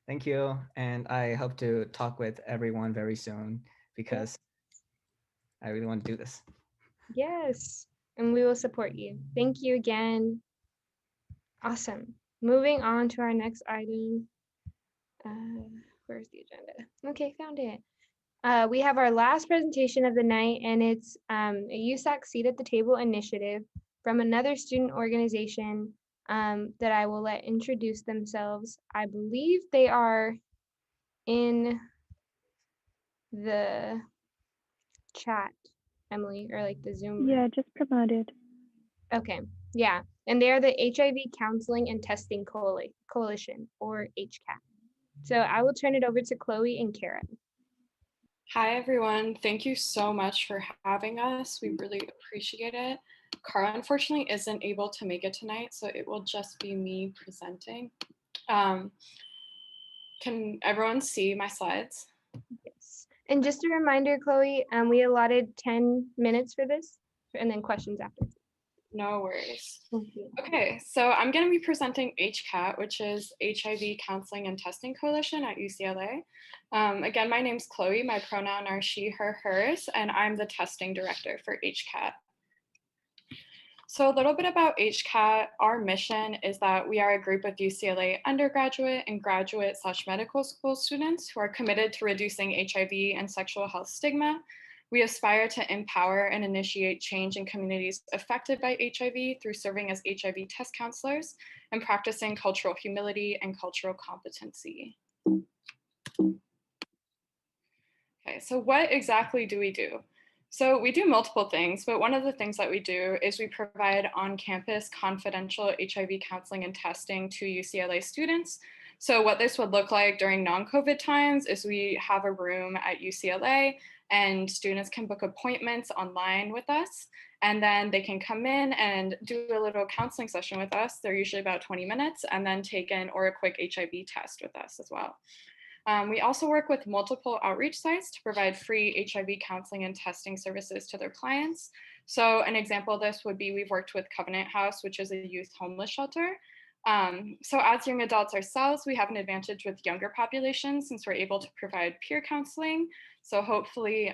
Thank you. And I hope to talk with everyone very soon because I really want to do this. Yes, and we will support you. Thank you again. Awesome. Moving on to our next item. Where's the agenda? Okay, found it. We have our last presentation of the night, and it's a USAC Seat at the Table initiative from another student organization that I will let introduce themselves. I believe they are in the chat, Emily, or like the Zoom. Yeah, just promoted. Okay, yeah, and they are the HIV Counseling and Testing Coalition, or HCAT. So I will turn it over to Chloe and Karen. Hi, everyone. Thank you so much for having us. We really appreciate it. Cara, unfortunately, isn't able to make it tonight, so it will just be me presenting. Can everyone see my slides? Yes. And just a reminder, Chloe, we allotted 10 minutes for this, and then questions after. No worries. Thank you. Okay, so I'm going to be presenting HCAT, which is HIV Counseling and Testing Coalition at UCLA. Again, my name's Chloe. My pronoun are she, her, hers, and I'm the testing director for HCAT. So a little bit about HCAT, our mission is that we are a group of UCLA undergraduate and graduate/medical school students who are committed to reducing HIV and sexual health stigma. We aspire to empower and initiate change in communities affected by HIV through serving as HIV test counselors and practicing cultural humility and cultural competency. Okay, so what exactly do we do? So we do multiple things, but one of the things that we do is we provide on-campus confidential HIV counseling and testing to UCLA students. So what this would look like during non-COVID times is we have a room at UCLA and students can book appointments online with us, and then they can come in and do a little counseling session with us. They're usually about 20 minutes, and then take an or a quick HIV test with us as well. We also work with multiple outreach sites to provide free HIV counseling and testing services to their clients. So an example of this would be we've worked with Covenant House, which is a youth homeless shelter. So as young adults ourselves, we have an advantage with younger populations since we're able to provide peer counseling. So hopefully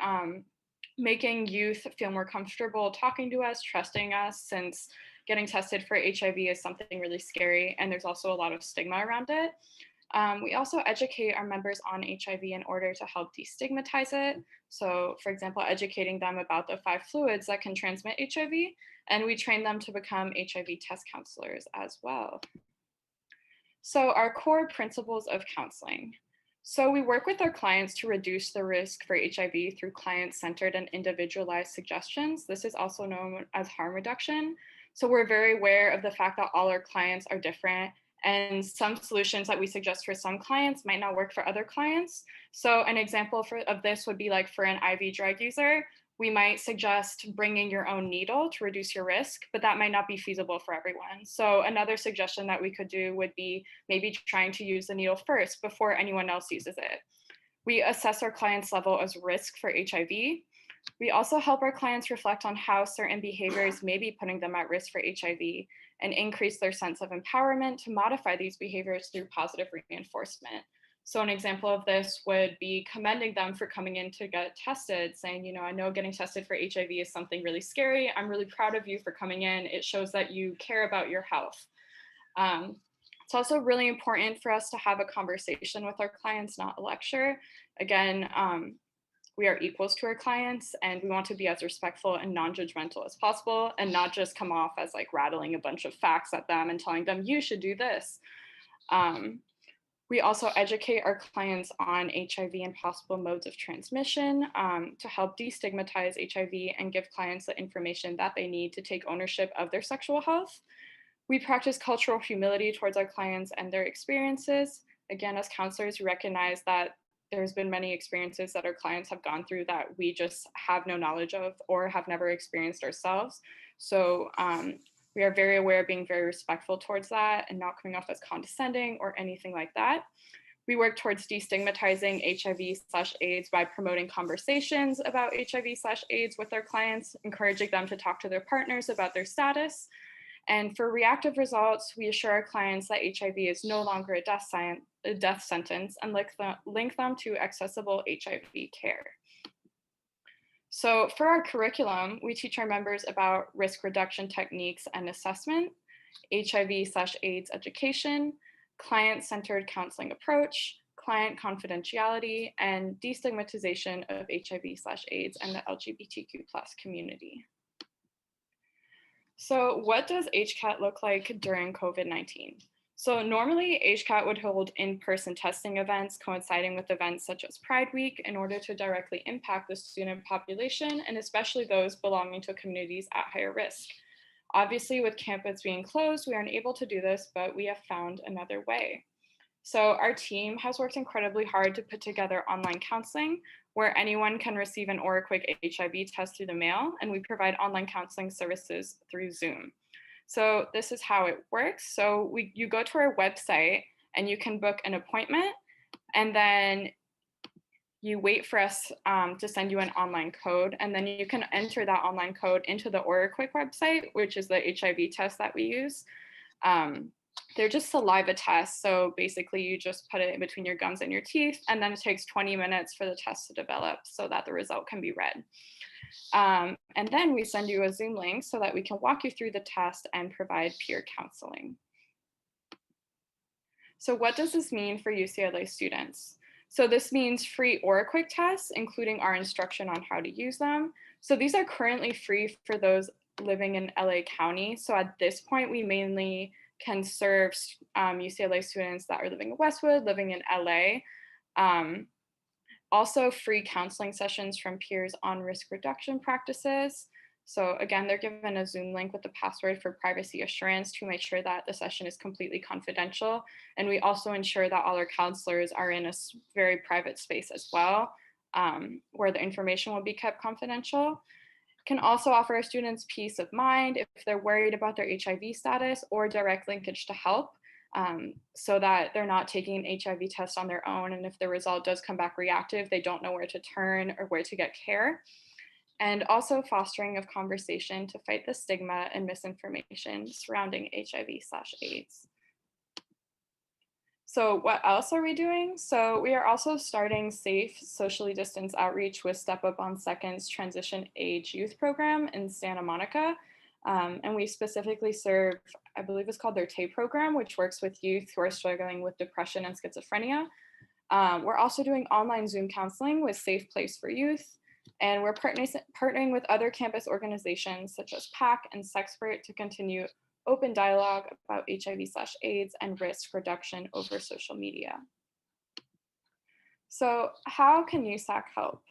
making youth feel more comfortable talking to us, trusting us, since getting tested for HIV is something really scary and there's also a lot of stigma around it. We also educate our members on HIV in order to help destigmatize it. So for example, educating them about the 5 fluids that can transmit HIV, and we train them to become HIV test counselors as well. So our core principles of counseling. So we work with our clients to reduce the risk for HIV through client-centered and individualized suggestions. This is also known as harm reduction. So we're very aware of the fact that all our clients are different, and some solutions that we suggest for some clients might not work for other clients. So an example of this would be like for an IV drug user, we might suggest bringing your own needle to reduce your risk, but that might not be feasible for everyone. So another suggestion that we could do would be maybe trying to use the needle first before anyone else uses it. We assess our clients' level of risk for HIV. We also help our clients reflect on how certain behaviors may be putting them at risk for HIV and increase their sense of empowerment to modify these behaviors through positive reinforcement. So an example of this would be commending them for coming in to get tested, saying, you know, I know getting tested for HIV is something really scary. I'm really proud of you for coming in. It shows that you care about your health. It's also really important for us to have a conversation with our clients, not a lecture. Again, we are equals to our clients and we want to be as respectful and non-judgmental as possible and not just come off as like rattling a bunch of facts at them and telling them you should do this. We also educate our clients on HIV and possible modes of transmission to help destigmatize HIV and give clients the information that they need to take ownership of their sexual health. We practice cultural humility towards our clients and their experiences. Again, as counselors, we recognize that there's been many experiences that our clients have gone through that we just have no knowledge of or have never experienced ourselves. So we are very aware of being very respectful towards that and not coming off as condescending or anything like that. We work towards destigmatizing HIV/AIDS by promoting conversations about HIV/AIDS with their clients, encouraging them to talk to their partners about their status. And for reactive results, we assure our clients that HIV is no longer a death sentence and link them to accessible HIV care. So for our curriculum, we teach our members about risk reduction techniques and assessment, HIV/AIDS education, client-centered counseling approach, client confidentiality, and destigmatization of HIV/AIDS and the LGBTQ+ community. So what does HCAT look like during COVID-19? So normally HCAT would hold in-person testing events coinciding with events such as Pride Week in order to directly impact the student population and especially those belonging to communities at higher risk. Obviously, with campus being closed, we aren't able to do this, but we have found another way. So our team has worked incredibly hard to put together online counseling where anyone can receive an OraQuick HIV test through the mail, and we provide online counseling services through Zoom. So this is how it works. So you go to our website and you can book an appointment, and then you wait for us to send you an online code, and then you can enter that online code into the OraQuick website, which is the HIV test that we use. They're just saliva tests. So basically you just put it in between your gums and your teeth, and then it takes 20 minutes for the test to develop so that the result can be read. And then we send you a Zoom link so that we can walk you through the test and provide peer counseling. So what does this mean for UCLA students? So this means free OraQuick tests, including our instruction on how to use them. So these are currently free for those living in LA County. So at this point, we mainly can serve UCLA students that are living in Westwood, living in LA. Also free counseling sessions from peers on risk reduction practices. So again, they're given a Zoom link with the password for privacy assurance to make sure that the session is completely confidential. And we also ensure that all our counselors are in a very private space as well, where the information will be kept confidential. Can also offer our students peace of mind if they're worried about their HIV status or direct linkage to help, so that they're not taking an HIV test on their own. And if the result does come back reactive, they don't know where to turn or where to get care. And also fostering of conversation to fight the stigma and misinformation surrounding HIV/AIDS. So what else are we doing? So we are also starting safe, socially distanced outreach with Step Up on Second's Transition Age Youth Program in Santa Monica. And we specifically serve, I believe it's called their TAY program, which works with youth who are struggling with depression and schizophrenia. We're also doing online Zoom counseling with Safe Place for Youth. And we're partnering with other campus organizations such as PAC and Sexpert to continue open dialogue about HIV/AIDS and risk reduction over social media. So how can USAC help?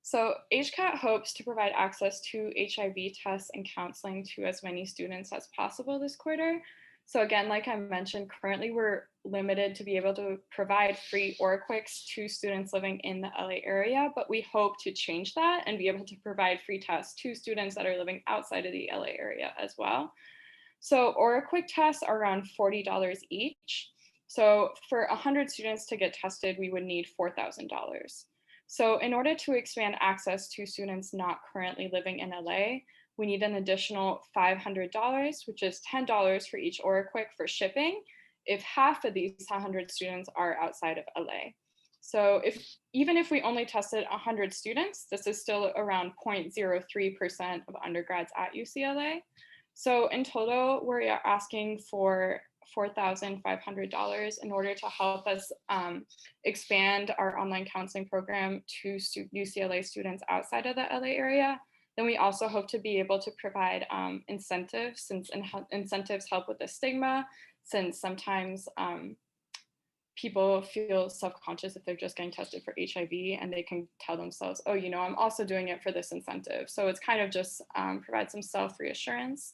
So HCAT hopes to provide access to HIV tests and counseling to as many students as possible this quarter. So again, like I mentioned, currently we're limited to be able to provide free OraQuicks to students living in the LA area, but we hope to change that and be able to provide free tests to students that are living outside of the LA area as well. So OraQuick tests are around $40 each. So for 100 students to get tested, we would need $4,000. So in order to expand access to students not currently living in LA, we need an additional $500, which is $10 for each OraQuick for shipping, if half of these 100 students are outside of LA. So even if we only tested 100 students, this is still around 0.03% of undergrads at UCLA. So in total, we're asking for $4,500 in order to help us expand our online counseling program to UCLA students outside of the LA area. Then we also hope to be able to provide incentives, since incentives help with the stigma, since sometimes people feel self-conscious if they're just getting tested for HIV and they can tell themselves, oh, I'm also doing it for this incentive. So it's kind of just provide some self-reassurance.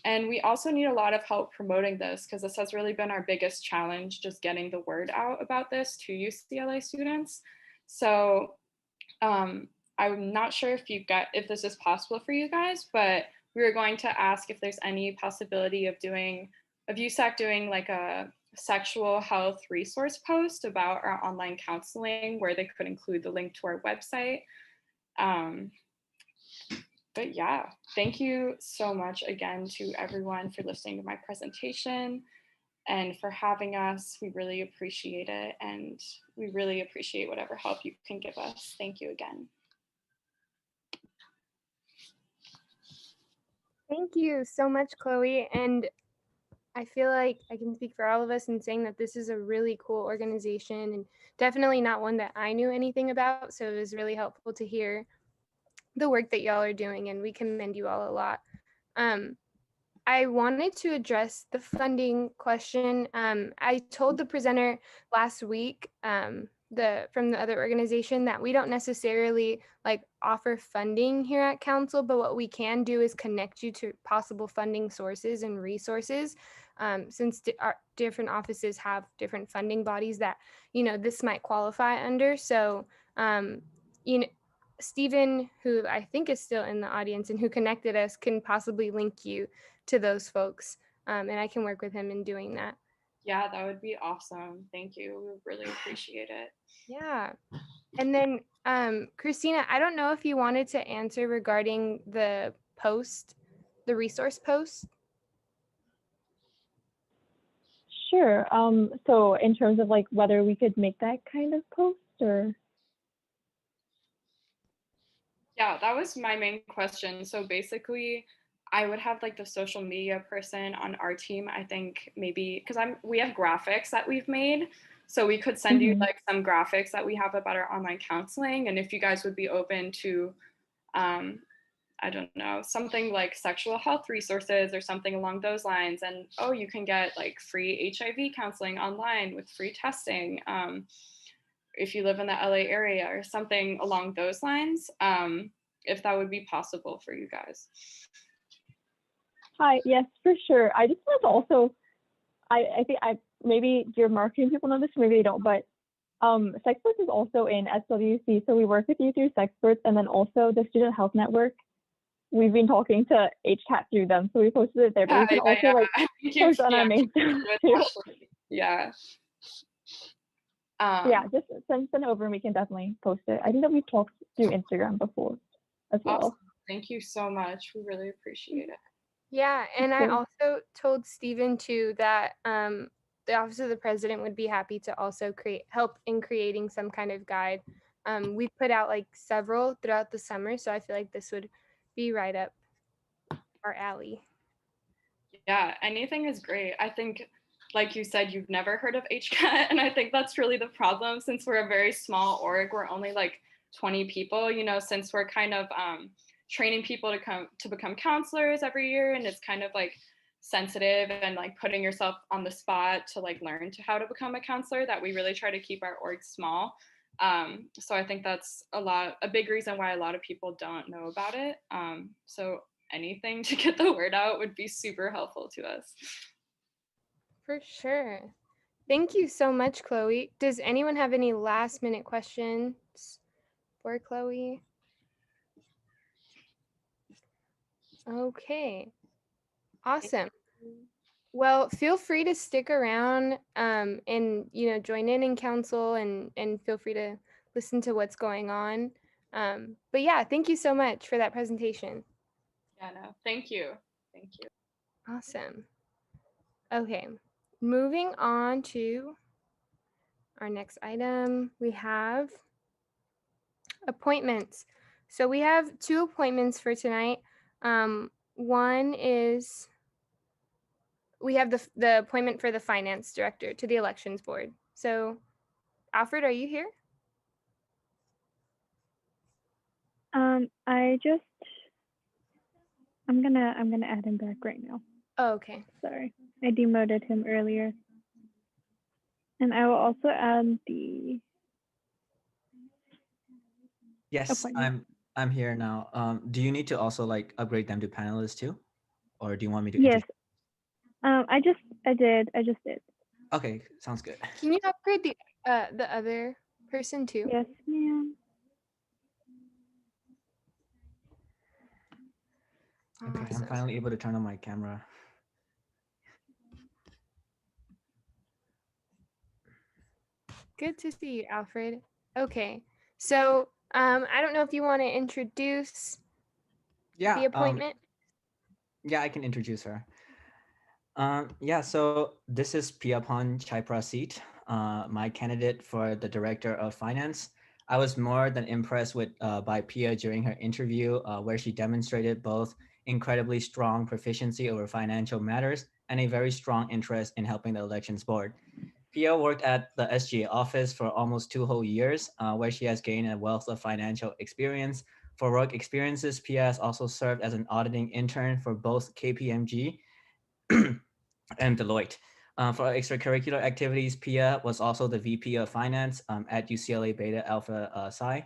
And we also need a lot of help promoting this because this has really been our biggest challenge, just getting the word out about this to UCLA students. So I'm not sure if this is possible for you guys, but we were going to ask if there's any possibility of USAC doing like a sexual health resource post about our online counseling where they could include the link to our website. But yeah, thank you so much again to everyone for listening to my presentation and for having us. We really appreciate it, and we really appreciate whatever help you can give us. Thank you again. Thank you so much, Chloe. And I feel like I can speak for all of us in saying that this is a really cool organization and definitely not one that I knew anything about. So it was really helpful to hear the work that y'all are doing, and we commend you all a lot. I wanted to address the funding question. I told the presenter last week, from the other organization, that we don't necessarily like offer funding here at council, but what we can do is connect you to possible funding sources and resources, since our different offices have different funding bodies that, this might qualify under. So, Stephen, who I think is still in the audience and who connected us, can possibly link you to those folks, and I can work with him in doing that. Yeah, that would be awesome. Thank you. We really appreciate it. Yeah. And then, Christina, I don't know if you wanted to answer regarding the post, the resource post. Sure. So in terms of like whether we could make that kind of post or. Yeah, that was my main question. So basically, I would have like the social media person on our team. I think maybe because we have graphics that we've made. So we could send you like some graphics that we have about our online counseling. And if you guys would be open to, I don't know, something like sexual health resources or something along those lines. And oh, you can get like free HIV counseling online with free testing. If you live in the LA area or something along those lines, if that would be possible for you guys. Hi, yes, for sure. I just wanted to also, I think maybe your marketing people know this, maybe they don't, but Sexperts is also in SWC. So we work with you through Sexperts, and then also the Student Health Network. We've been talking to HCAT through them, so we posted it there. But we can also like post on our main too. Yeah. Yeah, just send it over and we can definitely post it. I think that we've talked through Instagram before as well. Awesome. Thank you so much. We really appreciate it. Yeah, and I also told Stephen too that the Office of the President would be happy to also help in creating some kind of guide. We've put out like several throughout the summer, so I feel like this would be right up our alley. Yeah, anything is great. I think, like you said, you've never heard of HCAT, and I think that's really the problem since we're a very small org. We're only like 20 people, since we're kind of training people to become counselors every year, and it's kind of like sensitive and like putting yourself on the spot to like learn how to become a counselor, that we really try to keep our org small. So I think that's a big reason why a lot of people don't know about it. So anything to get the word out would be super helpful to us. For sure. Thank you so much, Chloe. Does anyone have any last minute questions for Chloe? Okay. Awesome. Well, feel free to stick around and join in council and feel free to listen to what's going on. But yeah, thank you so much for that presentation. Yeah, no, thank you. Thank you. Awesome. Okay, moving on to our next item, we have appointments. So we have 2 appointments for tonight. One is we have the appointment for the finance director to the elections board. So Alfred, are you here? I'm gonna add him back right now. Oh, okay. Sorry, I demoted him earlier. And I will also add the. Yes, I'm here now. Do you need to also like upgrade them to panelists too, or do you want me to? Yes. I just did. Okay, sounds good. Can you upgrade the other person too? Yes, ma'am. Okay, I'm finally able to turn on my camera. Good to see you, Alfred. Okay, so I don't know if you want to introduce Yeah, the appointment. yeah, I can introduce her. Yeah, so this is Priyapan Chaiprasit, my candidate for the Director of Finance. I was more than impressed with by Pia during her interview, where she demonstrated both incredibly strong proficiency over financial matters and a very strong interest in helping the elections board. Pia worked at the SGA office for almost 2 whole years, where she has gained a wealth of financial experience. For work experiences, Pia has also served as an auditing intern for both KPMG and Deloitte. For extracurricular activities, Pia was also the VP of Finance at UCLA Beta Alpha Psi,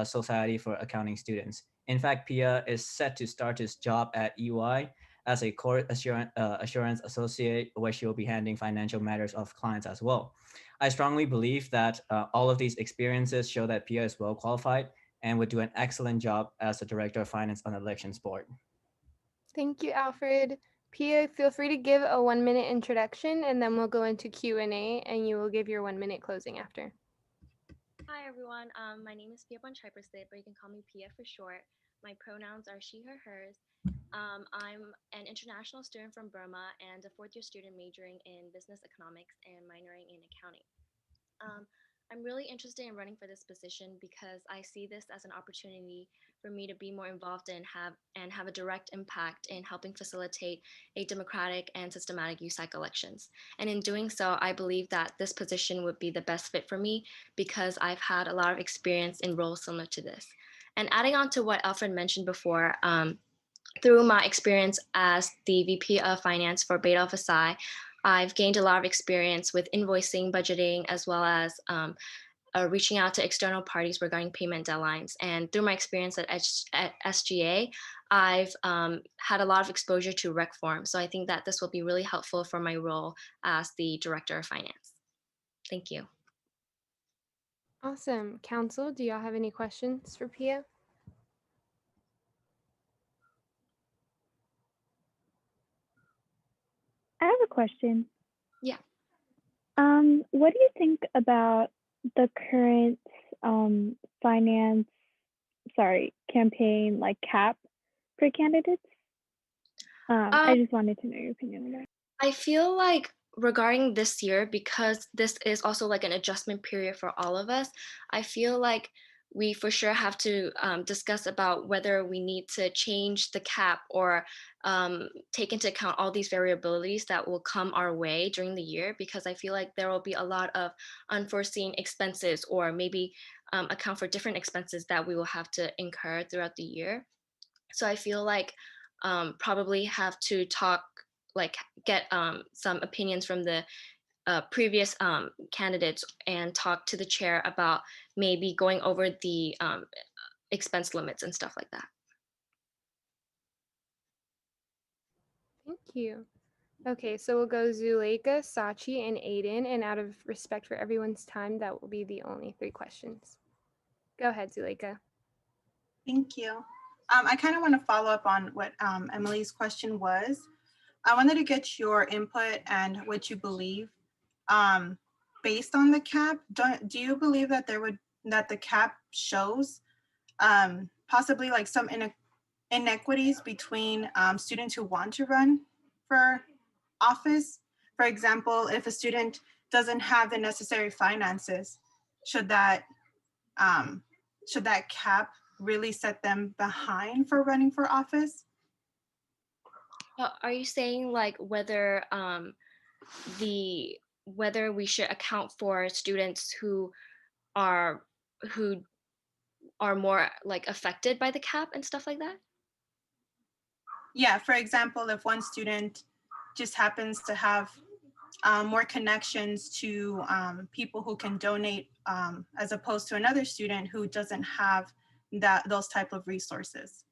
Society for Accounting Students. In fact, Pia is set to start his job at EY as a core assurance associate, where she will be handling financial matters of clients as well. I strongly believe that all of these experiences show that Pia is well qualified and would do an excellent job as the Director of Finance on the Elections Board. Thank you, Alfred. Pia, feel free to give a 1-minute introduction and then we'll go into Q&A and you will give your 1-minute closing after. Hi everyone, my name is Pia Bonchaiprasit, but you can call me Pia for short. My pronouns are she, her, hers. I'm an international student from Burma and a fourth-year student majoring in business economics and minoring in accounting. I'm really interested in running for this position because I see this as an opportunity for me to be more involved and have a direct impact in helping facilitate a democratic and systematic USAC elections. And in doing so, I believe that this position would be the best fit for me because I've had a lot of experience in roles similar to this. And adding on to what Alfred mentioned before, through my experience as the VP of Finance for Beta Alpha Psi, I've gained a lot of experience with invoicing, budgeting, as well as reaching out to external parties regarding payment deadlines. And through my experience at SGA, I've had a lot of exposure to rec form. So I think that this will be really helpful for my role as the Director of Finance. Thank you. Awesome. Council, do y'all have any questions for Pia? I have a question. Yeah. What do you think about the current campaign like cap for candidates? I just wanted to know your opinion on that. I feel like regarding this year, because this is also like an adjustment period for all of us, I feel like we for sure have to discuss about whether we need to change the cap or take into account all these variabilities that will come our way during the year, because I feel like there will be a lot of unforeseen expenses or maybe account for different expenses that we will have to incur throughout the year. So I feel like probably have to get some opinions from the previous candidates and talk to the chair about maybe going over the expense limits and stuff like that. Thank you. Okay, so we'll go Zuleika, Sachi, and Aiden, and out of respect for everyone's time, that will be the only 3 questions. Go ahead, Zuleika. Thank you. I kind of want to follow up on what Emily's question was. I wanted to get your input and what you believe based on the cap. Do you believe that that the cap shows possibly like some inequities between students who want to run for office? For example, if a student doesn't have the necessary finances, should that cap really set them behind for running for office? Are you saying like whether whether we should account for students who are more like affected by the cap and stuff like that? Yeah, for example, if one student just happens to have more connections to people who can donate as opposed to another student who doesn't have those type of resources.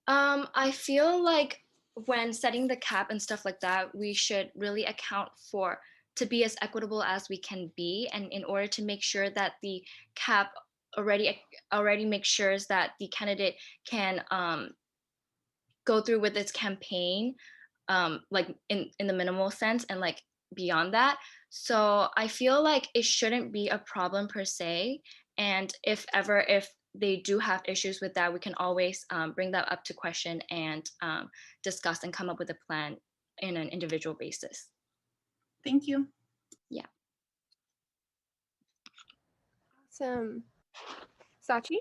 I feel like when setting the cap and stuff like that, we should really account for to be as equitable as we can be, and in order to make sure that the cap already makes sure that the candidate can go through with its campaign like in the minimal sense, and like beyond that. So I feel like it shouldn't be a problem per se. And if they do have issues with that, we can always bring that up to question and discuss and come up with a plan in an individual basis. Thank you. Yeah. Awesome. Sachi?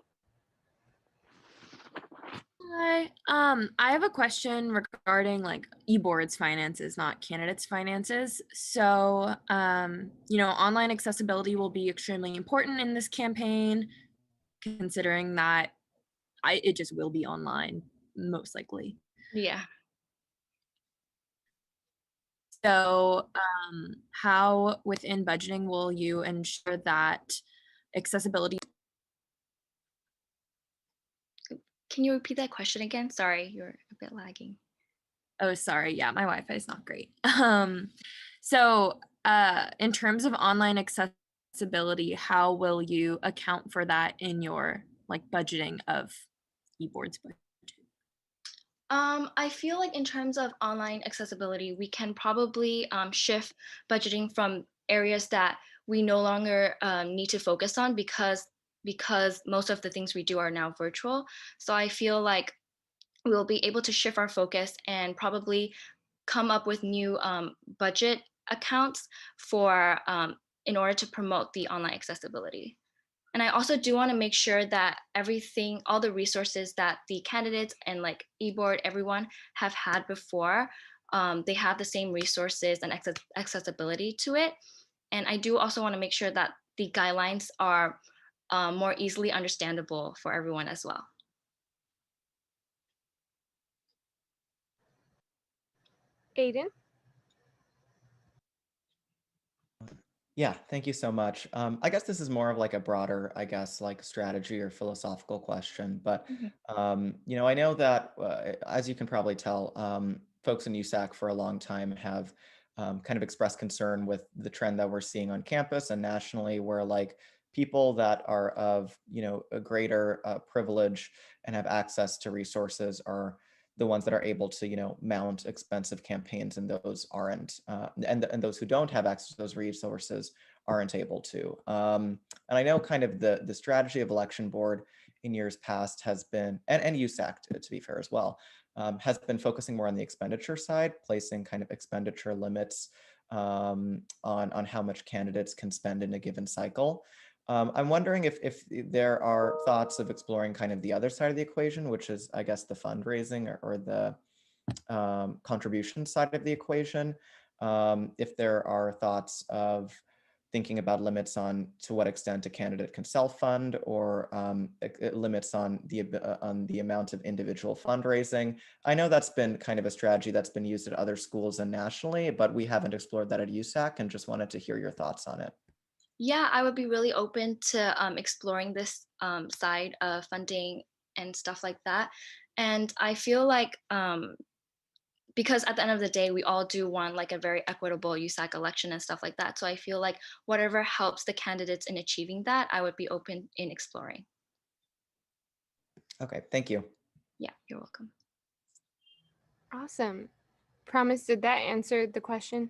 Hi. I have a question regarding like eBoard's finances, not candidates' finances. So, online accessibility will be extremely important in this campaign, considering that it just will be online, most likely. Yeah. So, how within budgeting will you ensure that accessibility? Can you repeat that question again? Sorry, you're a bit lagging. Oh, sorry. Yeah, my Wi-Fi is not great. So, in terms of online accessibility, how will you account for that in your like budgeting of eBoard's budget? I feel like in terms of online accessibility, we can probably shift budgeting from areas that we no longer need to focus on because most of the things we do are now virtual. So I feel like we'll be able to shift our focus and probably come up with new budget accounts for in order to promote the online accessibility. And I also do want to make sure that all the resources that the candidates and like eBoard, everyone have had before, they have the same resources and accessibility to it. And I do also want to make sure that the guidelines are more easily understandable for everyone as well. Aiden? Yeah, thank you so much. I guess this is more of like a broader, I guess, like strategy or philosophical question. But, I know that, as you can probably tell, folks in USAC for a long time have kind of expressed concern with the trend that we're seeing on campus and nationally, where like people that are of, a greater privilege and have access to resources are the ones that are able to, mount expensive campaigns, and those aren't, and those who don't have access to those resources aren't able to. And I know kind of the strategy of election board in years past has been, and USAC to be fair as well, has been focusing more on the expenditure side, placing kind of expenditure limits on how much candidates can spend in a given cycle. I'm wondering if there are thoughts of exploring kind of the other side of the equation, which is, I guess, the fundraising or the contribution side of the equation. If there are thoughts of thinking about limits on to what extent a candidate can self-fund, or limits on the amount of individual fundraising. I know that's been kind of a strategy that's been used at other schools and nationally, but we haven't explored that at USAC, and just wanted to hear your thoughts on it. Yeah, I would be really open to exploring this side of funding and stuff like that. And I feel like because at the end of the day, we all do want like a very equitable USAC election and stuff like that. So I feel like whatever helps the candidates in achieving that, I would be open in exploring. Okay, thank you. Yeah, you're welcome. Awesome. Promise, did that answer the question?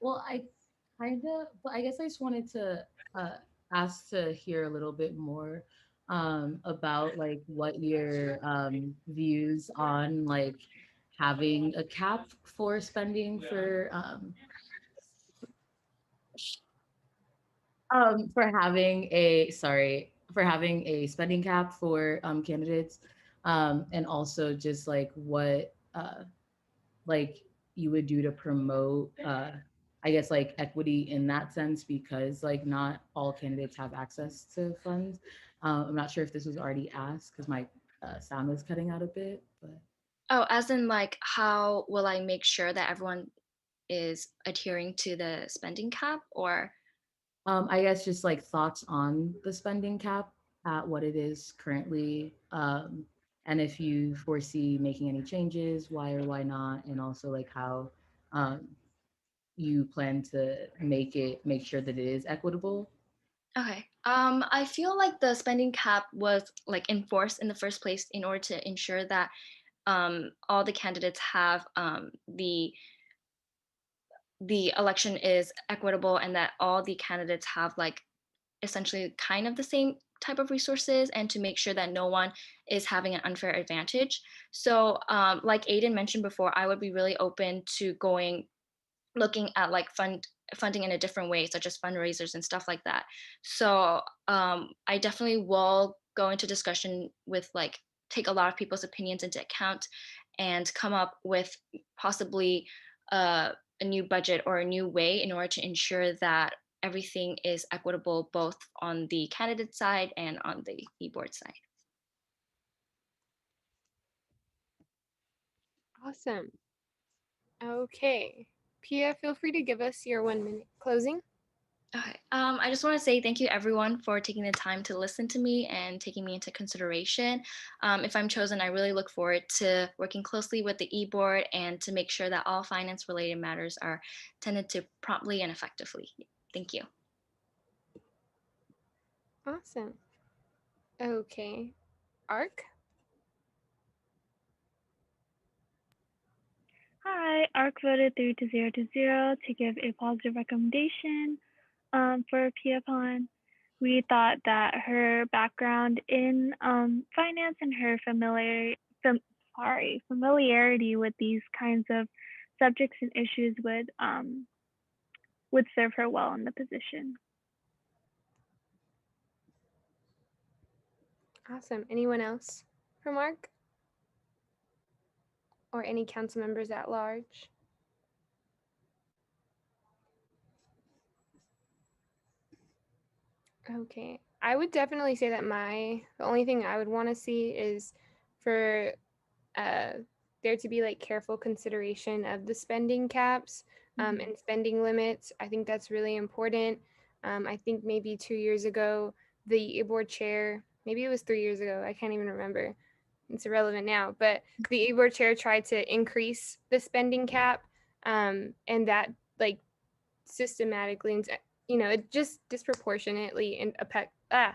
Well, I guess I just wanted to ask to hear a little bit more about like what your views on like having a cap for spending for having a spending cap for candidates, and also just like what like you would do to promote I guess like equity in that sense, because like not all candidates have access to funds. I'm not sure if this was already asked because my sound is cutting out a bit, but Oh, as in like how will I make sure that everyone is adhering to the spending cap, or I guess just like thoughts on the spending cap at what it is currently, and if you foresee making any changes, why or why not, and also like how you plan to make sure that it is equitable. Okay. I feel like the spending cap was like enforced in the first place in order to ensure that all the candidates have the election is equitable and that all the candidates have like essentially kind of the same type of resources and to make sure that no one is having an unfair advantage. So like Aiden mentioned before, I would be really open to looking at like funding in a different way, such as fundraisers and stuff like that. So I definitely will go into discussion with like take a lot of people's opinions into account and come up with possibly a new budget or a new way in order to ensure that everything is equitable both on the candidate side and on the e-board side. Awesome. Okay. Pia, feel free to give us your 1 minute closing. Okay. I just want to say thank you everyone for taking the time to listen to me and taking me into consideration. If I'm chosen, I really look forward to working closely with the e-board and to make sure that all finance related matters are tended to promptly and effectively. Thank you. Awesome. Okay. ARC? Hi, ARC voted 3 to 0 to 0 to give a positive recommendation for Pia Pon. We thought that her background in finance and her familiarity with these kinds of subjects and issues would serve her well in the position. Awesome. Anyone else from ARC? Or any council members at large? Okay, I would definitely say that the only thing I would want to see is for there to be like careful consideration of the spending caps and spending limits. I think that's really important. I think maybe 2 years ago, the e-board chair, maybe it was 3 years ago, I can't even remember. It's irrelevant now, but the e-board chair tried to increase the spending cap and that like systematically, it just disproportionately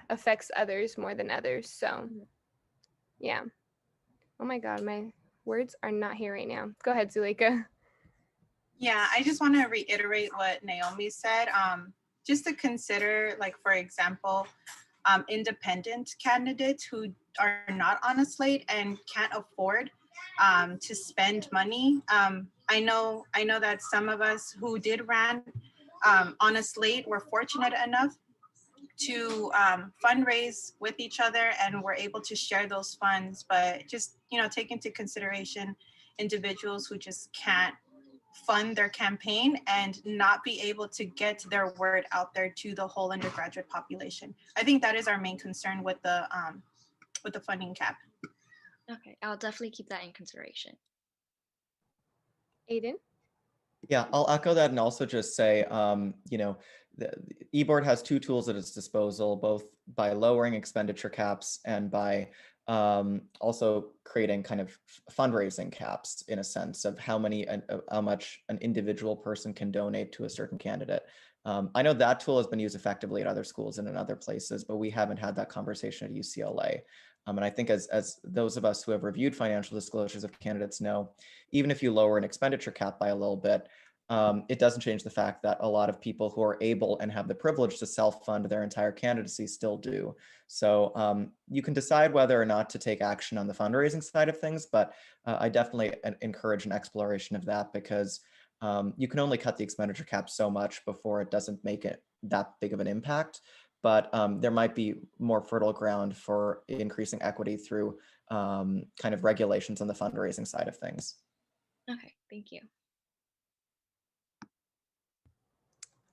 affects others more than others. So yeah. Oh my God, my words are not here right now. Go ahead, Zuleika. Yeah, I just want to reiterate what Naomi said. Just to consider, like, for example, independent candidates who are not on a slate and can't afford to spend money. I know that some of us who did run on a slate were fortunate enough to fundraise with each other and were able to share those funds, but just take into consideration individuals who just can't fund their campaign and not be able to get their word out there to the whole undergraduate population. I think that is our main concern with the funding cap. Okay, I'll definitely keep that in consideration. Aiden? Yeah, I'll echo that and also just say, the eBoard has two tools at its disposal, both by lowering expenditure caps and by also creating kind of fundraising caps in a sense of how much an individual person can donate to a certain candidate. I know that tool has been used effectively at other schools and in other places, but we haven't had that conversation at UCLA. And I think as those of us who have reviewed financial disclosures of candidates know, even if you lower an expenditure cap by a little bit, it doesn't change the fact that a lot of people who are able and have the privilege to self-fund their entire candidacy still do. So you can decide whether or not to take action on the fundraising side of things, but I definitely encourage an exploration of that because you can only cut the expenditure cap so much before it doesn't make it that big of an impact. But there might be more fertile ground for increasing equity through kind of regulations on the fundraising side of things. Okay, thank you.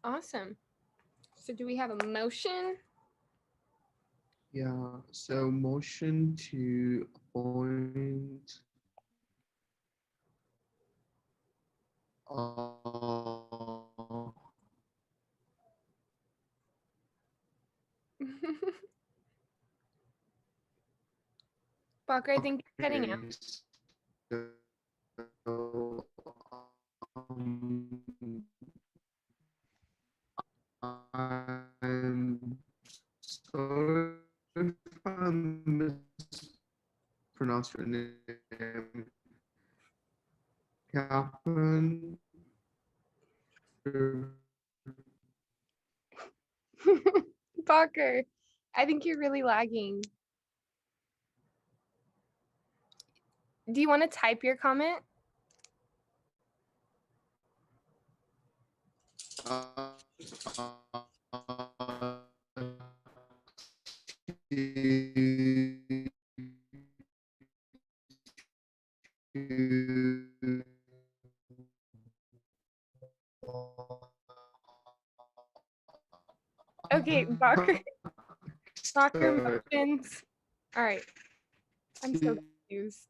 Awesome. So do we have a motion? Yeah, so motion to appoint Barker, I think you're cutting out. So, I'm sorry if I mispronounced your name. happen. Parker, I think you're really lagging. Do you want to type your comment? Okay, Barker. Barker motions. All right. I'm so confused.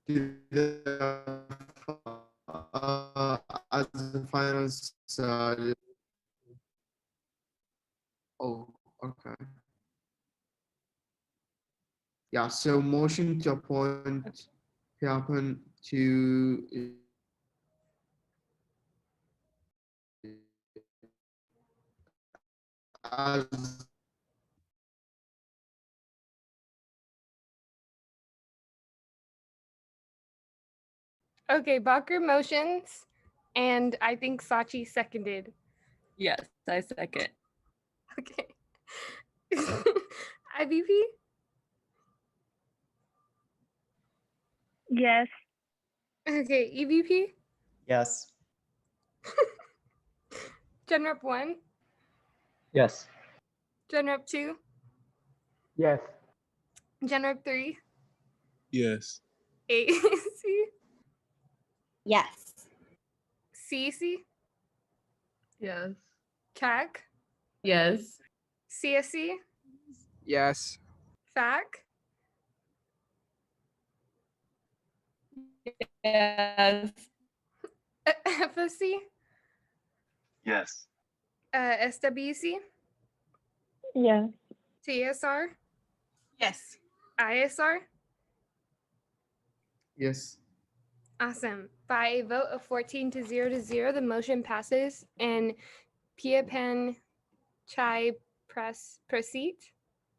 As the final oh, okay. Yeah, so motion to appoint happen to as Okay, Barker motions, and I think Sachi seconded. Yes, I second. Okay. IVP? Yes. Okay, EVP? Yes. Gen 1? Yes. Gen 2? Yes. Gen 3? Yes. AAC? Yes. CC? Yes. CAC? Yes. CSC? Yes. FAC? Yes. FSC? Yes. SWC? Yes. TSR? Yes. ISR? yes. Awesome. By a vote of 14 to 0, the motion passes, and Pia Pen Chai Prasit,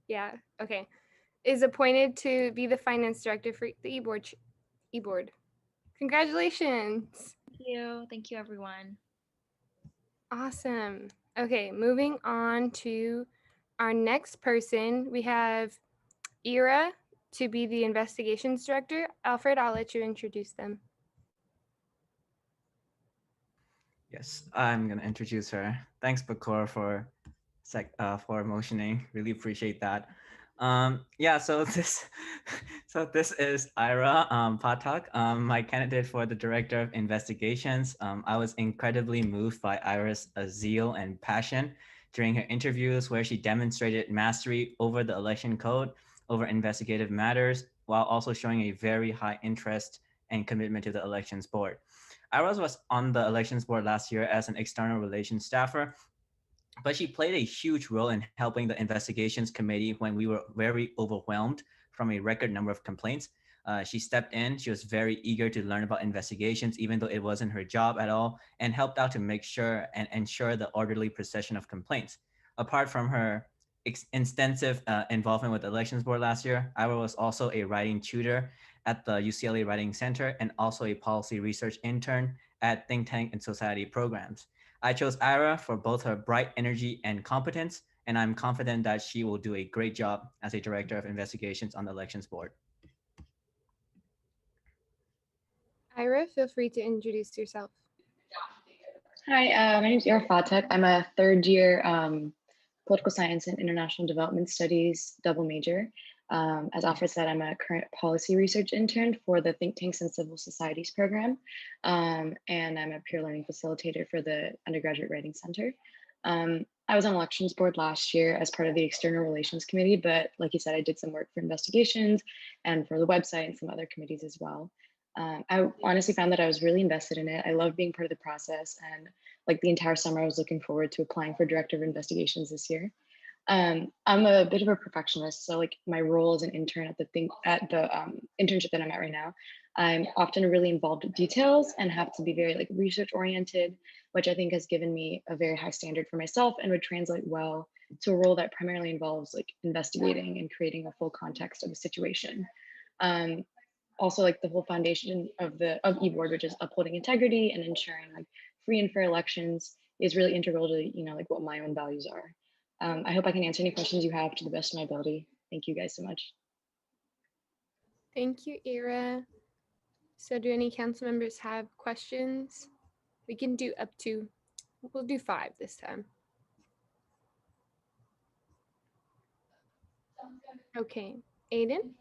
yeah, okay, is appointed to be the finance director for the e-board. Congratulations. Thank you, everyone. Awesome. Okay, moving on to our next person. We have Ira to be the investigations director. Alfred, I'll let you introduce them. Yes, I'm gonna introduce her. Thanks, Bakor, for motioning. Really appreciate that. Yeah, so this is Ira Patak, my candidate for the director of investigations. I was incredibly moved by Ira's zeal and passion during her interviews, where she demonstrated mastery over the election code, over investigative matters, while also showing a very high interest and commitment to the elections board. Iros was on the elections board last year as an external relations staffer, but she played a huge role in helping the investigations committee when we were very overwhelmed from a record number of complaints. She stepped in. She was very eager to learn about investigations, even though it wasn't her job at all, and helped out to make sure and ensure the orderly procession of complaints. Apart from her extensive involvement with the elections board last year, Ira was also a writing tutor at the UCLA Writing Center and also a policy research intern at think tank and society programs. I chose Ira for both her bright energy and competence, and I'm confident that she will do a great job as a director of investigations on the elections board. Ira, feel free to introduce yourself. Hi, my name is Ira Fatek. I'm a third-year political science and international development studies double major. As Alfred said, I'm a current policy research intern for the Think Tanks and Civil Societies program, and I'm a peer learning facilitator for the Undergraduate Writing Center. I was on elections board last year as part of the External Relations Committee, but like you said, I did some work for investigations and for the website and some other committees as well. I honestly found that I was really invested in it. I love being part of the process, and like the entire summer, I was looking forward to applying for Director of Investigations this year. I'm a bit of a perfectionist, so like my role as an intern at the internship that I'm at right now, I'm often really involved with details and have to be very like research oriented, which I think has given me a very high standard for myself and would translate well to a role that primarily involves like investigating and creating a full context of a situation. also like the whole foundation of eBoard, which is upholding integrity and ensuring like free and fair elections, is really integral to like what my own values are. I hope I can answer any questions you have to the best of my ability. Thank you guys so much. Thank you, Ira. So do any council members have questions? We can do up to, we'll do 5 this time. Okay, Aiden?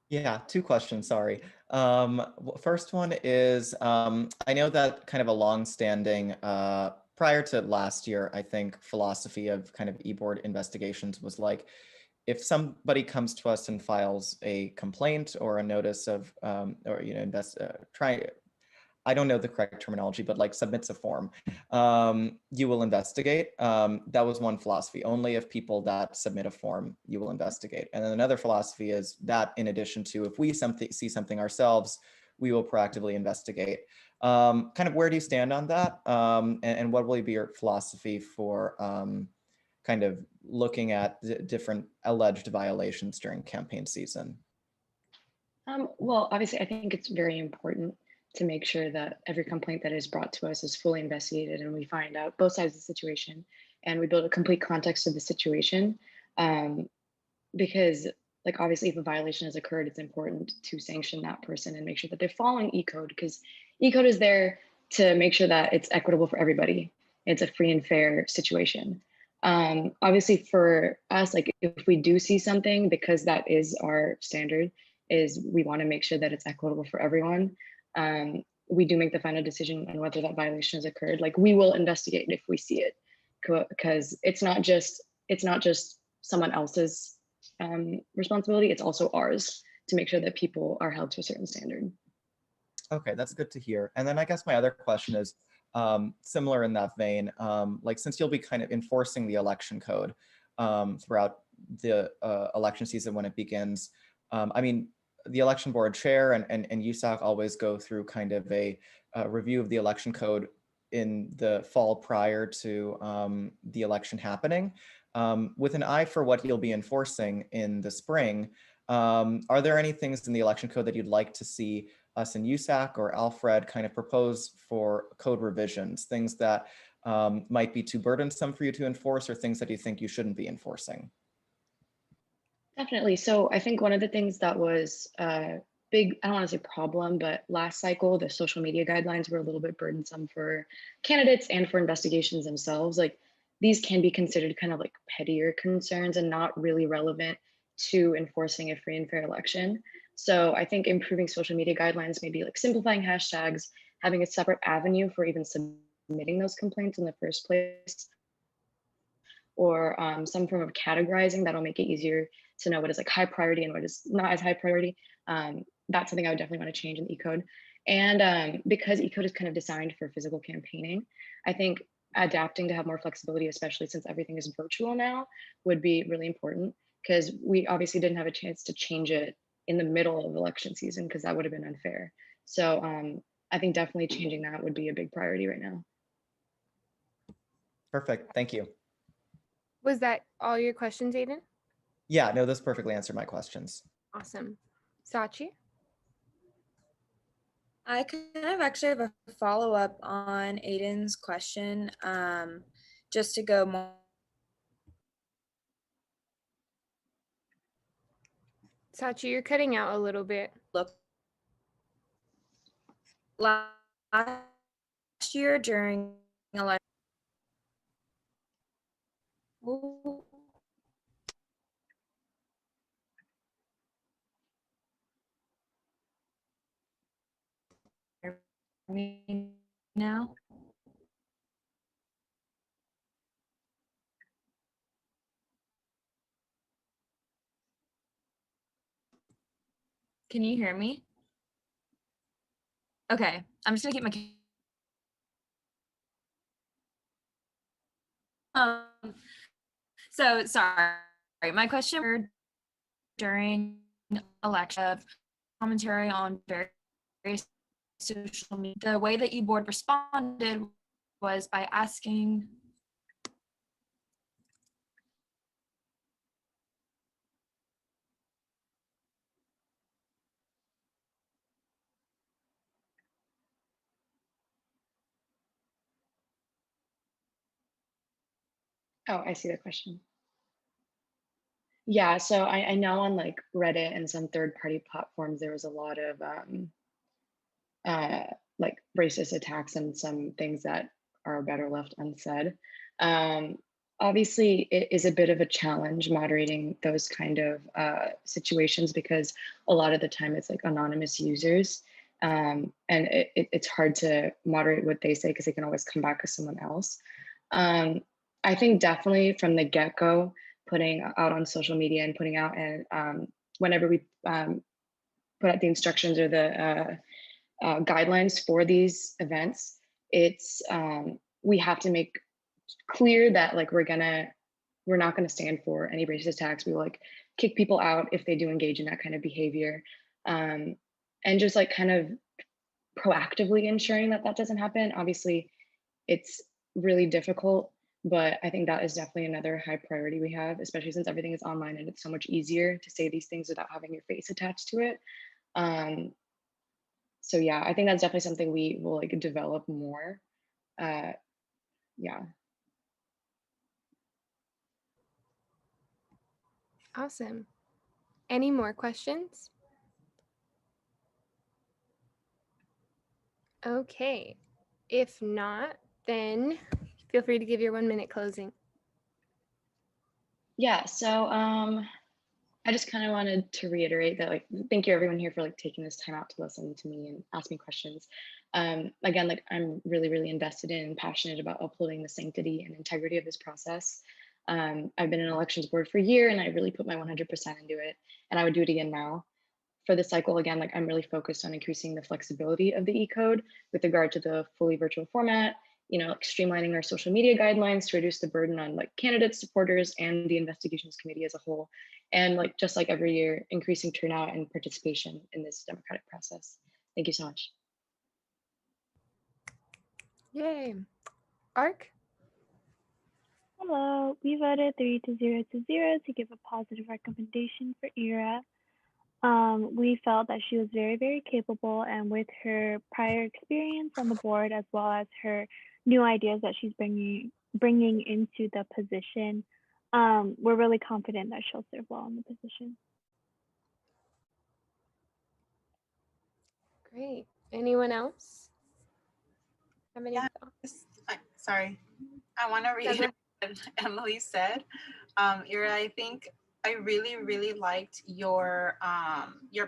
Yeah, 2 questions, sorry. First one is, I know that kind of a long-standing, prior to last year, I think, philosophy of kind of e-board investigations was like, if somebody comes to us and files a complaint or a notice of, or, I don't know the correct terminology, but like submits a form, you will investigate. That was one philosophy. Only if people that submit a form, you will investigate. And then another philosophy is that in addition to if we see something ourselves, we will proactively investigate. Kind of where do you stand on that? And what will be your philosophy for kind of looking at different alleged violations during campaign season? Well, obviously, I think it's very important to make sure that every complaint that is brought to us is fully investigated and we find out both sides of the situation and we build a complete context of the situation. Because like obviously if a violation has occurred, it's important to sanction that person and make sure that they're following E-code, because E-code is there to make sure that it's equitable for everybody. It's a free and fair situation. Obviously for us, like if we do see something, because that is our standard, is we want to make sure that it's equitable for everyone. We do make the final decision on whether that violation has occurred. Like we will investigate if we see it, because it's not just someone else's responsibility, it's also ours to make sure that people are held to a certain standard. Okay, that's good to hear. And then I guess my other question is similar in that vein. Like since you'll be kind of enforcing the election code throughout the election season when it begins, I mean, the election board chair and USAC always go through kind of a review of the election code in the fall prior to the election happening. With an eye for what you'll be enforcing in the spring, are there any things in the election code that you'd like to see us in USAC or Alfred kind of propose for code revisions, things that might be too burdensome for you to enforce or things that you think you shouldn't be enforcing? Definitely. So I think one of the things that was big, I don't want to say problem, but last cycle, the social media guidelines were a little bit burdensome for candidates and for investigations themselves. Like these can be considered kind of like pettier concerns and not really relevant to enforcing a free and fair election. So I think improving social media guidelines, maybe like simplifying hashtags, having a separate avenue for even submitting those complaints in the first place, or some form of categorizing that'll make it easier to know what is like high priority and what is not as high priority. That's something I would definitely want to change in E-code. And because E-code is kind of designed for physical campaigning, I think adapting to have more flexibility, especially since everything is virtual now, would be really important, because we obviously didn't have a chance to change it in the middle of election season because that would have been unfair. So I think definitely changing that would be a big priority right now. Perfect, thank you. Was that all your questions, Aiden? Yeah, no, this perfectly answered my questions. Awesome. Sachi? I kind of actually have a follow-up on Aiden's question, just to go more. Sachi, you're cutting out a little bit. Look, last year during election. Me now? Can you hear me? Okay, I'm just gonna keep my so sorry. My question during election commentary on various social media. The way that eBoard responded was by asking Oh, I see the question. Yeah, so I know on like Reddit and some third-party platforms, there was a lot of like racist attacks and some things that are better left unsaid. Um, Obviously, it is a bit of a challenge moderating those kind of situations because a lot of the time it's like anonymous users. And it's hard to moderate what they say because they can always come back as someone else. I think definitely from the get-go, putting out on social media and putting out and whenever we put out the instructions or the guidelines for these events, it's we have to make clear that like we're not gonna stand for any racist attacks. We will like kick people out if they do engage in that kind of behavior, and just like kind of proactively ensuring that that doesn't happen. Obviously, it's really difficult, but I think that is definitely another high priority we have, especially since everything is online and it's so much easier to say these things without having your face attached to it. So yeah, I think that's definitely something we will like develop more. Yeah. Awesome. Any more questions? Okay. If not, then feel free to give your 1 minute closing. Yeah, so I just kind of wanted to reiterate that like thank you everyone here for like taking this time out to listen to me and ask me questions. Again, like I'm really, really invested in and passionate about upholding the sanctity and integrity of this process. I've been in elections board for a year and I really put my 100% into it, and I would do it again now. For the cycle, again, like I'm really focused on increasing the flexibility of the E-code with regard to the fully virtual format, you know, like streamlining our social media guidelines to reduce the burden on like candidates, supporters, and the investigations committee as a whole. And like, just like every year, increasing turnout and participation in this democratic process. Thank you so much. Yay. ARC? Hello, we voted 3-0 to give a positive recommendation for Ira. We felt that she was very, very capable, and with her prior experience on the board, as well as her new ideas that she's bringing into the position, we're really confident that she'll serve well in the position. Great. Anyone else? Have any thoughts? Sorry, I want to reiterate what Emily said. Ira, I think I really, really liked your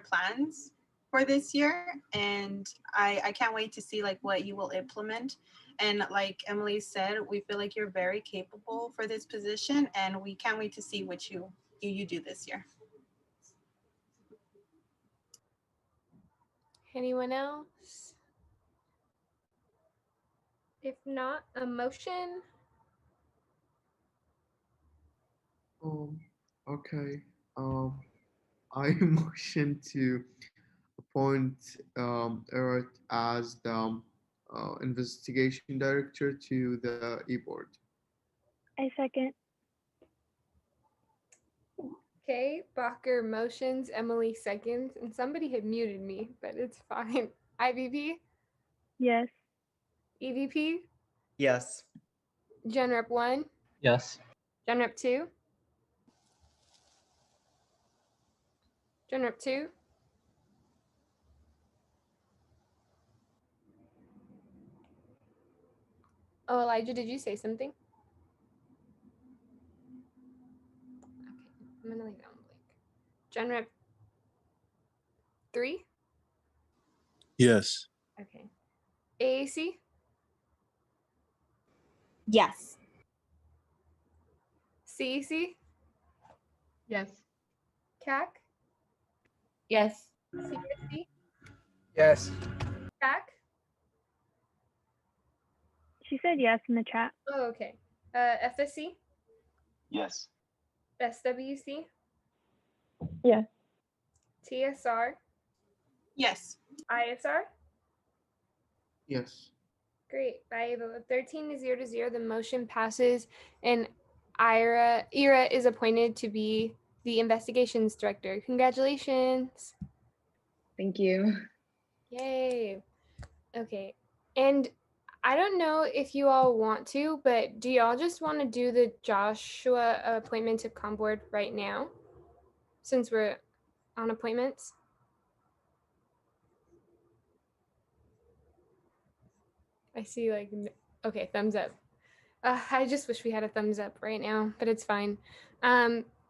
plans for this year, and I can't wait to see like what you will implement. And like Emily said, we feel like you're very capable for this position, and we can't wait to see what you do this year. Anyone else? If not, a motion? Okay. I motion to appoint Eric as the investigation director to the e-board. I second. Okay, Bacher motions, Emily seconds, and somebody had muted me, but it's fine. IVP? Yes. EVP? Yes. Gen Rep 1? Yes. Gen Rep 2? Gen Rep 2? Oh, Elijah, did you say something? Okay, I'm gonna leave it on blank. Gen Rep 3? Yes. Okay. AAC? Yes. CEC? Yes. CAC? Yes. CSC? Yes. CAC? She said yes in the chat. Oh, okay. FSC? Yes. SWC? Yes. TSR? Yes. ISR? Yes. Great. By a vote of 13-0, the motion passes, and Ira is appointed to be the investigations director. Congratulations. Thank you. Yay. Okay. And I don't know if you all want to, but do y'all just want to do the Joshua appointment to com board right now, since we're on appointments? I see like, okay, thumbs up. I just wish we had a thumbs up right now, but it's fine.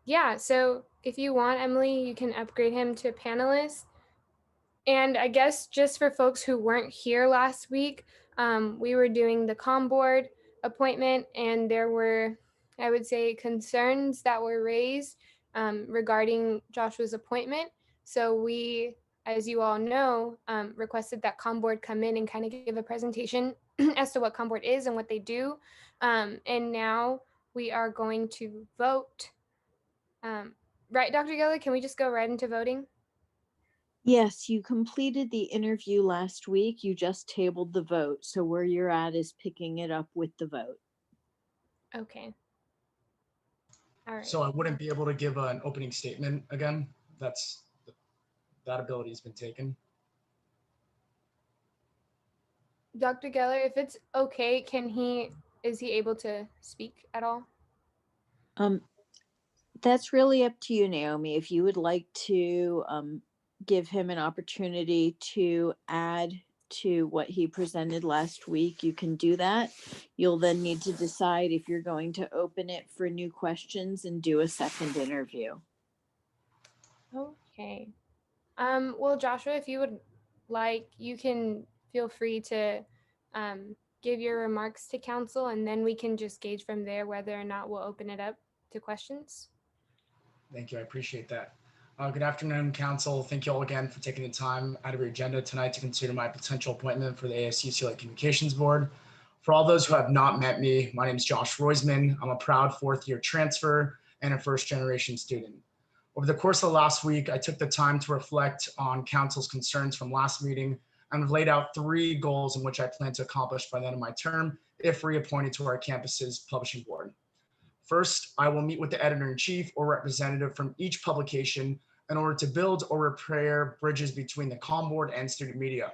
Yeah, so if you want, Emily, you can upgrade him to a panelist. And I guess just for folks who weren't here last week, we were doing the com board appointment, and there were, I would say, concerns that were raised regarding Joshua's appointment. So we, as you all know, requested that com board come in and kind of give a presentation as to what com board is and what they do. And now we are going to vote. Right, Dr. Geller, can we just go right into voting? Yes, you completed the interview last week. You just tabled the vote. So where you're at is picking it up with the vote. Okay. All right. So I wouldn't be able to give an opening statement again. That ability has been taken. Dr. Geller, if it's okay, is he able to speak at all? That's really up to you, Naomi. If you would like to give him an opportunity to add to what he presented last week, you can do that. You'll then need to decide if you're going to open it for new questions and do a second interview. Okay. Well, Joshua, if you would like, you can feel free to give your remarks to council, and then we can just gauge from there whether or not we'll open it up to questions. Thank you. I appreciate that. Good afternoon, council. Thank you all again for taking the time out of your agenda tonight to consider my potential appointment for the ASUCLA Communications Board. For all those who have not met me, my name is Josh Roisman. I'm a proud fourth-year transfer and a first-generation student. Over the course of the last week, I took the time to reflect on council's concerns from last meeting and have laid out 3 goals in which I plan to accomplish by the end of my term if reappointed to our campus's publishing board. First, I will meet with the editor-in-chief or representative from each publication in order to build or repair bridges between the com board and student media.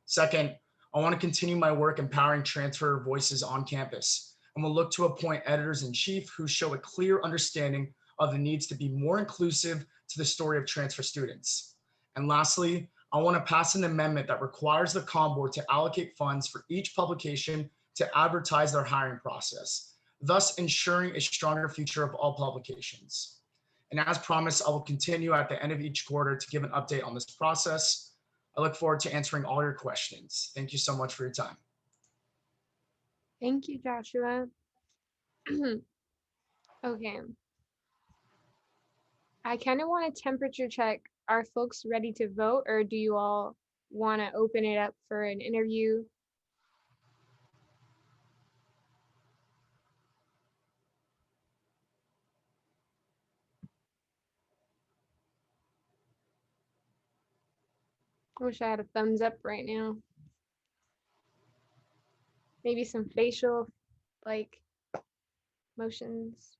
Second, I want to continue my work empowering transfer voices on campus, and will look to appoint editors-in-chief who show a clear understanding of the needs to be more inclusive to the story of transfer students. And lastly, I want to pass an amendment that requires the com board to allocate funds for each publication to advertise their hiring process, thus ensuring a stronger future of all publications. And as promised, I will continue at the end of each quarter to give an update on this process. I look forward to answering all your questions. Thank you so much for your time. Thank you, Joshua. Okay. I kind of want to temperature check. Are folks ready to vote, or do you all want to open it up for an interview? I wish I had a thumbs up right now. Maybe some facial, like, motions.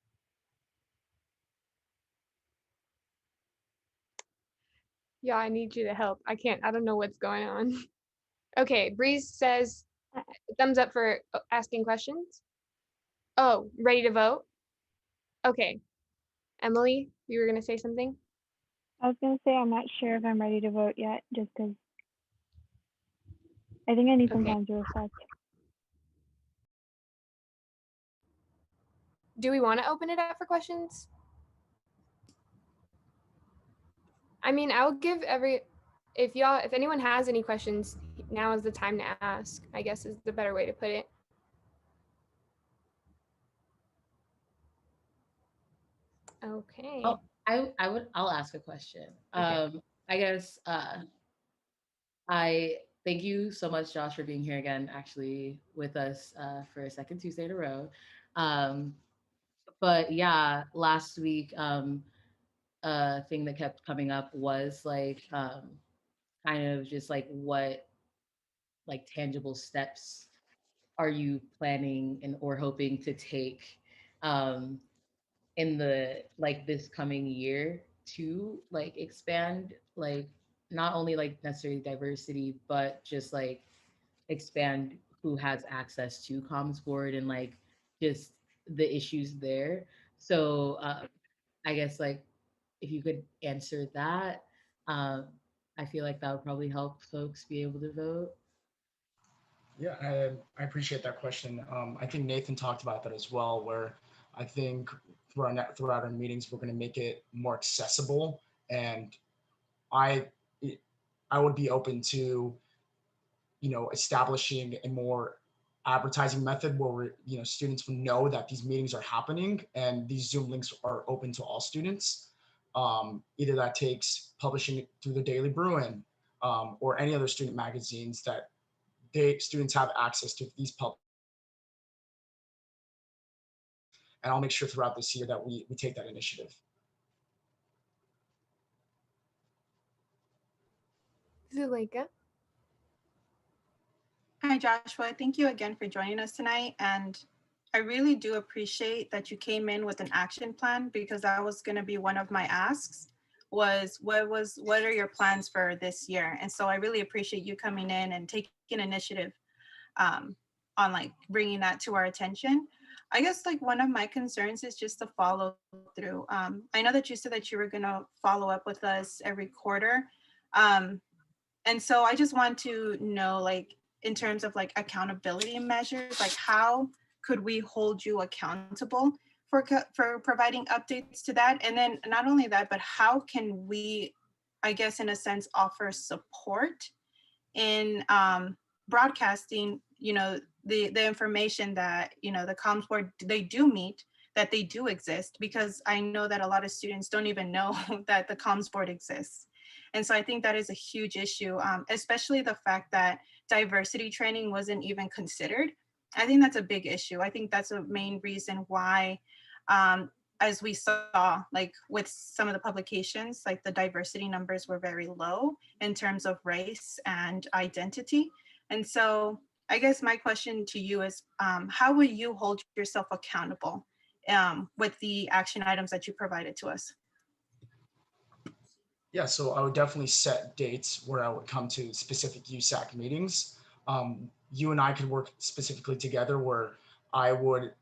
Yeah, I need you to help. I don't know what's going on. Okay, Breeze says thumbs up for asking questions. Oh, ready to vote? Okay. Emily, you were gonna say something? I was going to say I'm not sure if I'm ready to vote yet, just because I think I need some time to reflect. Do we want to open it up for questions? I mean, I'll give if anyone has any questions, now is the time to ask, I guess is the better way to put it. Okay. Oh, I'll ask a question. Okay. I guess I thank you so much, Josh, for being here again, actually with us for a second Tuesday in a row. But yeah, last week, a thing that kept coming up was like kind of just like what like tangible steps are you planning and or hoping to take in the like this coming year to like expand like not only like necessarily diversity but just like expand who has access to comms board and like just the issues there. So I guess like if you could answer that, I feel like that would probably help folks be able to vote. Yeah, I appreciate that question. I think Nathan talked about that as well, where I think throughout our meetings, we're going to make it more accessible. And I I would be open to, establishing a more advertising method where students will know that these meetings are happening and these Zoom links are open to all students. Either that takes publishing it through the Daily Bruin or any other student magazines that students have access to these and I'll make sure throughout this year that we take that initiative. Zuleika. Hi, Joshua. Thank you again for joining us tonight. And I really do appreciate that you came in with an action plan, because that was going to be one of my asks was what are your plans for this year? And so I really appreciate you coming in and taking initiative on like bringing that to our attention. I guess like one of my concerns is just the follow through. I know that you said that you were going to follow up with us every quarter. And so I just want to know, like, in terms of like accountability measures, like how could we hold you accountable for providing updates to that? And then not only that, but how can we, I guess, in a sense, offer support in broadcasting, the information that, the comms board, they do meet, that they do exist, because I know that a lot of students don't even know that the comms board exists. And so I think that is a huge issue, especially the fact that diversity training wasn't even considered. I think that's a big issue. I think that's a main reason why, as we saw, like with some of the publications, like the diversity numbers were very low in terms of race and identity. And so I guess my question to you is, how will you hold yourself accountable with the action items that you provided to us? Yeah, so I would definitely set dates where I would come to specific USAC meetings. You and I could work specifically together where I would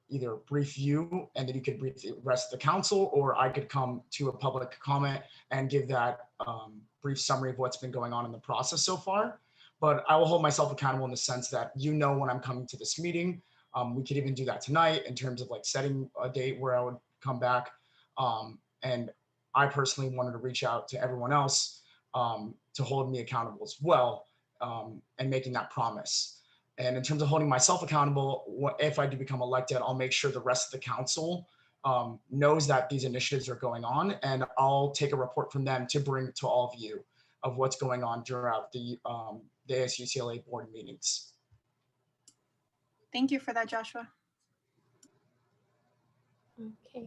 either brief you and then you could brief the rest of the council, or I could come to a public comment and give that brief summary of what's been going on in the process so far. But I will hold myself accountable in the sense that when I'm coming to this meeting. We could even do that tonight in terms of like setting a date where I would come back. And I personally wanted to reach out to everyone else to hold me accountable as well, and making that promise. And in terms of holding myself accountable, if I do become elected, I'll make sure the rest of the council knows that these initiatives are going on, and I'll take a report from them to bring to all of you of what's going on throughout the ASUCLA board meetings. Thank you for that, Joshua. Okay.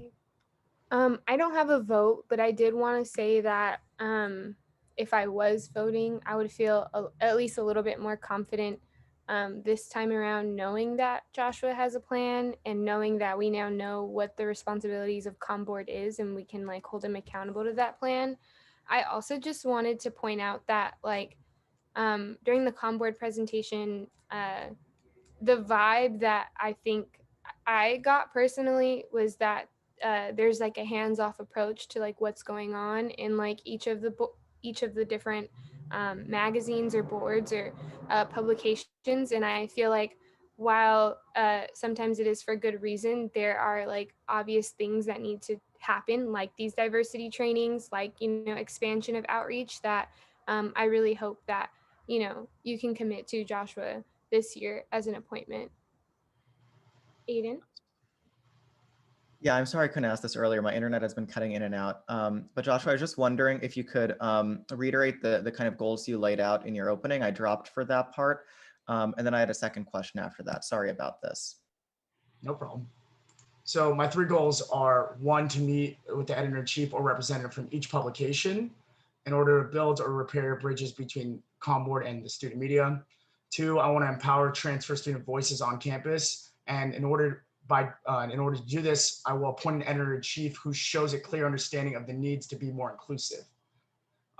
I don't have a vote, but I did want to say that if I was voting, I would feel at least a little bit more confident this time around, knowing that Joshua has a plan and knowing that we now know what the responsibilities of Comm Board is, and we can like hold him accountable to that plan. I also just wanted to point out that like during the Comm Board presentation, the vibe that I think I got personally was that there's like a hands-off approach to like what's going on in like each of the different magazines or boards or publications. And I feel like while sometimes it is for good reason, there are like obvious things that need to happen, like these diversity trainings, like, expansion of outreach that I really hope that, you can commit to, Joshua, this year as an appointment. Aiden? Yeah, I'm sorry I couldn't ask this earlier. My internet has been cutting in and out. But Joshua, I was just wondering if you could reiterate the kind of goals you laid out in your opening. I dropped for that part. And then I had a second question after that. Sorry about this. No problem. So my 3 goals are: 1, to meet with the editor-in-chief or representative from each publication in order to build or repair bridges between Comm Board and the student media. 2, I want to empower transfer student voices on campus. And in order to do this, I will appoint an editor-in-chief who shows a clear understanding of the needs to be more inclusive.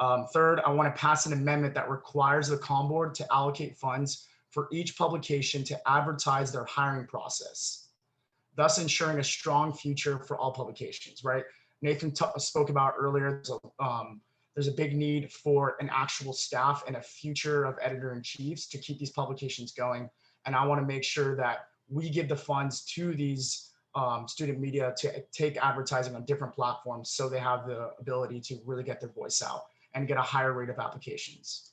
3rd, I want to pass an amendment that requires the Comm Board to allocate funds for each publication to advertise their hiring process, thus ensuring a strong future for all publications, right? Nathan spoke about earlier, there's a big need for an actual staff and a future of editor-in-chiefs to keep these publications going. And I want to make sure that we give the funds to these student media to take advertising on different platforms so they have the ability to really get their voice out and get a higher rate of applications.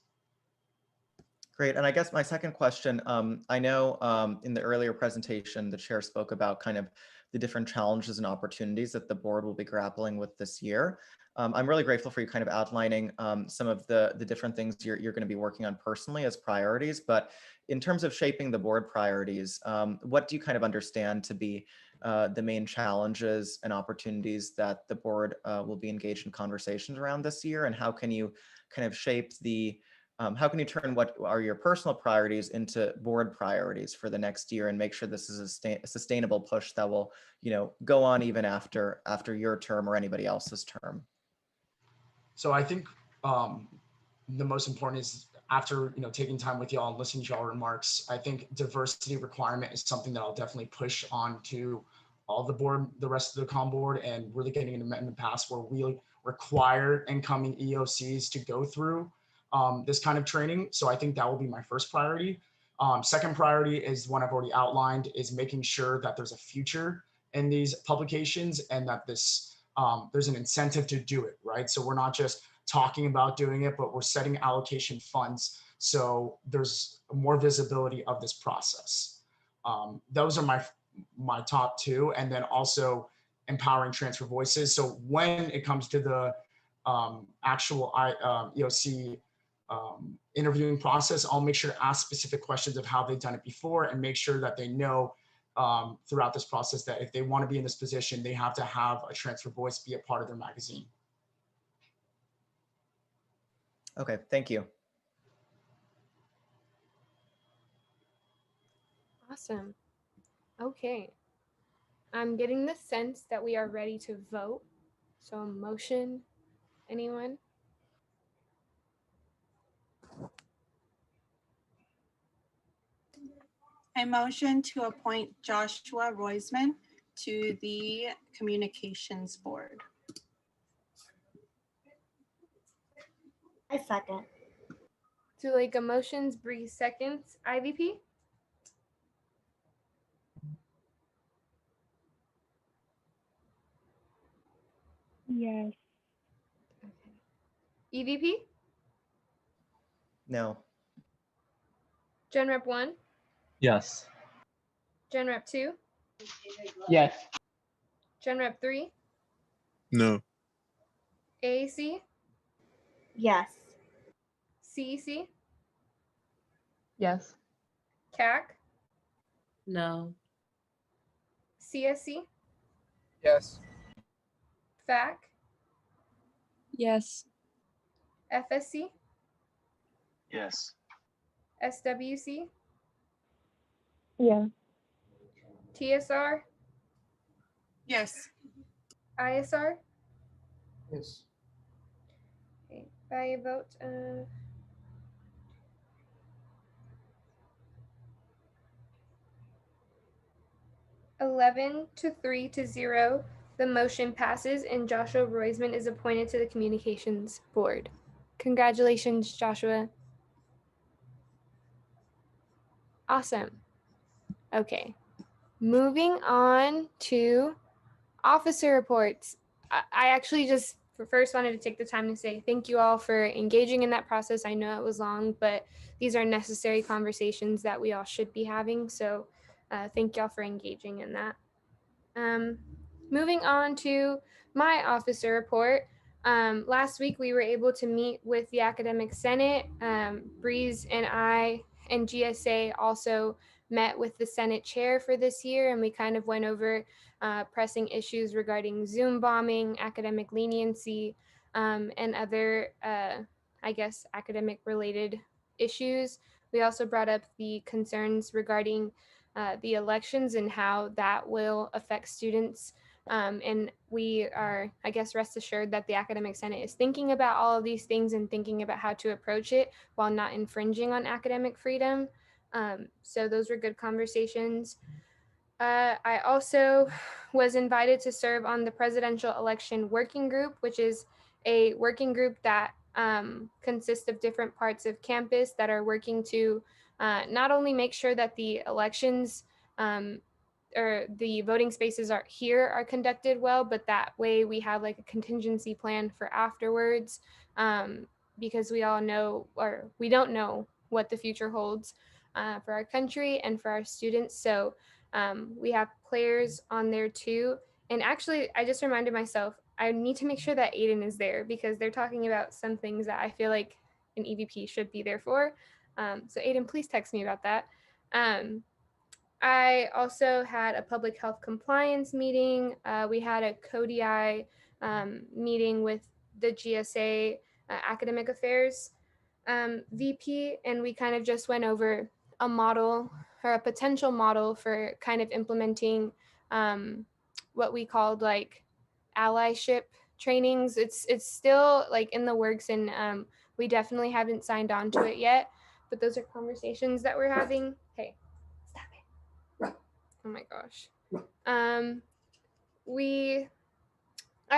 Great. And I guess my second question, I know in the earlier presentation, the chair spoke about kind of the different challenges and opportunities that the board will be grappling with this year. I'm really grateful for you kind of outlining some of the different things you're going to be working on personally as priorities. But in terms of shaping the board priorities, what do you kind of understand to be the main challenges and opportunities that the board will be engaged in conversations around this year? And how can you kind of shape the how can you turn what are your personal priorities into board priorities for the next year and make sure this is a sustainable push that will, go on even after your term or anybody else's term? So I think the most important is after taking time with y'all and listening to y'all remarks, I think diversity requirement is something that I'll definitely push on to all the rest of the COM board, and really getting an amendment passed where we require incoming EOCs to go through this kind of training. So I think that will be my first priority. Second priority is one I've already outlined, is making sure that there's a future in these publications and that this there's an incentive to do it, right? So we're not just talking about doing it, but we're setting allocation funds so there's more visibility of this process. Those are my top two, and then also empowering transfer voices. So when it comes to the actual EOC interviewing process, I'll make sure to ask specific questions of how they've done it before and make sure that they know throughout this process that if they want to be in this position, they have to have a transfer voice be a part of their magazine. Okay, thank you. Awesome. Okay. I'm getting the sense that we are ready to vote. So a motion, anyone? I motion to appoint Joshua Roisman to the Communications Board. I second. Zuleika motions, Bree seconds. IVP? Yes. EVP? No. Gen Rep 1? Yes. Gen Rep 2? Yes. Gen Rep 3? No. AAC? Yes. CEC? Yes. CAC? No. CSC? Yes. FAC? Yes. FSC? Yes. SWC? Yeah. TSR? Yes. ISR? Yes. Okay, by a vote, 11 to 3 to 0, the motion passes and Joshua Roisman is appointed to the Communications Board. Congratulations, Joshua. Awesome. Okay, moving on to officer reports. I actually just first wanted to take the time to say thank you all for engaging in that process. I know it was long, but these are necessary conversations that we all should be having. So thank y'all for engaging in that. Moving on to my officer report. Last week we were able to meet with the Academic Senate. Breeze and I and GSA also met with the Senate chair for this year, and we kind of went over pressing issues regarding Zoom bombing, academic leniency, and other, I guess, academic related issues. We also brought up the concerns regarding the elections and how that will affect students. And we are, I guess, rest assured that the Academic Senate is thinking about all of these things and thinking about how to approach it while not infringing on academic freedom. So those were good conversations. I also was invited to serve on the presidential election working group, which is a working group that consists of different parts of campus that are working to not only make sure that the elections or the voting spaces are conducted well, but that way we have like a contingency plan for afterwards, because we all know, or we don't know, what the future holds for our country and for our students. So we have players on there too. And actually, I just reminded myself, I need to make sure that Aiden is there because they're talking about some things that I feel like an EVP should be there for. So Aiden, please text me about that. I also had a public health compliance meeting. We had a CODI meeting with the GSA academic affairs VP, and we kind of just went over a model or a potential model for kind of implementing what we called like allyship trainings. It's still like in the works, and we definitely haven't signed on to it yet, but those are conversations that we're having. Hey, stop it. Oh my gosh. I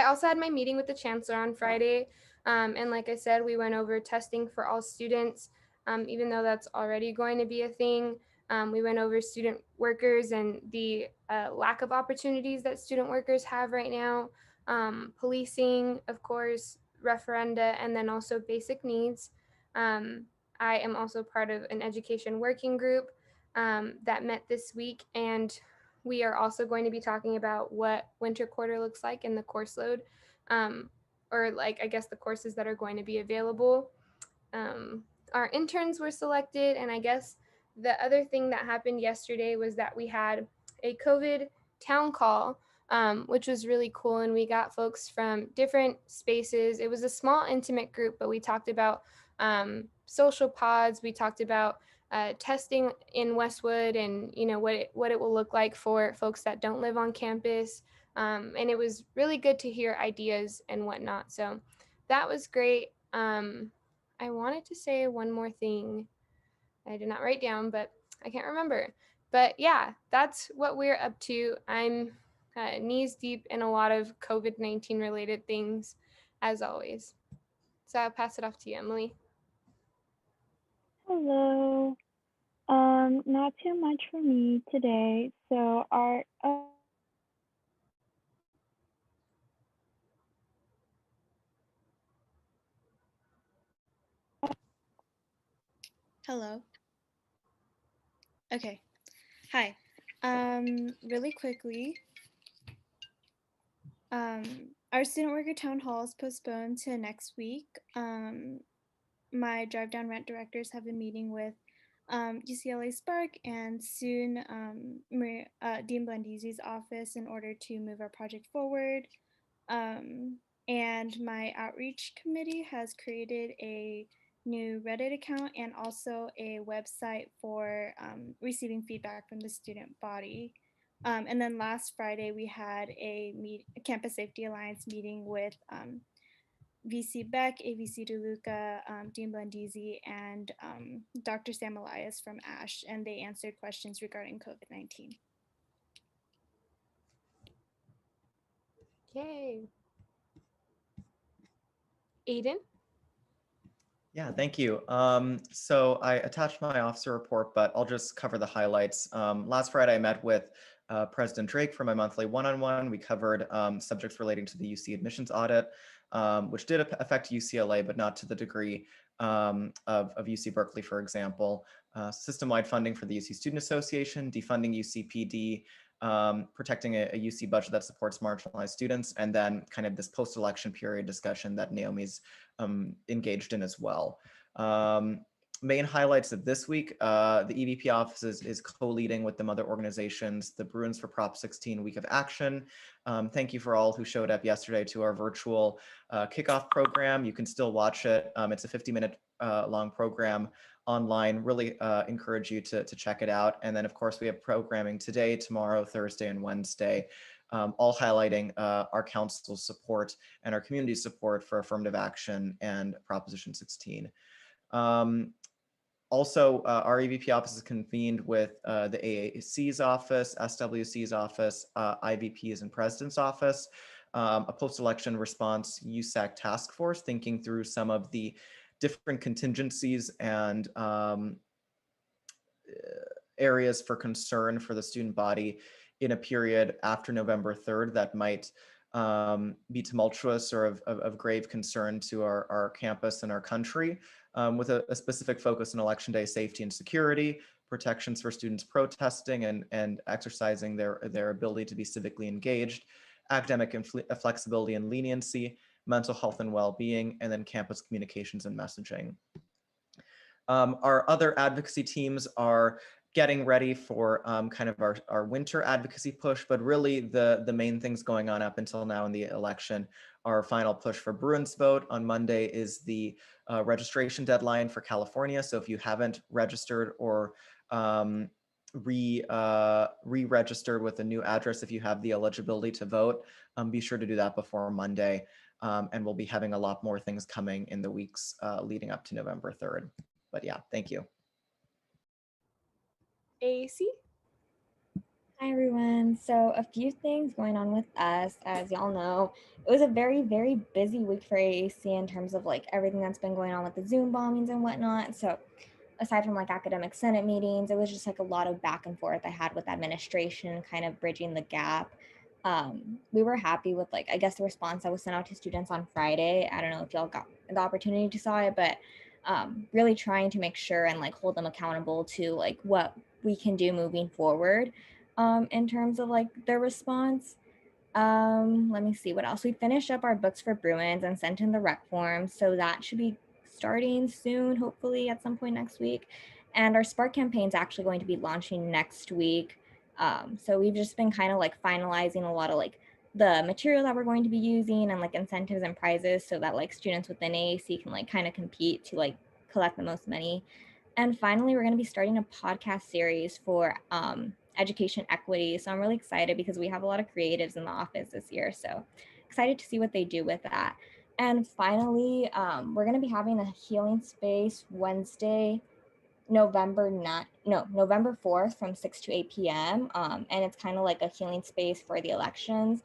also had my meeting with the chancellor on Friday. And like I said, we went over testing for all students, even though that's already going to be a thing. We went over student workers and the lack of opportunities that student workers have right now, policing, of course, referenda, and then also basic needs. I am also part of an education working group that met this week, and we are also going to be talking about what winter quarter looks like in the course load, or like, I guess, the courses that are going to be available. Our interns were selected, and I guess the other thing that happened yesterday was that we had a COVID town call, which was really cool, and we got folks from different spaces. It was a small, intimate group, but we talked about social pods. We talked about testing in Westwood, and what it will look like for folks that don't live on campus. And it was really good to hear ideas and whatnot. So that was great. I wanted to say one more thing I did not write down, but I can't remember. But yeah, that's what we're up to. I'm knees deep in a lot of COVID-19 related things, as always. So I'll pass it off to you, Emily. Hello. Not too much for me today. So our Hello. Okay. Hi. Really quickly, our student worker town hall is postponed to next week. My drive down rent directors have been meeting with UCLA Spark and soon Dean Blandisi's office in order to move our project forward. And my outreach committee has created a new Reddit account and also a website for receiving feedback from the student body. And then last Friday, we had a Campus Safety Alliance meeting with VC Beck, AVC DeLuca, Dean Blandisi, and Dr. Sam Elias from ASH, and they answered questions regarding COVID-19. Yay. Aiden? Yeah, thank you. So I attached my officer report, but I'll just cover the highlights. Last Friday, I met with President Drake for my monthly one-on-one. We covered subjects relating to the UC admissions audit, which did affect UCLA, but not to the degree of UC Berkeley, for example. System-wide funding for the UC Student Association, defunding UCPD, protecting a UC budget that supports marginalized students, and then kind of this post-election period discussion that Naomi's engaged in as well. Main highlights of this week, the EVP office is co-leading with the mother organizations, the Bruins for Prop 16 Week of Action. Thank you for all who showed up yesterday to our virtual kickoff program. You can still watch it. It's a 50-minute long program online. Really encourage you to check it out. And then of course we have programming today, tomorrow, Thursday, and Wednesday, all highlighting our council's support and our community support for affirmative action and Proposition 16. Also, our EVP office is convened with the AAC's office, SWC's office, IVP's and President's office, a post-election response USAC task force, thinking through some of the different contingencies and areas for concern for the student body in a period after November 3rd that might be tumultuous or of grave concern to our campus and our country, with a specific focus on election day safety and security, protections for students protesting and exercising their ability to be civically engaged, academic flexibility and leniency, mental health and well-being, and then campus communications and messaging. Our other advocacy teams are getting ready for kind of our winter advocacy push, but really the main things going on up until now in the election, our final push for Bruin's vote on Monday is the registration deadline for California. So if you haven't registered or re-registered with a new address, if you have the eligibility to vote, be sure to do that before Monday. And we'll be having a lot more things coming in the weeks leading up to November 3rd. But yeah, thank you. AAC? Hi everyone. So a few things going on with us. As y'all know, it was a very, very busy week for AAC in terms of like everything that's been going on with the Zoom bombings and whatnot. So aside from like academic senate meetings, it was just like a lot of back and forth I had with administration, kind of bridging the gap. We were happy with like, I guess the response that was sent out to students on Friday. I don't know if y'all got the opportunity to saw it, but really trying to make sure and like hold them accountable to like what we can do moving forward in terms of like their response. Let me see what else. We finished up our books for Bruins and sent in the rec forms. So that should be starting soon, hopefully at some point next week. And our Spark campaign is actually going to be launching next week. So we've just been kind of like finalizing a lot of like the material that we're going to be using and like incentives and prizes so that like students within AAC can like kind of compete to like collect the most money. And finally, we're going to be starting a podcast series for education equity. So I'm really excited because we have a lot of creatives in the office this year. So excited to see what they do with that. And finally, we're going to be having a healing space Wednesday, November 4th from 6 to 8 p.m. And it's kind of like a healing space for the elections.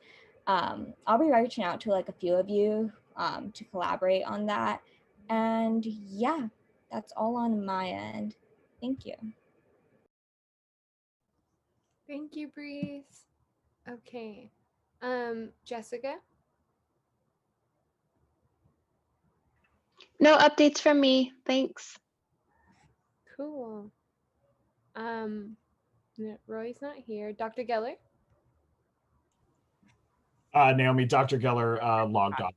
I'll be reaching out to like a few of you to collaborate on that. And yeah, that's all on my end. Thank you. Thank you, Breeze. Okay. Jessica? No updates from me. Thanks. Cool. Roy's not here. Dr. Geller? Naomi, Dr. Geller logged off.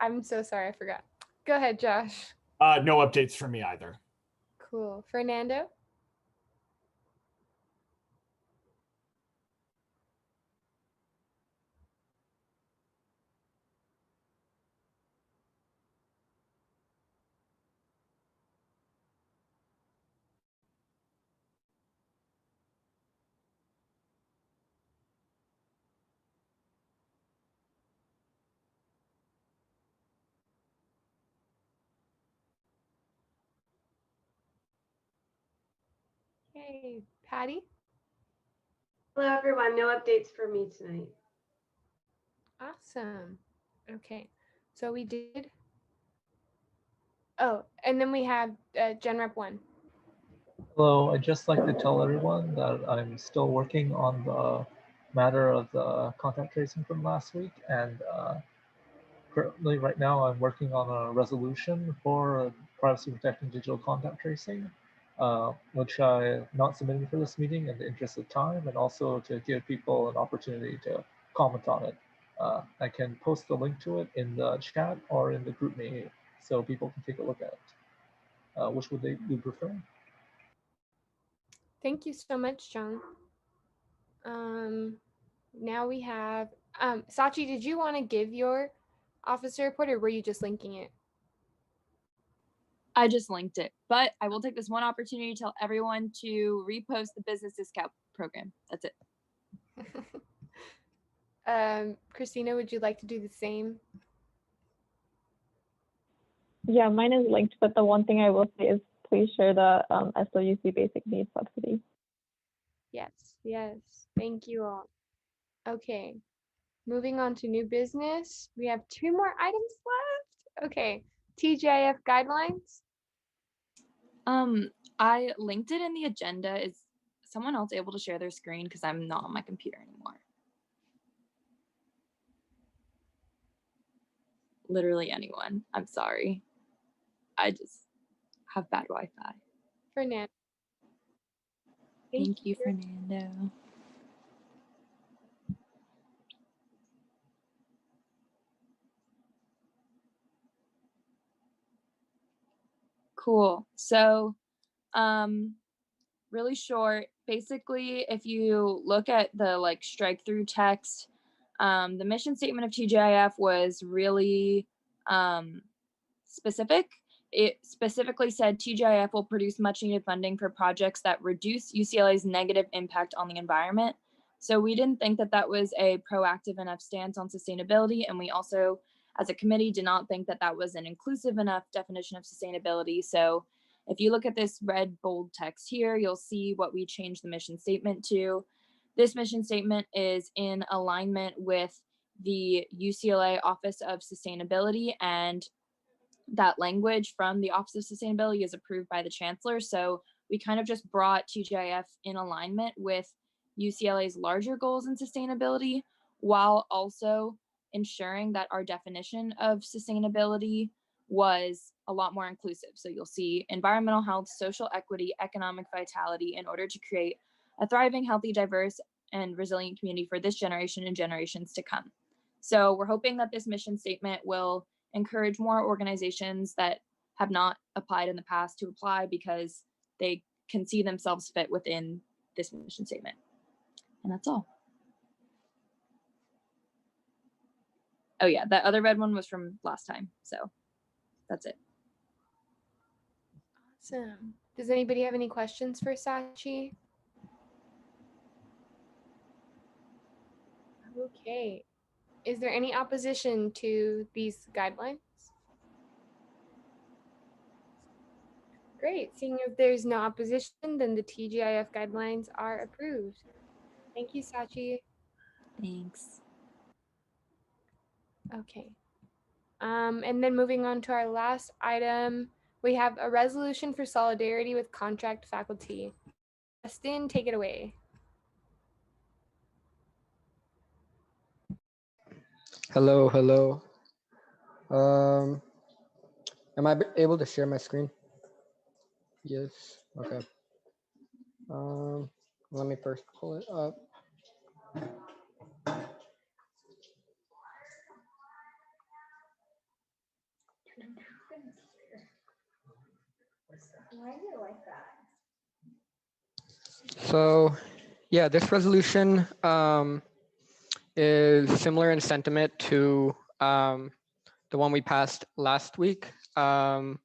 I'm so sorry, I forgot. Go ahead, Josh. No updates from me either. Cool. Fernando? Hey, Patty? Hello, everyone. No updates for me tonight. Awesome. Okay, so we did. Oh, and then we have Gen Rep 1. Hello, I'd just like to tell everyone that I'm still working on the matter of the contact tracing from last week, and currently right now I'm working on a resolution for privacy protecting digital contact tracing, which I not submitted for this meeting in the interest of time and also to give people an opportunity to comment on it. I can post the link to it in the chat or in the group meeting so people can take a look at it. Which would they prefer? Thank you so much, John. Now we have, Sachi, did you want to give your officer report or were you just linking it? I just linked it, but I will take this one opportunity to tell everyone to repost the business discount program. That's it. Christina, would you like to do the same? Yeah, mine is linked, but the one thing I will say is please share the SOUC basic needs subsidy. Yes, yes. Thank you all. Okay. Moving on to new business. We have 2 more items left. Okay. TGIF guidelines. I linked it in the agenda. Is someone else able to share their screen? Because I'm not on my computer anymore. Literally anyone. I'm sorry. I just have bad Wi-Fi. Fernando. Thank you, Fernando. Cool. So, really short. Basically, if you look at the like strike through text, the mission statement of TGIF was really specific. It specifically said TGIF will produce much needed funding for projects that reduce UCLA's negative impact on the environment. So we didn't think that that was a proactive enough stance on sustainability. And we also, as a committee, did not think that that was an inclusive enough definition of sustainability. So if you look at this red bold text here, you'll see what we changed the mission statement to. This mission statement is in alignment with the UCLA Office of Sustainability, and that language from the Office of Sustainability is approved by the Chancellor. So we kind of just brought TGIF in alignment with UCLA's larger goals in sustainability, while also ensuring that our definition of sustainability was a lot more inclusive. So you'll see environmental health, social equity, economic vitality in order to create a thriving, healthy, diverse, and resilient community for this generation and generations to come. So we're hoping that this mission statement will encourage more organizations that have not applied in the past to apply, because they can see themselves fit within this mission statement. And that's all. Oh yeah, that other red one was from last time. So that's it. Awesome. Does anybody have any questions for Sachi? Okay. Is there any opposition to these guidelines? Great. Seeing if there's no opposition, then the TGIF guidelines are approved. Thank you, Sachi. Thanks. Okay. And then moving on to our last item, we have a resolution for solidarity with contract faculty. Justin, take it away. Hello, hello. Am I able to share my screen? Yes, okay. Let me first pull it up. So, yeah, this resolution is similar in sentiment to the one we passed last week. In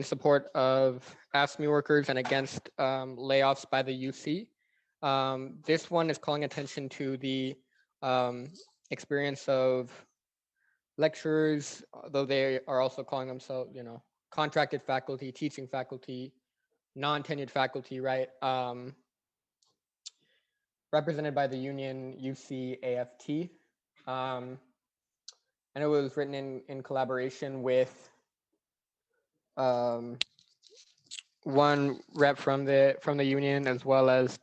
support of AFSCME workers and against layoffs by the UC. This one is calling attention to the experience of lecturers, though they are also calling themselves, contracted faculty, teaching faculty, non-tenured faculty, right? Represented by the union UC AFT. And it was written in collaboration with one rep from the union, as well as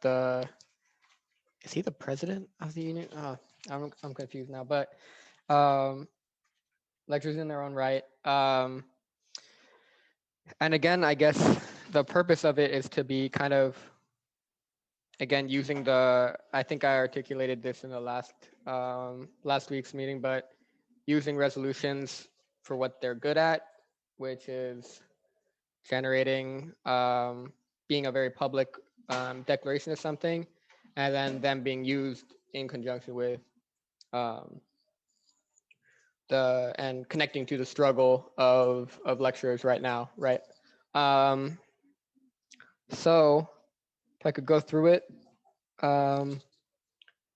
is he the president of the union? I'm confused now, but lecturers in their own right. And again, I guess the purpose of it is to be kind of, again, using I think I articulated this in the last week's meeting, but using resolutions for what they're good at, which is generating, being a very public declaration of something, and then them being used in conjunction with and connecting to the struggle of lecturers right now, right? So if I could go through it,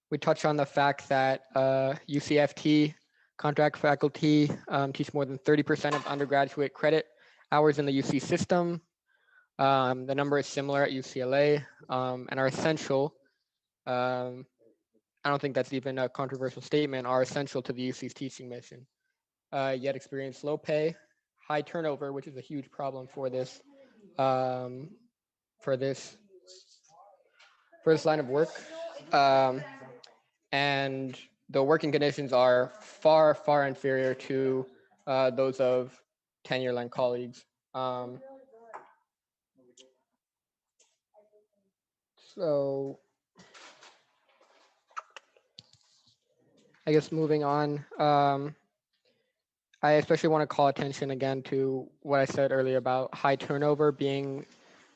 we touch on the fact that UCFT Contract faculty teach more than 30% of undergraduate credit hours in the UC system. The number is similar at UCLA and are essential. I don't think that's even a controversial statement, are essential to the UC's teaching mission. Yet experience low pay, high turnover, which is a huge problem for this line of work. And the working conditions are far, far inferior to those of tenure-line colleagues. So I guess moving on, I especially want to call attention again to what I said earlier about high turnover being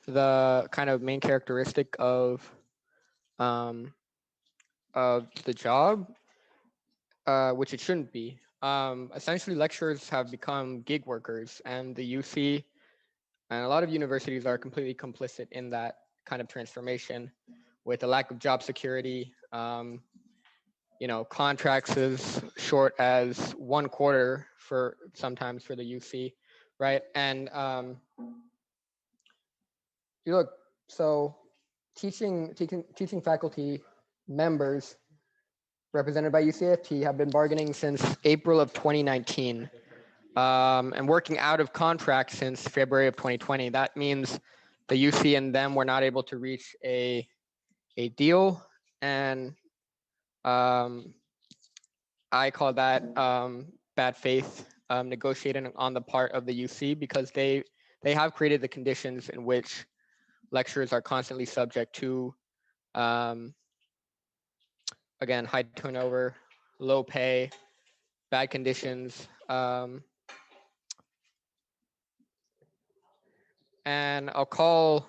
the kind of main characteristic of the job, which it shouldn't be. Essentially, lecturers have become gig workers, and the UC and a lot of universities are completely complicit in that kind of transformation with a lack of job security. Contracts as short as 1 quarter for sometimes for the UC, right? And you look, so teaching faculty members represented by UCFT have been bargaining since April of 2019 and working out of contract since February of 2020. That means the UC and them were not able to reach a deal, and I call that bad faith negotiating on the part of the UC, because they have created the conditions in which lecturers are constantly subject to, again, high turnover, low pay, bad conditions. And I'll call,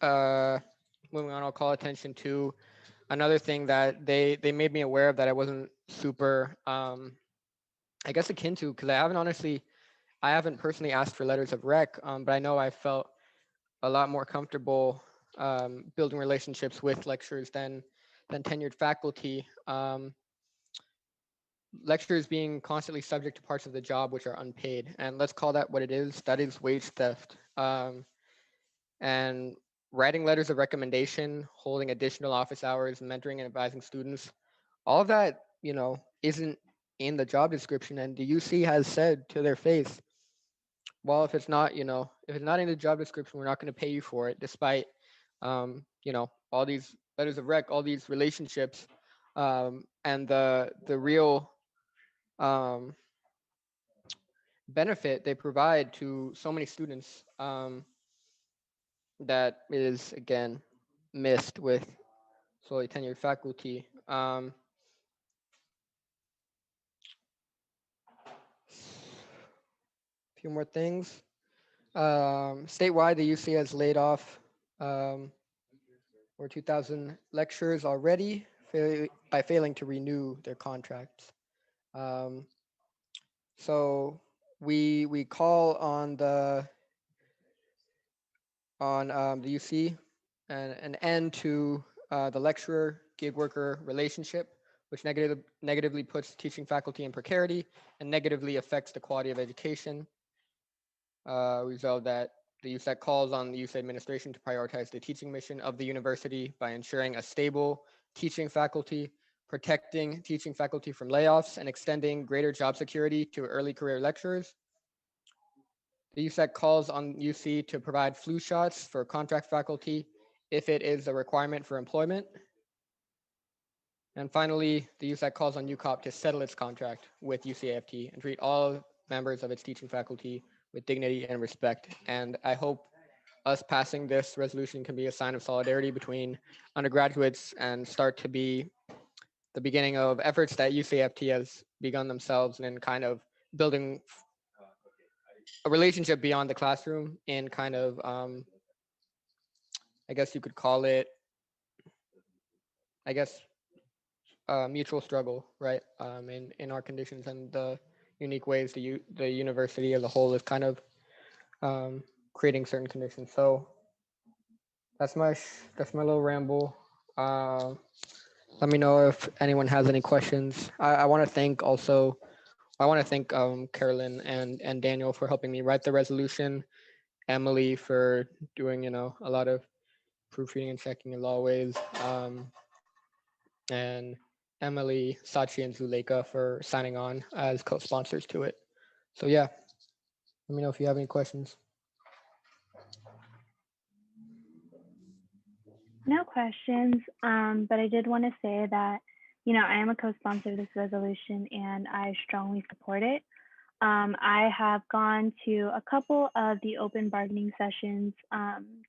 moving on, I'll call attention to another thing that they made me aware of that I wasn't super, I guess, akin to, because I haven't personally asked for letters of rec, but I know I felt a lot more comfortable building relationships with lecturers than tenured faculty. Lecturers being constantly subject to parts of the job which are unpaid, and let's call that what it is. That is wage theft. And writing letters of recommendation, holding additional office hours, mentoring and advising students, all of that, isn't in the job description. And the UC has said to their face, well, if it's not in the job description, we're not going to pay you for it, despite, all these letters of rec, all these relationships, and the real benefit they provide to so many students, that is, again, missed with solely tenured faculty. A few more things. Statewide, the UC has laid off over 2,000 lecturers already by failing to renew their contracts. So we call on the UC an end to the lecturer gig worker relationship, which negatively puts teaching faculty in precarity and negatively affects the quality of education. Resolve that the USAC calls on the UC administration to prioritize the teaching mission of the university by ensuring a stable teaching faculty, protecting teaching faculty from layoffs, and extending greater job security to early career lecturers. The USAC calls on UC to provide flu shots for contract faculty if it is a requirement for employment. And finally, the USAC calls on UCOP to settle its contract with UCAFT and treat all members of its teaching faculty with dignity and respect. And I hope us passing this resolution can be a sign of solidarity between undergraduates and start to be the beginning of efforts that UCAFT has begun themselves in kind of building a relationship beyond the classroom in kind of, I guess you could call it, mutual struggle, right? In our conditions and the unique ways the university as a whole is kind of creating certain conditions. So that's my little ramble. let me know if anyone has any questions. I want to thank also, I want to thank Carolyn and Daniel for helping me write the resolution, Emily for doing, a lot of proofreading and checking as always, and Emily, Sachi, and Zuleika for signing on as co-sponsors to it. So yeah, let me know if you have any questions. No questions, but I did want to say that, I am a co-sponsor of this resolution and I strongly support it. I have gone to a couple of the open bargaining sessions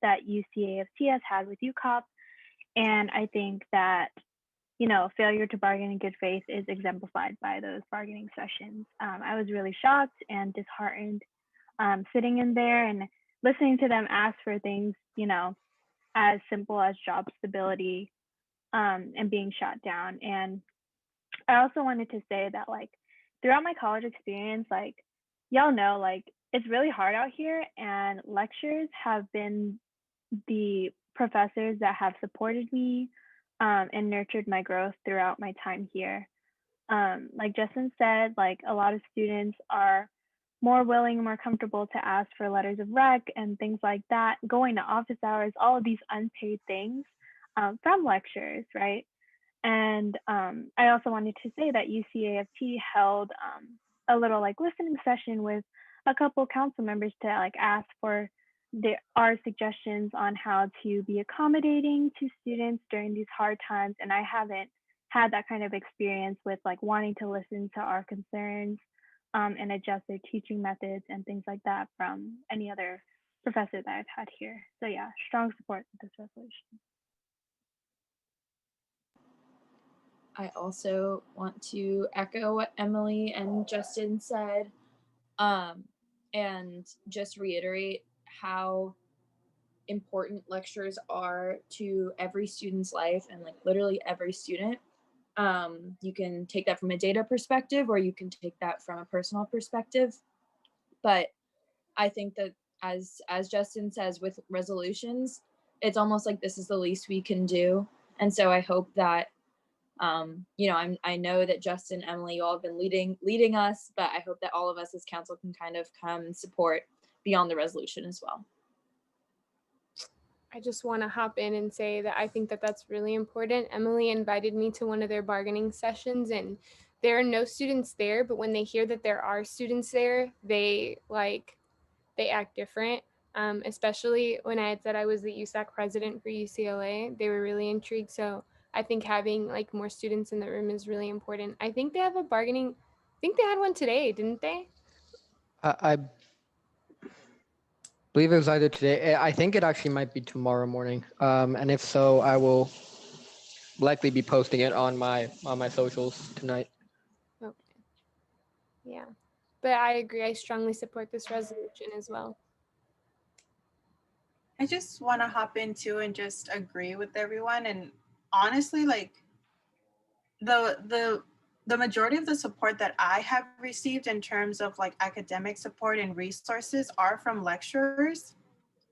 that UCAFT has had with UCOP, and I think that, failure to bargain in good faith is exemplified by those bargaining sessions. I was really shocked and disheartened sitting in there and listening to them ask for things, as simple as job stability and being shot down. And I also wanted to say that, like, throughout my college experience, like, y'all know, like, it's really hard out here, and lectures have been the professors that have supported me and nurtured my growth throughout my time here. Like Justin said, like, a lot of students are more willing and more comfortable to ask for letters of rec and things like that, going to office hours, all of these unpaid things from lecturers, right? And I also wanted to say that UCAFT held a little like listening session with a couple council members to like ask for our suggestions on how to be accommodating to students during these hard times. And I haven't had that kind of experience with like wanting to listen to our concerns and adjust their teaching methods and things like that from any other professor that I've had here. So yeah, strong support for this resolution. I also want to echo what Emily and Justin said, and just reiterate how important lectures are to every student's life and like literally every student. You can take that from a data perspective or you can take that from a personal perspective. But I think that as Justin says with resolutions, it's almost like this is the least we can do. And so I hope that I know that Justin, Emily, you all have been leading us, but I hope that all of us as council can kind of come and support beyond the resolution as well. I just want to hop in and say that I think that that's really important. Emily invited me to one of their bargaining sessions and there are no students there, but when they hear that there are students there, they act different. Especially when I had said I was the USAC president for UCLA, they were really intrigued. So I think having like more students in the room is really important. I think they have a bargaining, I think they had one today, didn't they? I believe it was either today. I think it actually might be tomorrow morning. And if so, I will likely be posting it on my socials tonight. Okay. Yeah, but I agree. I strongly support this resolution as well. I just want to hop in too and just agree with everyone. And honestly, like the majority of the support that I have received in terms of like academic support and resources are from lecturers.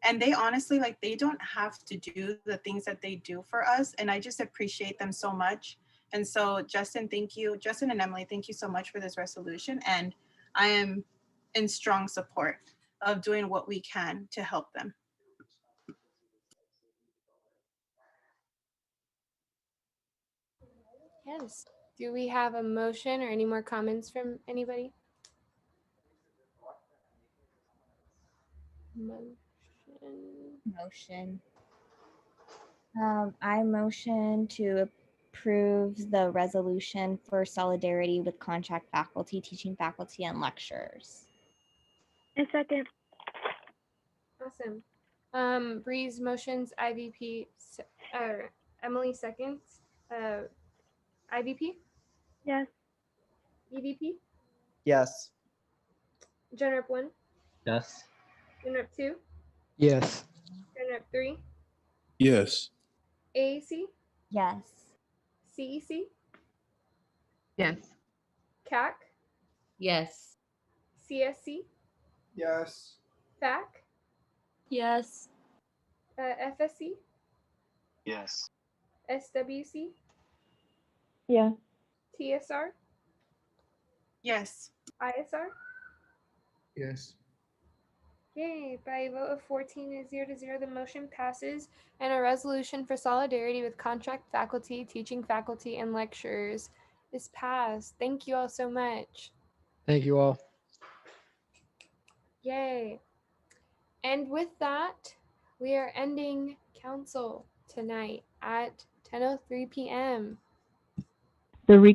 And they honestly, like, they don't have to do the things that they do for us. And I just appreciate them so much. And so Justin, thank you. Justin and Emily, thank you so much for this resolution. And I am in strong support of doing what we can to help them. Yes. Do we have a motion or any more comments from anybody? Motion. I motion to approve the resolution for solidarity with contract faculty, teaching faculty, and lecturers. A second. Awesome. Breeze motions, IVP, Emily seconds. IVP? Yes. EVP? Yes. Gen Rep 1? Yes. Gen Rep 2? Yes. Gen Rep 3? Yes. AAC? Yes. CEC? Yes. CAC? Yes. CSC? Yes. FAC? Yes. FSC? Yes. SWC? Yeah. TSR, Yes. ISR. Yes. Yay, by a vote of 14-0, the motion passes, and a resolution for solidarity with contract faculty, teaching faculty, and lecturers is passed. Thank you all so much. Thank you all. Yay. And with that, we are ending council tonight at 10:03 p.m. The